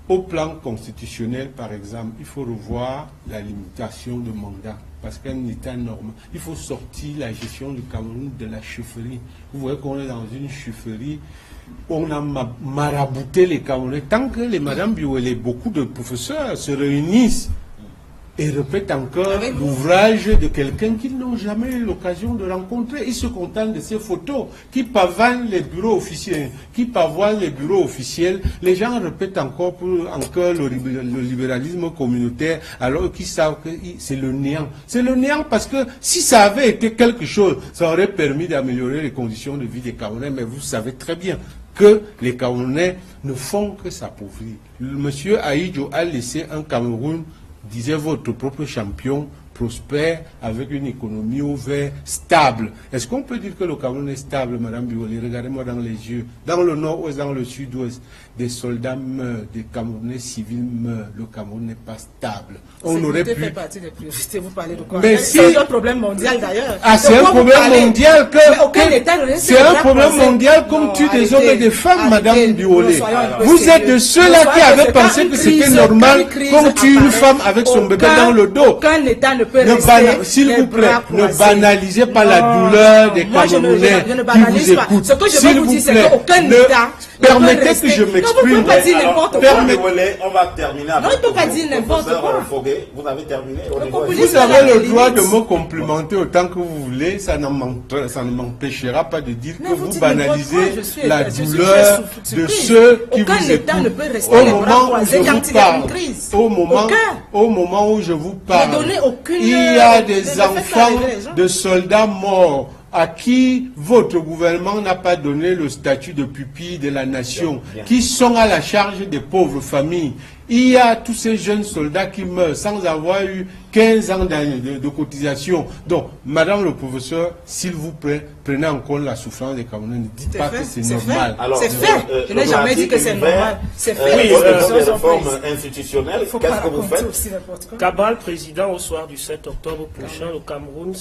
Au plan constitutionnel, par exemple, il faut revoir la limitation de mandat, parce qu'un État normal, il faut sortir la gestion du Cameroun de la chefferie. Vous voyez qu'on est dans une chefferie, on a marabouté les Camerounais. Tant que les Madame Biolay, beaucoup de professeurs se réunissent et répètent encore l'ouvrage de quelqu'un qu'ils n'ont jamais eu l'occasion de rencontrer. Ils se contentent de ces photos qui pavane les bureaux officiels, qui pavoisent les bureaux officiels. Les gens répètent encore le libéralisme communautaire, alors qu'ils savent que c'est le néant. C'est le néant parce que si ça avait été quelque chose, ça aurait permis d'améliorer les conditions de vie des Camerounais, mais vous savez très bien que les Camerounais ne font que s'appauvrir. Monsieur Aïdjo a laissé un Cameroun, disait votre propre champion, prospère, avec une économie ouverte, stable. Est-ce qu'on peut dire que le Cameroun est stable, Madame Biolay? Regardez-moi dans les yeux. Dans le nord-ouest, dans le sud-ouest, des soldats meurent, des Camerounais civils meurent. Le Cameroun n'est pas stable. On aurait pu... fait partie des priorités. Vous parlez de quoi? Mais c'est un problème mondial d'ailleurs. Ah, c'est un problème mondial que... C'est un problème mondial comme tue des hommes et des femmes, Madame Biolay. Vous êtes de ceux-là qui avaient pensé que c'était normal qu'on tue une femme avec son bébé dans le dos. Aucun État ne peut rester... S'il vous plaît, ne banalisez pas la douleur des Camerounais qui vous écoutent. Ce que je veux vous dire, c'est qu'aucun État... Permettez que je m'exprime. On va terminer. Non, il ne peut pas dire n'importe quoi. Vous avez terminé. Vous avez le droit de me complimenter autant que vous voulez. Ça ne m'empêchera pas de dire que vous banalisez la douleur de ceux qui vous écoutent. Au moment où je vous parle, il y a des enfants de soldats morts à qui votre gouvernement n'a pas donné le statut de pupille de la nation, qui sont à la charge des pauvres familles. Il y a tous ces jeunes soldats qui meurent sans avoir eu 15 ans de cotisation. Donc, Madame le professeur, s'il vous plaît, prenez en compte la souffrance des Camerounais. Ne dites pas que c'est normal. C'est fait. Je n'ai jamais dit que c'est normal. C'est fait. Oui, des réformes institutionnelles. Qu'est-ce que vous faites? Cabral, président, au soir du 7 octobre prochain, le Cameroun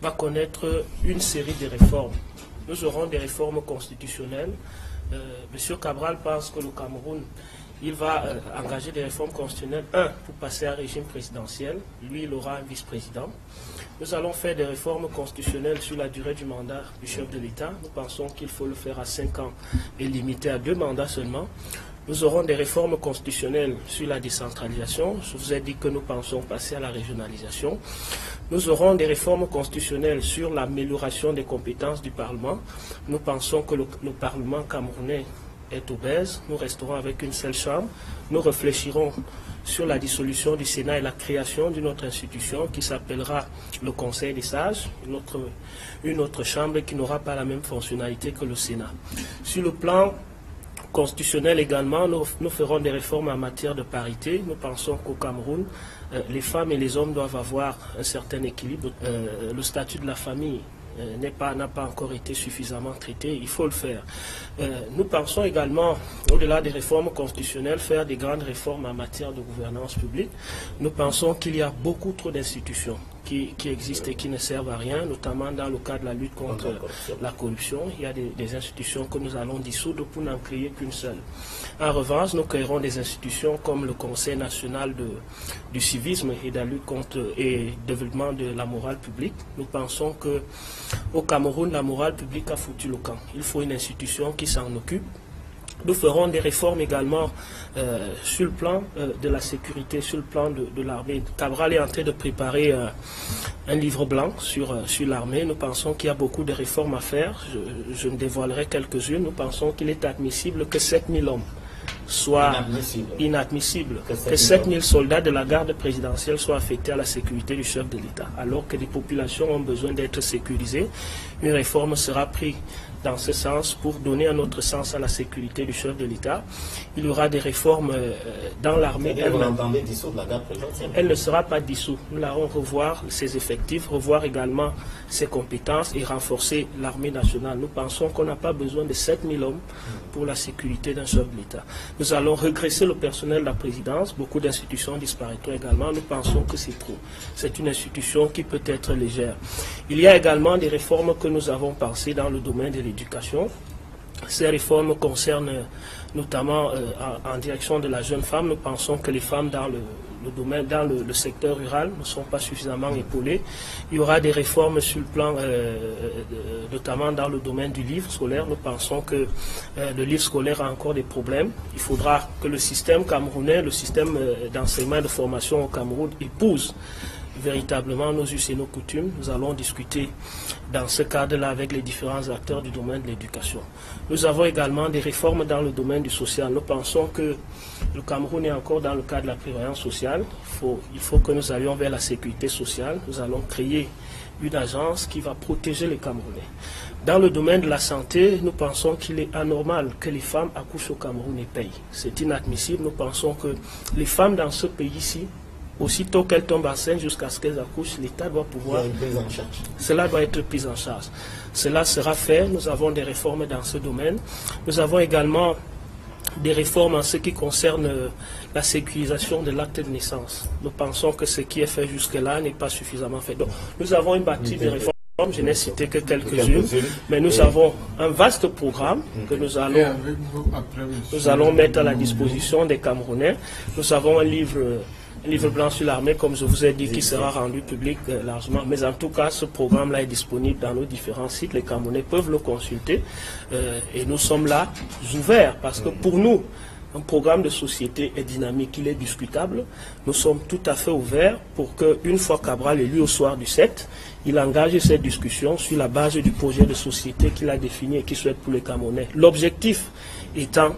va connaître une série de réformes. Nous aurons des réformes constitutionnelles. Monsieur Cabral pense que le Cameroun, il va engager des réformes constitutionnelles. Pour passer à un régime présidentiel. Lui, il aura un vice-président. Nous allons faire des réformes constitutionnelles sur la durée du mandat du chef de l'État. Nous pensons qu'il faut le faire à 5 ans et limiter à 2 mandats seulement. Nous aurons des réformes constitutionnelles sur la décentralisation. Je vous ai dit que nous pensons passer à la régionalisation. Nous aurons des réformes constitutionnelles sur l'amélioration des compétences du Parlement. Nous pensons que le Parlement camerounais est obèse. Nous resterons avec une seule chambre. Nous réfléchirons sur la dissolution du Sénat et la création d'une autre institution qui s'appellera le Conseil des sages, une autre chambre qui n'aura pas la même fonctionnalité que le Sénat. Sur le plan constitutionnel également, nous ferons des réformes en matière de parité. Nous pensons qu'au Cameroun, les femmes et les hommes doivent avoir un certain équilibre. Le statut de la famille n'a pas encore été suffisamment traité, il faut le faire. Nous pensons également, au-delà des réformes constitutionnelles, faire des grandes réformes en matière de gouvernance publique. Nous pensons qu'il y a beaucoup trop d'institutions qui existent et qui ne servent à rien, notamment dans le cadre de la lutte contre la corruption. Il y a des institutions que nous allons dissoudre pour n'en créer qu'une seule. En revanche, nous créerons des institutions comme le Conseil national du civisme et de la lutte contre et développement de la morale publique. Nous pensons qu'au Cameroun, la morale publique a foutu le camp. Il faut une institution qui s'en occupe. Nous ferons des réformes également sur le plan de la sécurité, sur le plan de l'armée. Cabral est en train de préparer un livre blanc sur l'armée. Nous pensons qu'il y a beaucoup de réformes à faire. Je ne dévoilerai quelques-unes. Nous pensons qu'il est admissible que 7000 hommes soient inadmissibles, que 7000 soldats de la garde présidentielle soient affectés à la sécurité du chef de l'État, alors que les populations ont besoin d'être sécurisées. Une réforme sera prise dans ce sens pour donner un autre sens à la sécurité du chef de l'État. Il y aura des réformes dans l'armée. Vous l'entendez dissoudre la garde présidentielle? Elle ne sera pas dissoute. Nous allons revoir ses effectifs, revoir également ses compétences et renforcer l'armée nationale. Nous pensons qu'on n'a pas besoin de 7000 hommes pour la sécurité d'un chef de l'État. Nous allons regresser le personnel de la présidence. Beaucoup d'institutions disparaîtront également. Nous pensons que c'est trop. C'est une institution qui peut être légère. Il y a également des réformes que nous avons pensées dans le domaine de l'éducation. Ces réformes concernent notamment en direction de la jeune femme. Nous pensons que les femmes dans le secteur rural ne sont pas suffisamment épaulées. Il y aura des réformes sur le plan, notamment dans le domaine du livre scolaire. Nous pensons que le livre scolaire a encore des problèmes. Il faudra que le système camerounais, le système d'enseignement et de formation au Cameroun épouse véritablement nos us et nos coutumes. Nous allons discuter dans ce cadre-là avec les différents acteurs du domaine de l'éducation. Nous avons également des réformes dans le domaine du social. Nous pensons que le Cameroun est encore dans le cadre de la prévoyance sociale. Il faut que nous allions vers la sécurité sociale. Nous allons créer une agence qui va protéger les Camerounais. Dans le domaine de la santé, nous pensons qu'il est anormal que les femmes accouchent au Cameroun et payent. C'est inadmissible. Nous pensons que les femmes dans ce pays-ci, aussitôt qu'elles tombent enceintes jusqu'à ce qu'elles accouchent, l'État doit pouvoir... Cela doit être pris en charge. Cela sera fait. Nous avons des réformes dans ce domaine. Nous avons également des réformes en ce qui concerne la sécurisation de l'acte de naissance. Nous pensons que ce qui est fait jusque-là n'est pas suffisamment fait. Donc, nous avons une batterie de réformes. Je n'ai cité que quelques-unes, mais nous avons un vaste programme que nous allons mettre à la disposition des Camerounais. Nous avons un livre blanc sur l'armée, comme je vous ai dit, qui sera rendu public largement. Mais en tout cas, ce programme-là est disponible dans nos différents sites. Les Camerounais peuvent le consulter. Et nous sommes là, ouverts, parce que pour nous, un programme de société est dynamique, il est discutable. Nous sommes tout à fait ouverts pour qu'une fois Cabral élu au soir du 7, il engage cette discussion sur la base du projet de société qu'il a défini et qu'il souhaite pour les Camerounais. L'objectif étant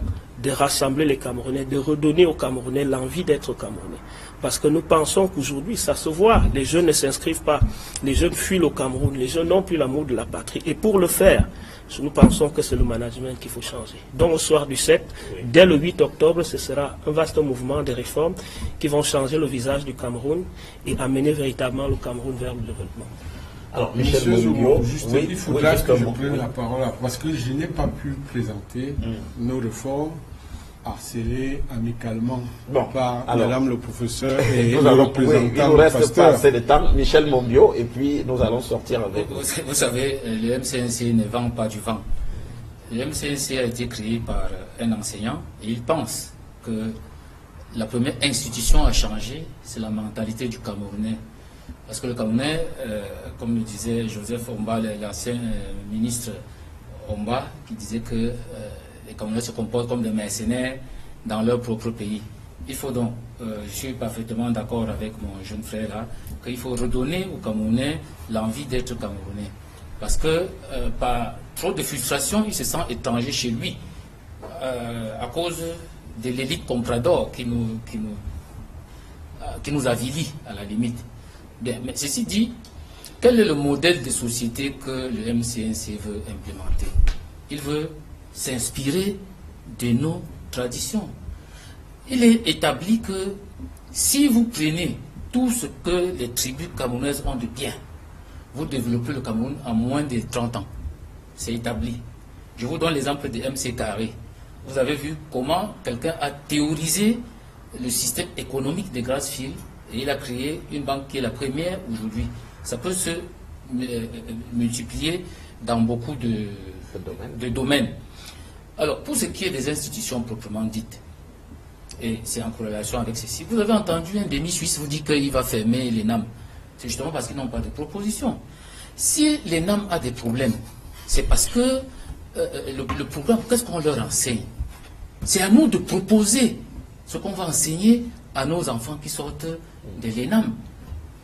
de rassembler les Camerounais, de redonner aux Camerounais l'envie d'être Camerounais. Parce que nous pensons qu'aujourd'hui, ça se voit, les jeunes ne s'inscrivent pas, les jeunes fuient le Cameroun, les jeunes n'ont plus l'amour de la patrie. Et pour le faire, nous pensons que c'est le management qu'il faut changer. Donc au soir du 7, dès le 8 octobre, ce sera un vaste mouvement de réformes qui vont changer le visage du Cameroun et amener véritablement le Cameroun vers le développement. Alors, Michel Mounio, il faudra que je prenne la parole, parce que je n'ai pas pu présenter nos réformes harcelées amicalement par Madame le professeur et le représentant du pasteur. Il nous reste pas assez de temps. Michel Mounio, et puis nous allons sortir avec... Vous savez, le MCNC ne vend pas du vent. Le MCNC a été créé par un enseignant et il pense que la première institution à changer, c'est la mentalité du Camerounais. Parce que le Camerounais, comme le disait Joseph Omba, l'ancien ministre Omba, qui disait que les Camerounais se comportent comme des mercenaires dans leur propre pays. Il faut donc, je suis parfaitement d'accord avec mon jeune frère là, qu'il faut redonner aux Camerounais l'envie d'être Camerounais. Parce que par trop de frustration, il se sent étranger chez lui. à cause de l'élite comprador qui nous avilit à la limite. Bien, mais ceci dit, quel est le modèle de société que le MCNC veut implémenter? Il veut s'inspirer de nos traditions. Il est établi que si vous prenez tout ce que les tribus camerounaises ont de bien, vous développez le Cameroun en moins de 30 ans. C'est établi. Je vous donne l'exemple de MC Carré. Vous avez vu comment quelqu'un a théorisé le système économique de Grassfield et il a créé une banque qui est la première aujourd'hui. Ça peut se multiplier dans beaucoup de domaines. Alors, pour ce qui est des institutions proprement dites, et c'est en corrélation avec ceci, vous avez entendu un demi-suisse vous dire qu'il va fermer l'ENAM. C'est justement parce qu'ils n'ont pas de proposition. Si l'ENAM a des problèmes, c'est parce que le programme, qu'est-ce qu'on leur enseigne? C'est à nous de proposer ce qu'on va enseigner à nos enfants qui sortent de l'ENAM.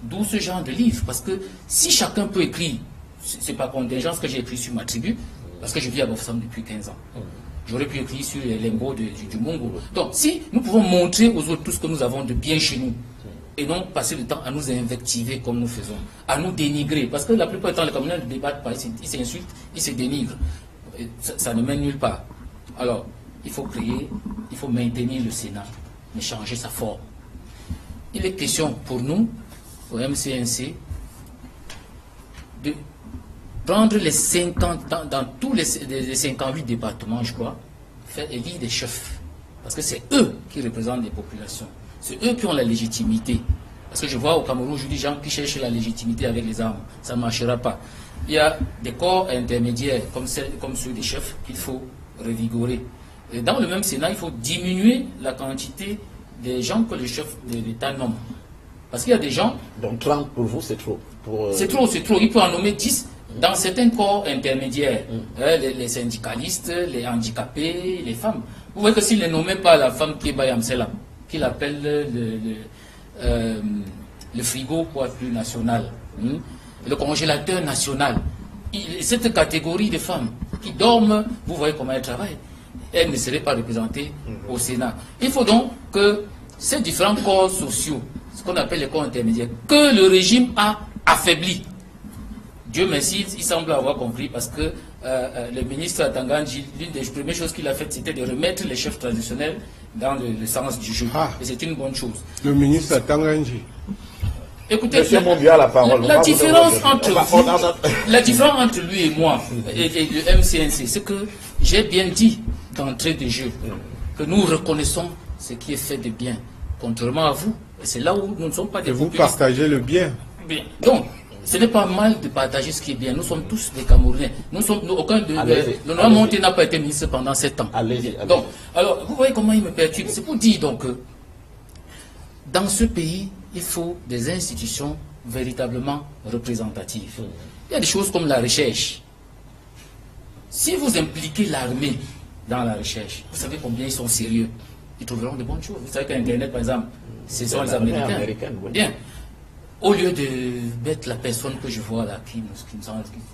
D'où ce genre de livre. Parce que si chacun peut écrire, c'est pas contingence que j'ai écrit sur ma tribu, parce que je vis à Bafoussam depuis 15 ans. J'aurais pu écrire sur les limbo du Mongo. Donc, si nous pouvons montrer aux autres tout ce que nous avons de bien chez nous, et non passer le temps à nous invectiver comme nous faisons, à nous dénigrer, parce que la plupart du temps, les Camerounais ne débattent pas, ils s'insultent, ils se dénigrent. Ça ne mène nulle part. Alors, il faut créer, il faut maintenir le Sénat, mais changer sa forme. Il est question pour nous, au MCNC, de prendre les 50, dans tous les 58 départements, je crois, faire élire des chefs. Parce que c'est eux qui représentent les populations. C'est eux qui ont la légitimité. Parce que je vois au Cameroun aujourd'hui des gens qui cherchent la légitimité avec les armes. Ça ne marchera pas. Il y a des corps intermédiaires, comme ceux des chefs, qu'il faut revigorer. Et dans le même Sénat, il faut diminuer la quantité des gens que le chef de l'État nomme. Parce qu'il y a des gens... Donc 30 pour vous, c'est trop. C'est trop, c'est trop. Il peut en nommer 10 dans certains corps intermédiaires. Les syndicalistes, les handicapés, les femmes. Vous voyez que s'il ne nommait pas la femme qui est Bayamsela, qu'il appelle le frigo pour plus national, le congélateur national, cette catégorie de femmes qui dorment, vous voyez comment elles travaillent, elles ne seraient pas représentées au Sénat. Il faut donc que ces différents corps sociaux, ce qu'on appelle les corps intermédiaires, que le régime a affaibli. Dieu merci, il semble avoir compris parce que le ministre Atanganji, l'une des premières choses qu'il a faites, c'était de remettre les chefs traditionnels dans le sens du jeu. Et c'est une bonne chose. Le ministre Atanganji. Écoutez, la différence entre lui et moi, et le MCNC, c'est que j'ai bien dit d'entrée de jeu que nous reconnaissons ce qui est fait de bien, contrairement à vous. C'est là où nous ne sommes pas des populistes. Et vous partagez le bien. Bien. Donc, ce n'est pas mal de partager ce qui est bien. Nous sommes tous des Camerounais. Aucun de le Noir Monté n'a pas été ministre pendant 7 ans. Donc, alors, vous voyez comment il me perturbe. C'est pour dire donc que dans ce pays, il faut des institutions véritablement représentatives. Il y a des choses comme la recherche. Si vous impliquez l'armée dans la recherche, vous savez combien ils sont sérieux. Ils trouveront de bonnes choses. Vous savez qu'Internet, par exemple, ce sont les Américains. Bien. Au lieu de mettre la personne que je vois là, qui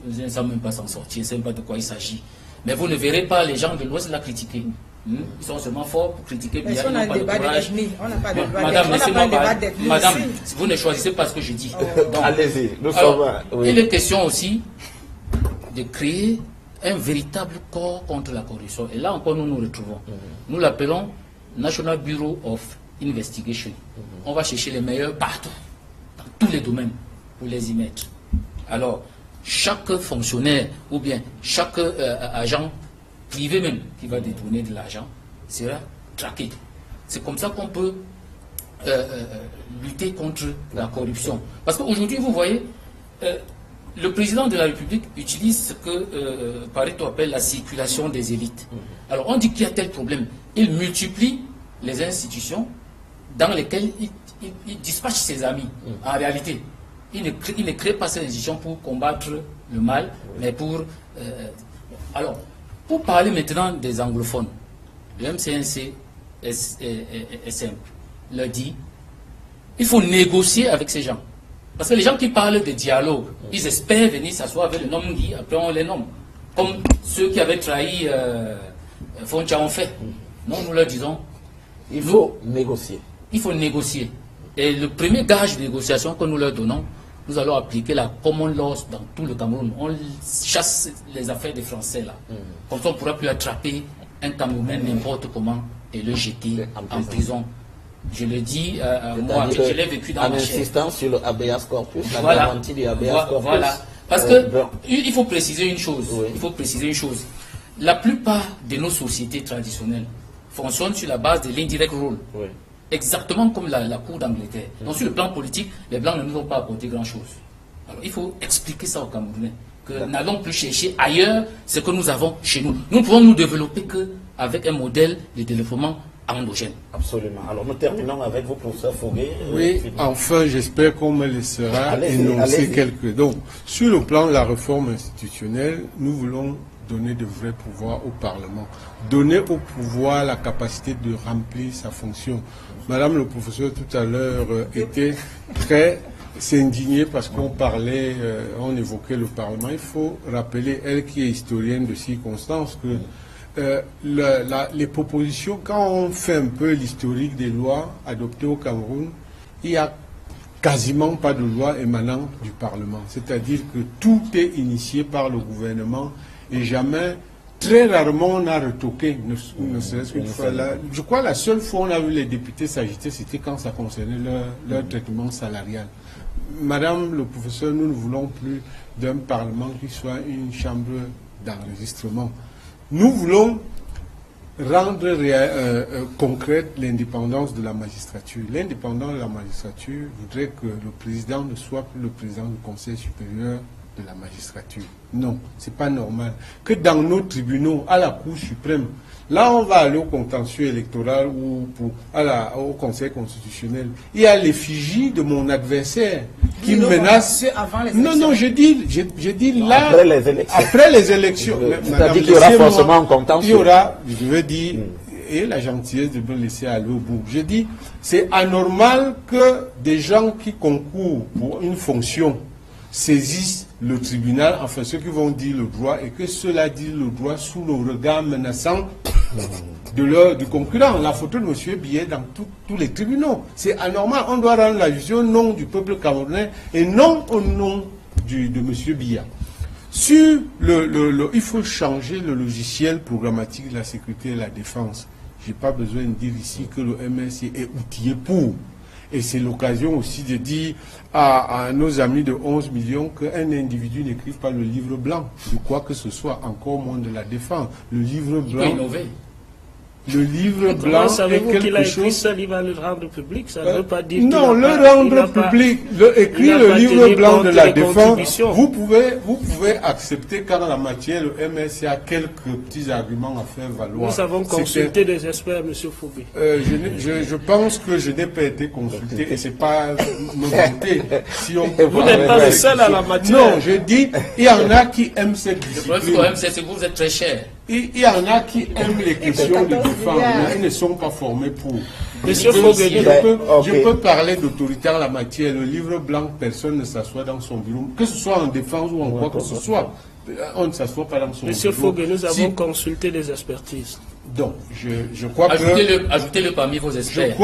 ne sait même pas s'en sortir, ne sait même pas de quoi il s'agit. Mais vous ne verrez pas les gens de l'Ouest la critiquer. Ils sont seulement forts pour critiquer. Mais on a un débat d'ethnie. On n'a pas de débat Madame, laissez-moi parler. Madame, vous ne choisissez pas ce que je dis. Allez-y, il est question aussi de créer un véritable corps contre la corruption. Et là encore, nous nous retrouvons. Nous l'appelons National Bureau of Investigation. On va chercher les meilleurs partout, dans tous les domaines, pour les y mettre. Alors, chaque fonctionnaire ou bien chaque agent privé même qui va détourner de l'argent sera traqué. C'est comme ça qu'on peut lutter contre la corruption. Parce qu'aujourd'hui, vous voyez, le président de la République utilise ce que Pareto appelle la circulation des élites. Alors on dit qu'il y a tel problème. Il multiplie les institutions dans lesquelles il dispatche ses amis. En réalité, il ne crée pas ces institutions pour combattre le mal, mais pour... alors, pour parler maintenant des anglophones, le MCNC est simple. Il leur dit, il faut négocier avec ces gens. Parce que les gens qui parlent de dialogue, ils espèrent venir s'asseoir avec le nom Guy, après on les nomme. Comme ceux qui avaient trahi Fontia ont fait. Non, nous leur disons... Il faut négocier. Il faut négocier. Et le premier gage de négociation que nous leur donnons, nous allons appliquer la common law dans tout le Cameroun. On chasse les affaires des Français là. Comme ça, on ne pourra plus attraper un Camerounais n'importe comment et le jeter en prison. Je le dis, moi, je l'ai vécu dans ma chair. En insistant sur le habeas corpus, la garantie du habeas corpus. Voilà. Parce que il faut préciser une chose. Oui. Il faut préciser une chose. La plupart de nos sociétés traditionnelles fonctionnent sur la base de l'indirect rule. Oui. Exactement comme la Cour d'Angleterre. Donc sur le plan politique, les Blancs ne nous ont pas apporté grand-chose. Alors il faut expliquer ça aux Camerounais. Que n'allons plus chercher ailleurs ce que nous avons chez nous. Nous ne pouvons nous développer qu'avec un modèle de développement endogène. Absolument. Alors nous terminons avec vous, professeur Fogué. Oui, enfin j'espère qu'on me laissera énoncer quelques... Donc, sur le plan de la réforme institutionnelle, nous voulons donner de vrais pouvoirs au Parlement. Donner au pouvoir la capacité de remplir sa fonction. Madame le professeur tout à l'heure était très s'indignée parce qu'on parlait, on évoquait le Parlement. Il faut rappeler, elle qui est historienne de circonstances, que les propositions, quand on fait un peu l'historique des lois adoptées au Cameroun, il n'y a quasiment pas de loi émanant du Parlement. C'est-à-dire que tout est initié par le gouvernement et jamais, très rarement, on a retoqué, ne serait-ce qu'une fois. Je crois que la seule fois où on a vu les députés s'agiter, c'était quand ça concernait leur traitement salarial. Madame le professeur, nous ne voulons plus d'un Parlement qui soit une chambre d'enregistrement. Nous voulons rendre concrète l'indépendance de la magistrature. L'indépendance de la magistrature voudrait que le président ne soit plus le président du Conseil supérieur de la magistrature. Non, c'est pas normal. Que dans nos tribunaux, à la Cour suprême, là on va aller au contentieux électoral ou au Conseil constitutionnel, il y a l'effigie de mon adversaire qui menace... Non, je dis là... Après les élections. C'est-à-dire qu'il y aura forcément un contentieux. Il y aura, je veux dire, et la gentillesse de me laisser aller au bout. Je dis, c'est anormal que des gens qui concourent pour une fonction saisissent le tribunal, enfin ceux qui vont dire le droit, et que ceux-là disent le droit sous le regard menaçant du concurrent. La photo de M. Biya dans tous les tribunaux. C'est anormal. On doit rendre la justice au nom du peuple camerounais et non au nom de M. Biya. Sur il faut changer le logiciel programmatique de la sécurité et de la défense. Je n'ai pas besoin de dire ici que le MSC est outillé pour. Et c'est l'occasion aussi de dire à nos amis de 11 millions qu'un individu n'écrive pas le livre blanc de quoi que ce soit, encore moins de la défense. Le livre blanc... Le livre blanc est quelque chose... Il va le rendre public, ça ne veut pas dire... Non, le rendre public, écrire le livre blanc de la défense, vous pouvez accepter quand en la matière, le MSC a quelques petits arguments à faire valoir. Nous avons consulté des experts, M. Fogué. Je pense que je n'ai pas été consulté et ce n'est pas me vanter. Si vous n'êtes pas le seul à la matière. Non, je dis, il y en a qui aiment cette discipline. Le problème, c'est que vous êtes très cher. Il y en a qui aiment les questions de défense, mais ils ne sont pas formés pour. Monsieur Fogué, je peux parler d'autorité en la matière. Le livre blanc, personne ne s'assoit dans son bureau, que ce soit en défense ou en quoi que ce soit. On ne s'assoit pas dans son bureau. Monsieur Fogué, nous avons consulté des expertises. Donc, je crois ajoutez-le parmi vos experts.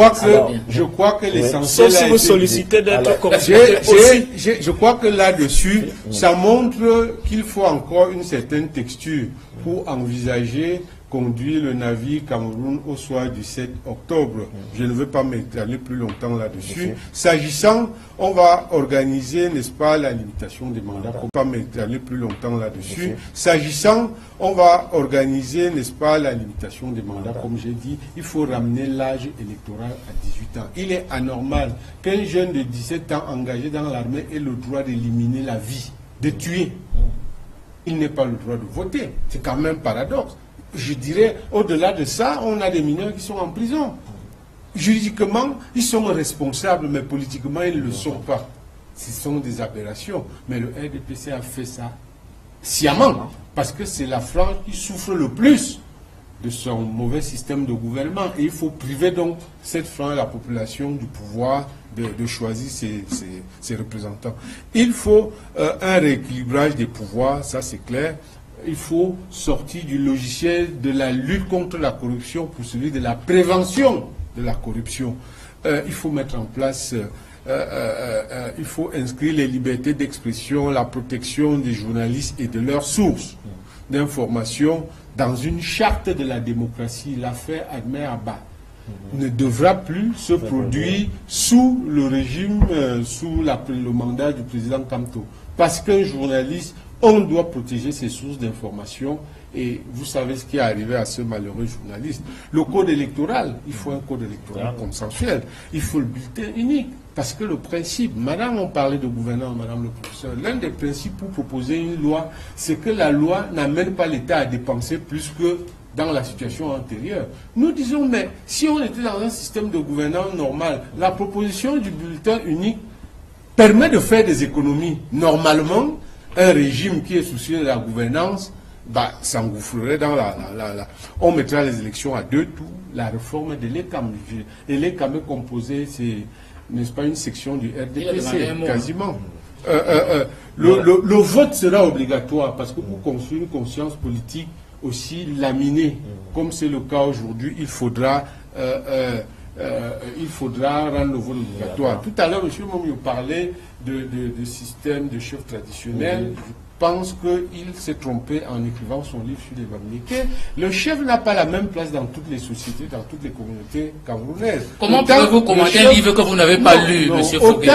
Je crois que l'essentiel... Sauf si vous sollicitez d'être consulté aussi. Je crois que là-dessus, ça montre qu'il faut encore une certaine texture pour envisager conduire le navire Cameroun au soir du 7 octobre. Je ne veux pas m'étaler plus longtemps là-dessus. S'agissant, on va organiser, n'est-ce pas, la limitation des mandats. Pour pas m'étaler plus longtemps là-dessus. S'agissant, on va organiser, n'est-ce pas, la limitation des mandats. Comme j'ai dit, il faut ramener l'âge électoral à 18 ans. Il est anormal qu'un jeune de 17 ans engagé dans l'armée ait le droit d'éliminer la vie, de tuer. Il n'a pas le droit de voter. C'est quand même paradoxe. Je dirais, au-delà de ça, on a des mineurs qui sont en prison. Juridiquement, ils sont responsables, mais politiquement, ils ne le sont pas. Ce sont des aberrations. Mais le RDPC a fait ça sciemment, parce que c'est la frange qui souffre le plus de son mauvais système de gouvernement. Et il faut priver donc cette frange, la population, du pouvoir de choisir ses représentants. Il faut un rééquilibrage des pouvoirs, ça c'est clair. il faut sortir du logiciel de la lutte contre la corruption pour celui de la prévention de la corruption. Il faut mettre en place, il faut inscrire les libertés d'expression, la protection des journalistes et de leurs sources d'information dans une charte de la démocratie. L'affaire Admet Abba ne devra plus se produire sous le régime, sous le mandat du président Kamto. Parce qu'un journaliste, on doit protéger ses sources d'information. Et vous savez ce qui est arrivé à ce malheureux journaliste. Le code électoral, il faut un code électoral consensuel. Il faut le bulletin unique. Parce que le principe, madame, on parlait de gouvernance, madame le professeur, l'un des principes pour proposer une loi, c'est que la loi n'amène pas l'État à dépenser plus que dans la situation antérieure. Nous disons, mais si on était dans un système de gouvernance normal, la proposition du bulletin unique permet de faire des économies. Normalement, un régime qui est soucieux de la gouvernance s'engouffrerait dans on mettra les élections à 2 tours, la réforme de l'ECAM. Et l'ECAM est composé, c'est, n'est-ce pas, une section du RDPC, quasiment. Le vote sera obligatoire parce que pour construire une conscience politique aussi laminée, comme c'est le cas aujourd'hui, il faudra rendre le vote obligatoire. Tout à l'heure, M. Momio parlait de système de chef traditionnel. Je pense qu'il s'est trompé en écrivant son livre sur les Bamileke. Le chef n'a pas la même place dans toutes les sociétés, dans toutes les communautés camerounaises. Comment pouvez-vous commenter un livre que vous n'avez pas lu, M. Foguet?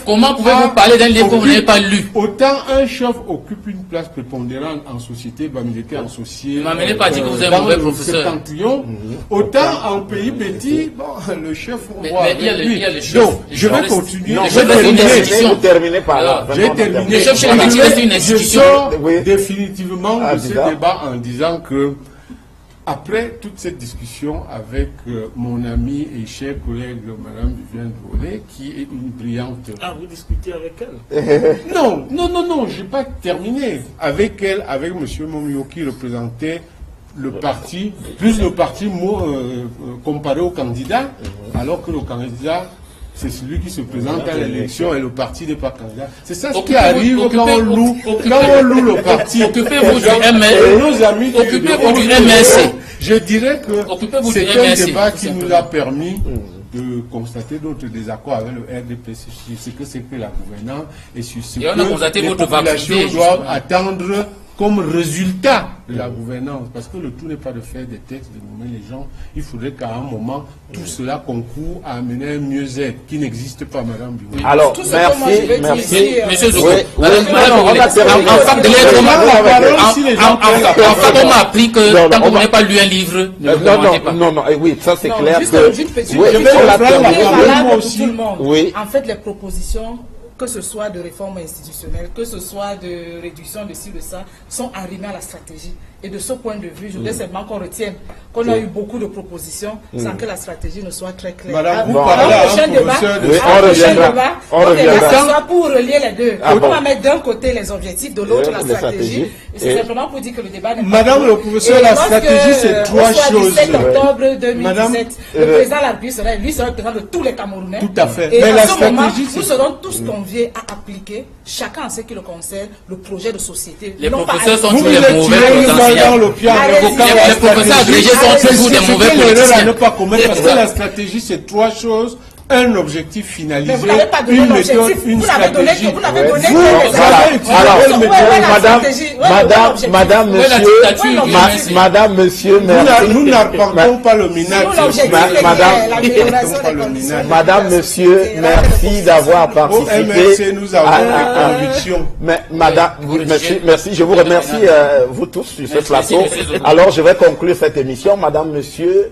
Comment pouvez-vous parler d'un livre que vous n'avez pas lu? Autant un chef occupe une place prépondérante en société Bamileke associée. Ne m'amenez pas dire que vous êtes un mauvais professeur. Autant en pays petit, le chef, on voit avec lui. Donc, je vais continuer. Vous terminez par là. J'ai terminé. Le chef est une institution. Je sors définitivement de ce débat en disant que, après toute cette discussion avec mon ami et cher collègue, Mme Viviane Volé, qui est une brillante... Ah, vous discutez avec elle? Non, je n'ai pas terminé. Avec elle, avec M. Momio, qui représentait le parti, plus le parti comparé au candidat, alors que le candidat... c'est celui qui se présente à l'élection et le parti n'est pas candidat. C'est ça ce qui arrive quand on loue le parti. Occupez-vous du MSC. Je dirais que c'est un débat qui nous a permis de constater d'autres désaccords avec le RDP sur ce que c'est que la gouvernance et sur ce que les populations doivent attendre comme résultat de la gouvernance. Parce que le tout n'est pas de faire des textes, de nommer les gens. Il faudrait qu'à un moment, tout cela concourt à amener un mieux-être qui n'existe pas, Madame Biou. Alors, merci. Monsieur Zogo, on a terminé. En fait, on m'a appris que tant que vous n'avez pas lu un livre, ne le commentez pas. Non, oui, ça c'est clair. Juste une petite Oui, oui. En fait, les propositions, que ce soit de réforme institutionnelle, que ce soit de réduction de ci, de ça, sont arrimées à la stratégie. Et de ce point de vue, je voudrais seulement qu'on retienne qu'on a eu beaucoup de propositions sans que la stratégie ne soit très claire. Madame, vous parlez à un professeur de... On reviendra pour relier les deux. On va mettre d'un côté les objectifs, de l'autre la stratégie. Et c'est simplement pour dire que le débat n'est pas... Madame le professeur, la stratégie, c'est 3 choses. Le 17 octobre 2017, le président de la République sera le président de tous les Camerounais. Tout à fait. Et à ce moment, nous serons tous conviés à appliquer, chacun en ce qui le concerne, le projet de société. Les professeurs sont tous les mauvais dans le pied. Les professeurs agrégés sont toujours des mauvais politiciens. À ne pas commettre, parce que la stratégie, c'est 3 choses. Un objectif finalisé, une méthode, une stratégie. Vous n'avez donné Madame, monsieur, merci. Nous n'apportons pas le minage. Madame, monsieur, merci d'avoir participé. Nous avons une conviction. Madame, merci. Je vous remercie, vous tous, sur ce plateau. Alors, je vais conclure cette émission. Madame, monsieur,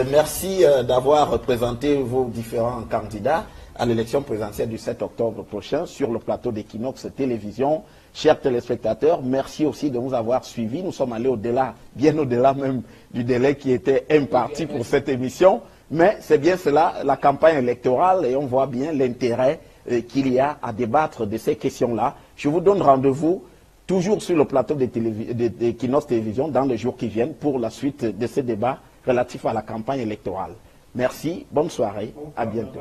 merci d'avoir représenté vos différents candidats à l'élection présidentielle du 7 octobre prochain sur le plateau d'Equinox Télévision. Chers téléspectateurs, merci aussi de nous avoir suivis. Nous sommes allés au-delà, bien au-delà même du délai qui était imparti pour cette émission. Mais c'est bien cela, la campagne électorale, et on voit bien l'intérêt qu'il y a à débattre de ces questions-là. Je vous donne rendez-vous toujours sur le plateau d'Equinox Télévision dans les jours qui viennent pour la suite de ces débats relatifs à la campagne électorale. Merci, bonne soirée, à bientôt.